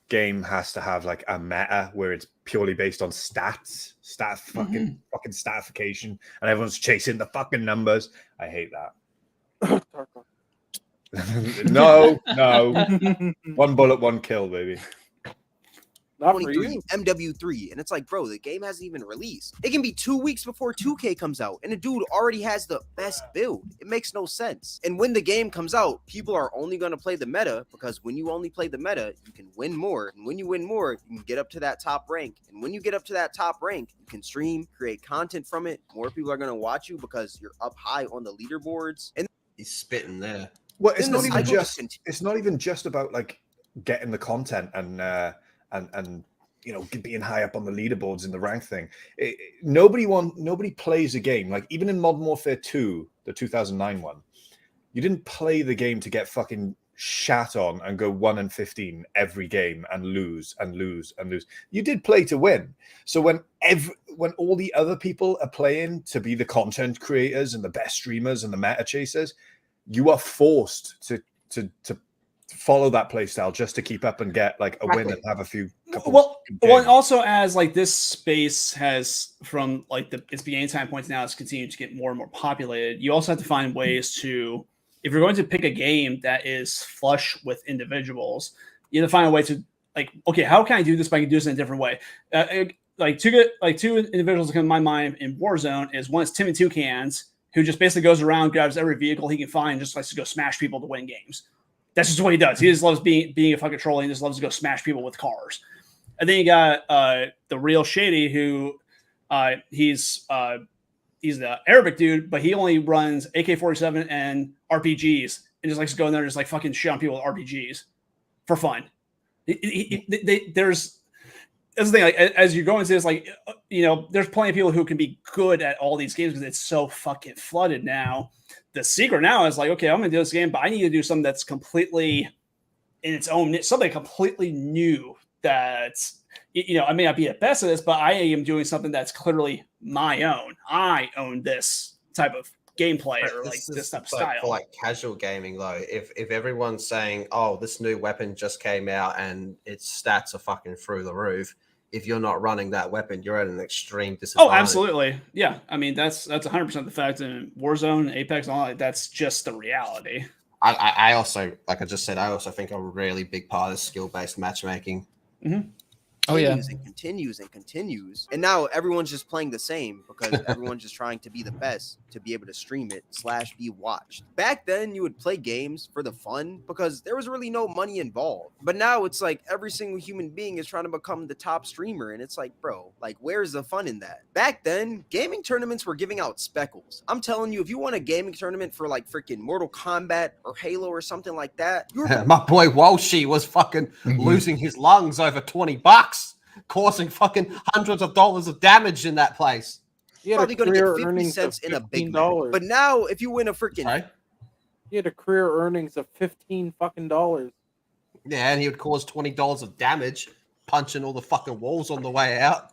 game has to have like a meta where it's purely based on fucking statification, and everyone's chasing the fucking numbers, I hate that. No, one bullet, one kill, baby. 23 MW3, and it's like, bro, the game hasn't even released. It can be 2 weeks before 2K comes out, and a dude already has the best build. It makes no sense. And when the game comes out, people are only going to play the meta, because when you only play the meta, you can win more. And when you win more, you can get up to that top rank. And when you get up to that top rank, you can stream, create content from it. More people are going to watch you because you're up high on the leaderboards. And he's spitting there. Well, it's not even just about like getting the content and you know, being high up on the leaderboards in the rank thing. Nobody plays a game like, even in Modern Warfare 2, the 2009 one, you didn't play the game to get fucking shat on and go 1-15 every game and lose and lose and lose. You did play to win. So when all the other people are playing to be the content creators and the best streamers and the meta chasers, you are forced to follow that play style just to keep up and get like a win and have a few well, and also as like this space has, from like its beginning time points now, it's continued to get more and more populated. You also have to find ways to, if you're going to pick a game that is flush with individuals, you have to find a way to like, okay, how can I do this? But I can do this in a different way. Two individuals that come to my mind in Warzone is, one is Tim and Toucans, who just basically goes around, grabs every vehicle he can find, and just likes to go smash people to win games. That's just what he does. He just loves being a fucking troll. He just loves to go smash people with cars. And then you got the real Shady, who he's the Arabic dude, but he only runs AK-47 and RPGs, and just likes to go in there and just like fucking shit on people with RPGs for fun. There's the thing. Like, as you go into this, like, you know, there's plenty of people who can be good at all these games because it's so fucking flooded now. The secret now is like, okay, I'm gonna do this game, but I need to do something that's completely in its own niche, something completely new. That's, you know, I may not be at best at this, but I am doing something that's clearly my own. I own this type of gameplay or like this type of style. For like casual gaming though, if everyone's saying, oh, this new weapon just came out and its stats are fucking through the roof, if you're not running that weapon, you're at an extreme disadvantage. Oh, absolutely. Yeah. I mean, that's 100% the fact. In Warzone, Apex, and all that, that's just the reality. I also, like I just said, I also think a really big part is skill-based matchmaking. Mm-hmm. Continues and continues. And now everyone's just playing the same because everyone's just trying to be the best to be able to stream it / be watched. Back then, you would play games for the fun because there was really no money involved. But now it's like every single human being is trying to become the top streamer. And it's like, bro, like, where's the fun in that? Back then, gaming tournaments were giving out speckles. I'm telling you, if you won a gaming tournament for like freaking Mortal Kombat or Halo or something like that, my boy Walsh was fucking losing his lungs over $20, causing fucking hundreds of dollars of damage in that place. Probably going to get 50 cents in a big match. But now, if you win a freaking, he had a career earnings of $15 fucking. Yeah, and he would cause $20 of damage, punching all the fucking walls on the way out.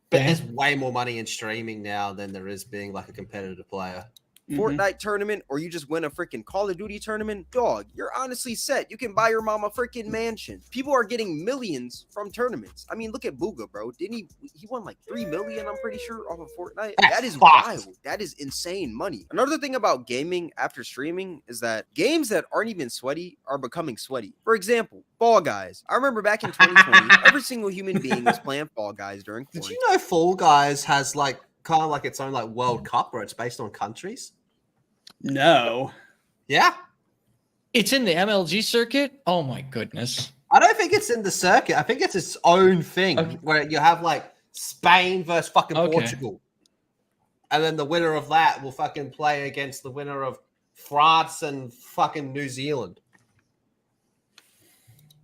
But there's way more money in streaming now than there is being like a competitive player. Fortnite tournament, or you just win a freaking Call of Duty tournament, dog, you're honestly set. You can buy your mom a freaking mansion. People are getting millions from tournaments. I mean, look at Booga, bro. Didn't he won like 3 million, I'm pretty sure, off of Fortnite? That is wild. That is insane money. Another thing about gaming after streaming is that games that aren't even sweaty are becoming sweaty. For example, Fall Guys. I remember back in 2020, every single human being was playing Fall Guys during quarantine. Did you know Fall Guys has like kind of like its own like World Cup where it's based on countries? No. Yeah. It's in the MLG circuit? Oh my goodness. I don't think it's in the circuit. I think it's its own thing where you have like Spain versus fucking Portugal. And then the winner of that will fucking play against the winner of France and fucking New Zealand.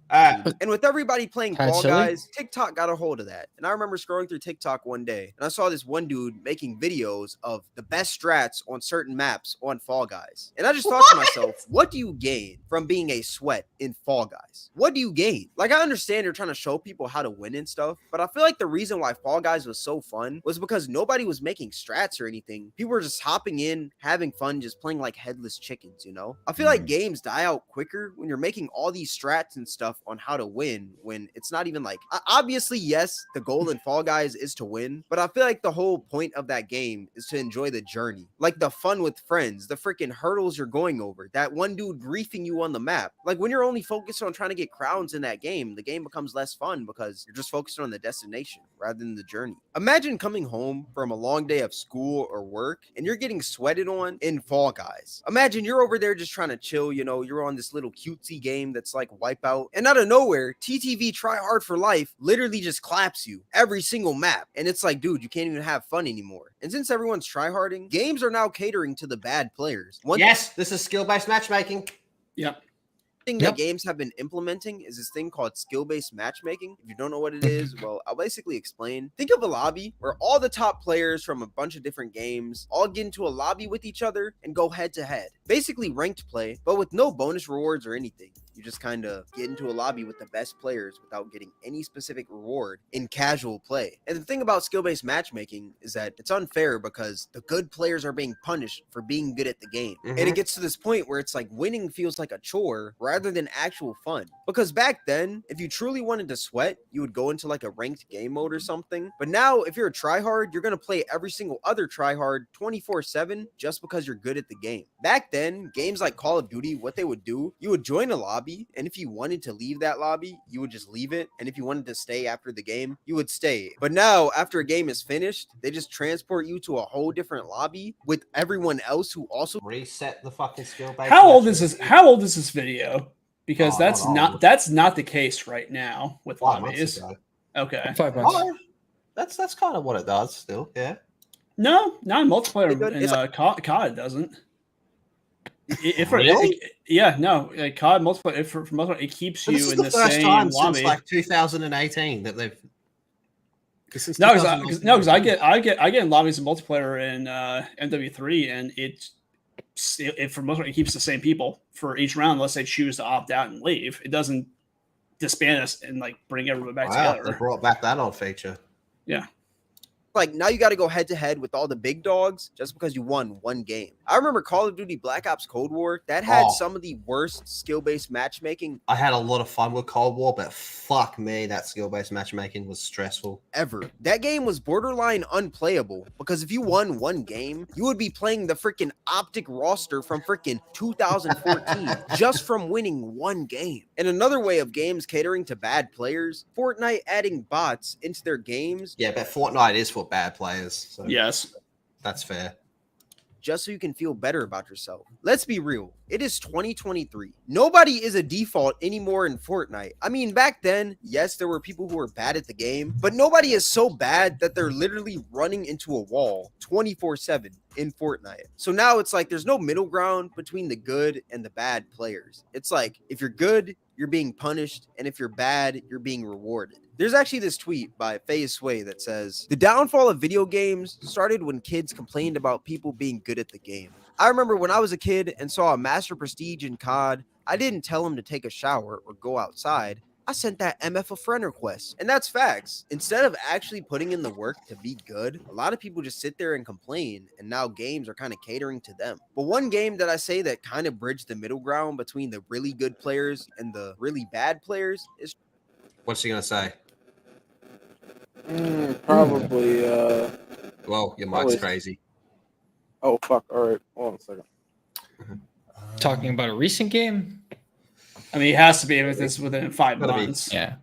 And with everybody playing Fall Guys, TikTok got a hold of that. And I remember scrolling through TikTok one day, and I saw this one dude making videos of the best strats on certain maps on Fall Guys. And I just thought to myself, what do you gain from being a sweat in Fall Guys? What do you gain? Like, I understand you're trying to show people how to win and stuff, but I feel like the reason why Fall Guys was so fun was because nobody was making strats or anything. People were just hopping in, having fun, just playing like headless chickens, you know? I feel like games die out quicker when you're making all these strats and stuff on how to win, when it's not even like, obviously, yes, the goal in Fall Guys is to win, but I feel like the whole point of that game is to enjoy the journey, like the fun with friends, the freaking hurdles you're going over, that one dude griefing you on the map. Like, when you're only focused on trying to get crowns in that game, the game becomes less fun because you're just focused on the destination rather than the journey. Imagine coming home from a long day of school or work and you're getting sweated on in Fall Guys. Imagine you're over there just trying to chill, you know, you're on this little cutesy game that's like Wipeout, and out of nowhere, TTV Try Hard for Life literally just claps you every single map. And it's like, dude, you can't even have fun anymore. And since everyone's tryharding, games are now catering to the bad players. This is skill-based matchmaking. Yep. Thing that games have been implementing is this thing called skill-based matchmaking. If you don't know what it is, well, I'll basically explain. Think of a lobby where all the top players from a bunch of different games all get into a lobby with each other and go head-to-head. Basically ranked play, but with no bonus rewards or anything. You just kind of get into a lobby with the best players without getting any specific reward in casual play. And the thing about skill-based matchmaking is that it's unfair because the good players are being punished for being good at the game. And it gets to this point where it's like winning feels like a chore rather than actual fun. Because back then, if you truly wanted to sweat, you would go into like a ranked game mode or something. But now, if you're a tryhard, you're going to play every single other tryhard 24/7 just because you're good at the game. Back then, games like Call of Duty, what they would do, you would join a lobby, and if you wanted to leave that lobby, you would just leave it, and if you wanted to stay after the game, you would stay. But now, after a game is finished, they just transport you to a whole different lobby with everyone else who also reset the fucking skill base. How old is this video? Because that's not the case right now with lobbies. Okay. 5 months. Oh, that's kind of what it does still, yeah. No, not in multiplayer. In COD it doesn't. Really? COD multiplayer. For most part, it keeps you in the first same time lobby. since like 2018 that they've. No, because I get in lobbies in multiplayer in MW3, and it for most part it keeps the same people for each round unless they choose to opt out and leave. It doesn't disband us and like bring everyone back together. They brought back that old feature. Yeah. Like, now you got to go head to head with all the big dogs just because you won one game. I remember Call of Duty Black Ops Cold War that had some of the worst skill-based matchmaking I had a lot of fun with Cold War, but fuck me, that skill-based matchmaking was stressful. Ever. That game was borderline unplayable because if you won one game, you would be playing the freaking Optic roster from freaking 2014 just from winning one game. And another way of games catering to bad players, Fortnite adding bots into their games. Yeah, but Fortnite is for bad players. So yes. That's fair. Just so you can feel better about yourself. Let's be real. It is 2023. Nobody is a default anymore in Fortnite. I mean, back then, yes, there were people who were bad at the game, but nobody is so bad that they're literally running into a wall 24/7 in Fortnite. So now it's like there's no middle ground between the good and the bad players. It's like, if you're good, you're being punished, and if you're bad, you're being rewarded. There's actually this tweet by FaZe Sway that says, "The downfall of video games started when kids complained about people being good at the game. I remember when I was a kid and saw a Master Prestige in COD, I didn't tell him to take a shower or go outside. I sent that MF a friend request. And that's facts. Instead of actually putting in the work to be good, a lot of people just sit there and complain, and now games are kind of catering to them. But one game that I say that kind of bridged the middle ground between the really good players and the really bad players is... What's he gonna say? Probably. Well, your mic's probably- crazy. Oh fuck! All right, hold on a second. Talking about a recent game. I mean, it has to be if it's within 5 Gotta be. months. Yeah.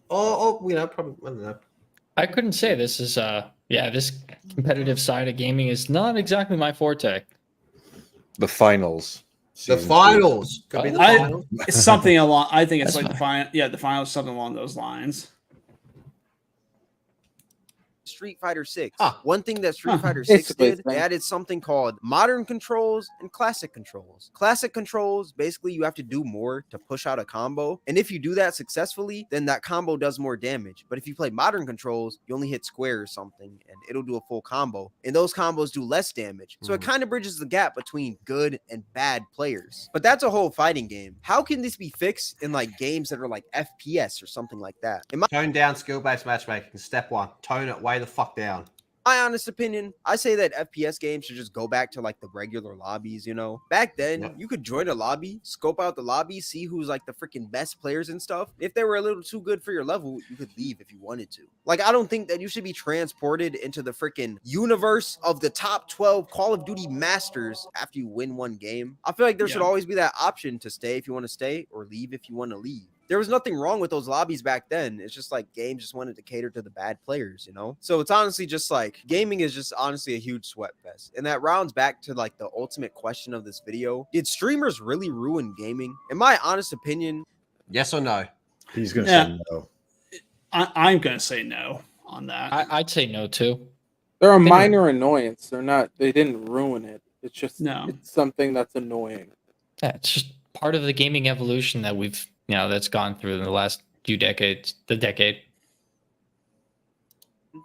Oh, you know, probably. I don't know. I couldn't say this is this competitive side of gaming is not exactly my forte. The finals. The Season finals. Could be the finals. It's something along. I think it's That's like the final. Yeah, the final is something along those lines. Street Fighter 6. Huh. One thing that Street Fighter 6 Basically, did, they added something called modern controls and classic controls. Classic controls, basically you have to do more to push out a combo. And if you do that successfully, then that combo does more damage. But if you play modern controls, you only hit square or something and it'll do a full combo. And those combos do less damage. So it kind of bridges the gap between good and bad players. But that's a whole fighting game. How can this be fixed in like games that are like FPS or something like that? In Tone down skill-based matchmaking. Step 1. Tone it way the fuck down. my honest opinion, I say that FPS games should just go back to like the regular lobbies, you know? Back then, you could join a lobby, scope out the lobby, see who's like the freaking best players and stuff. If they were a little too good for your level, you could leave if you wanted to. Like, I don't think that you should be transported into the freaking universe of the top 12 Call of Duty masters after you win one game. I feel like there should always be that option to stay if you want to stay or leave if you want to leave. There was nothing wrong with those lobbies back then. It's just like games just wanted to cater to the bad players, you know? So it's honestly just like gaming is just honestly a huge sweat fest. And that rounds back to like the ultimate question of this video. Did streamers really ruin gaming? In my honest opinion, yes or no? He's going to say no. I'm going to say no on that. I'd say no too. They're a minor annoyance. They're not, they didn't ruin it. It's just it's something that's annoying. Yeah, it's just part of the gaming evolution that we've, that's gone through in the last few decades, the decade.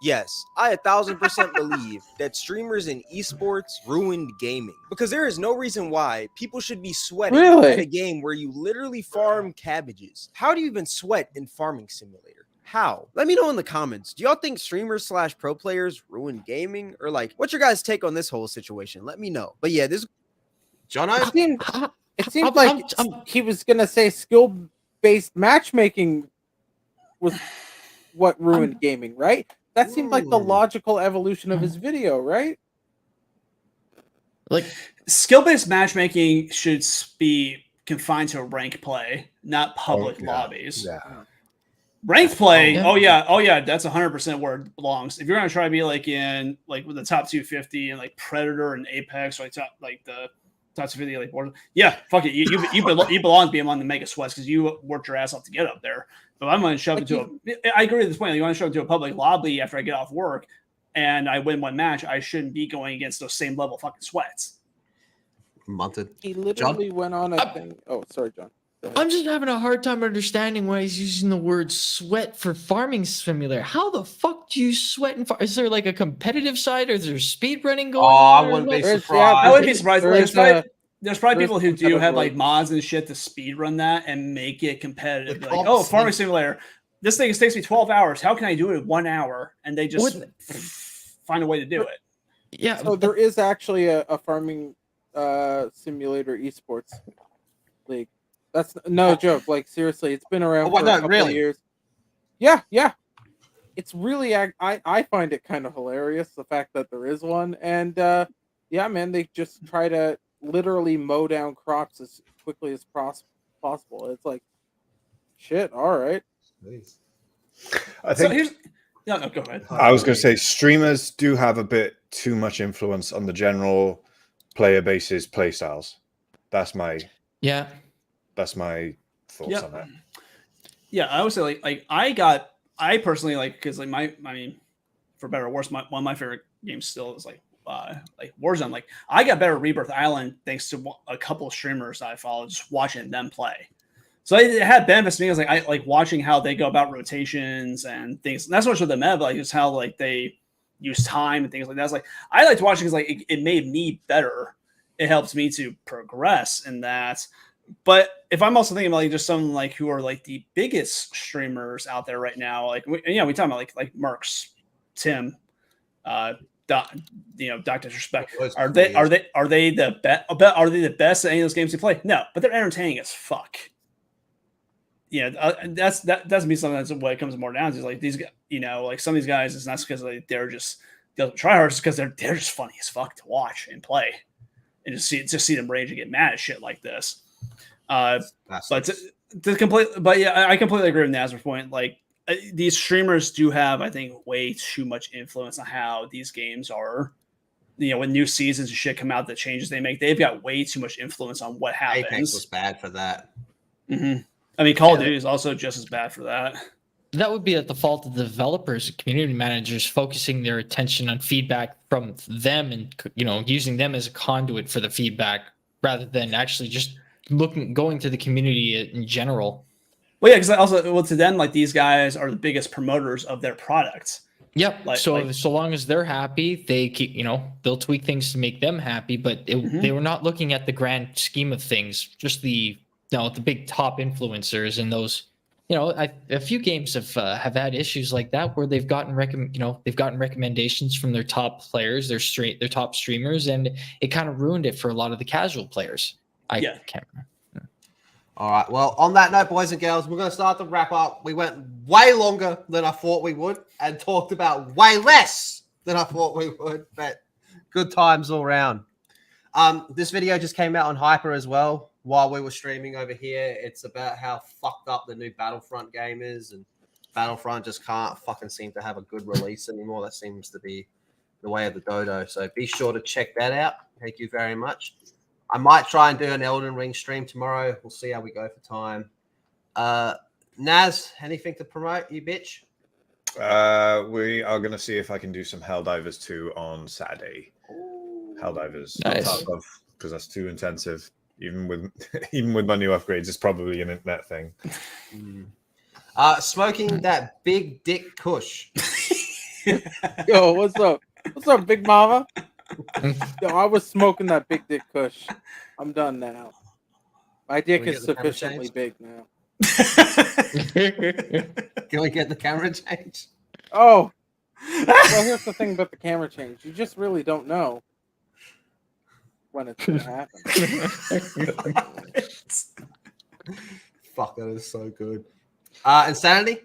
yes, I 1000% believe that streamers in esports ruined gaming because there is no reason why people should be sweating at a game where you literally farm cabbages. How do you even sweat in Farming Simulator? How? Let me know in the comments. Do y'all think streamers / pro players ruin gaming? Or like, what's your guys' take on this whole situation? Let me know. But yeah, this... John, it seemed like he was going to say skill-based matchmaking was what ruined gaming, right? That seemed like the logical evolution of his video, right? Like, skill-based matchmaking should be confined to rank play, not public lobbies. Yeah. Ranked play, oh yeah, that's 100% where it belongs. If you're gonna try to be like in like with the top 250 and like Predator and Apex, or like the top 250, like fuck it, you belong to be among the mega sweats because you worked your ass off to get up there. But I'm gonna shove into I agree with this point. Like, you want to shove into a public lobby after I get off work and I win one match, I shouldn't be going against those same level fucking sweats. Munted. He literally went on a thing. Oh, sorry, John. I'm just having a hard time understanding why he's using the word sweat for Farming Simulator. How the fuck do you sweat in Is there like a competitive side, or is there speed running going on? I wouldn't be I surprised. wouldn't be surprised. There's probably people who do have like mods and shit to speed run that and make it competitive. Like, oh, Farming Simulator, this thing takes me 12 hours. How can I do it in 1 hour? And they just find a way to do it. Yeah. So there is actually a Farming Simulator esports league. That's no joke. Like, seriously, it's been around for a couple of years. Yeah. It's really, I find it kind of hilarious, the fact that there is one. And yeah, man, they just try to literally mow down crops as quickly as possible. It's like, shit, all right. I think. No, go ahead. I was going to say streamers do have a bit too much influence on the general player base's play styles. That's my thoughts on that. Yeah, I would say like I personally like, because like I mean, for better or worse, one of my favorite games still is like Warzone. Like, I got better at Rebirth Island thanks to a couple of streamers that I follow, just watching them play. So it had benefits to me. I like watching how they go about rotations and things. And that's not so the meta, but like just how like they use time and things like that. It's like I liked watching because like it made me better. It helps me to progress in that. But if I'm also thinking about like just some like who are like the biggest streamers out there right now, like we talking about like Mercs, Tim, Dr. Disrespect. Are they the best? Are they the best at any of those games they play? No, but they're entertaining as fuck. That's me something that's what it comes more down to. Is like these guys, like some of these guys, it's not because like they're just try hard, it's because they're just funny as fuck to watch and play, and just see them rage and get mad at shit like this. I completely agree with Nazar's point. Like these streamers do have, I think, way too much influence on how these games are. When new seasons and shit come out, the changes they make, they've got way too much influence on what happens. Apex was bad for that. Mm-hmm. I mean, Call of Duty is also just as bad for that. That would be at the fault of the developers and community managers focusing their attention on feedback from them and using them as a conduit for the feedback rather than actually just going to the community in general. Well, yeah, because to them, like these guys are the biggest promoters of their products. Yep. So long as they're happy, they keep they'll tweak things to make them happy, but they were not looking at the grand scheme of things, just the big top influencers and those. A few games have had issues like that where they've gotten recommendations from their top players, their top streamers, and it kind of ruined it for a lot of the casual players. I can't remember. All right. Well, on that note, boys and girls, we're going to start the wrap up. We went way longer than I thought we would and talked about way less than I thought we would, but good times all around. This video just came out on Hyper as well while we were streaming over here. It's about how fucked up the new Battlefront game is, and Battlefront just can't fucking seem to have a good release anymore. That seems to be the way of the dodo. So be sure to check that out. Thank you very much. I might try and do an Elden Ring stream tomorrow. We'll see how we go for time. Naz, anything to promote, you bitch? We are going to see if I can do some Helldivers 2 on Saturday. Helldivers. Nice. Because that's too intensive. Even with my new upgrades, it's probably an internet thing. Smoking that big dick kush. Yo, what's up? What's up, Big Mama? Yo, I was smoking that big dick kush. I'm done now. My dick is sufficiently big now. Can we get the camera change? Oh. Well, here's the thing about the camera change. You just really don't know when it's going to happen. Fuck, that is so good. Insanity?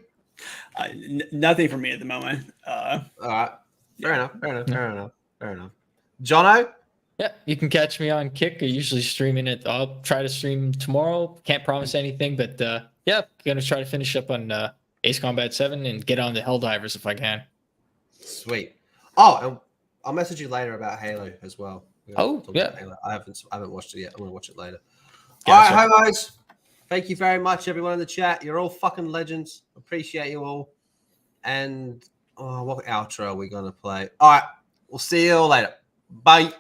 Nothing for me at the moment. All right. Fair enough. Jono? Yeah, you can catch me on Kick. I usually streaming it. I'll try to stream tomorrow. Can't promise anything, but gonna try to finish up on Ace Combat 7 and get on the Helldivers if I can. Sweet. Oh, and I'll message you later about Halo as well. Oh, yeah. I haven't watched it yet. I'm gonna watch it later. Gotcha. All right, homos. Thank you very much, everyone in the chat. You're all fucking legends. Appreciate you all. And what outro are we gonna play? All right, we'll see you all later. Bye.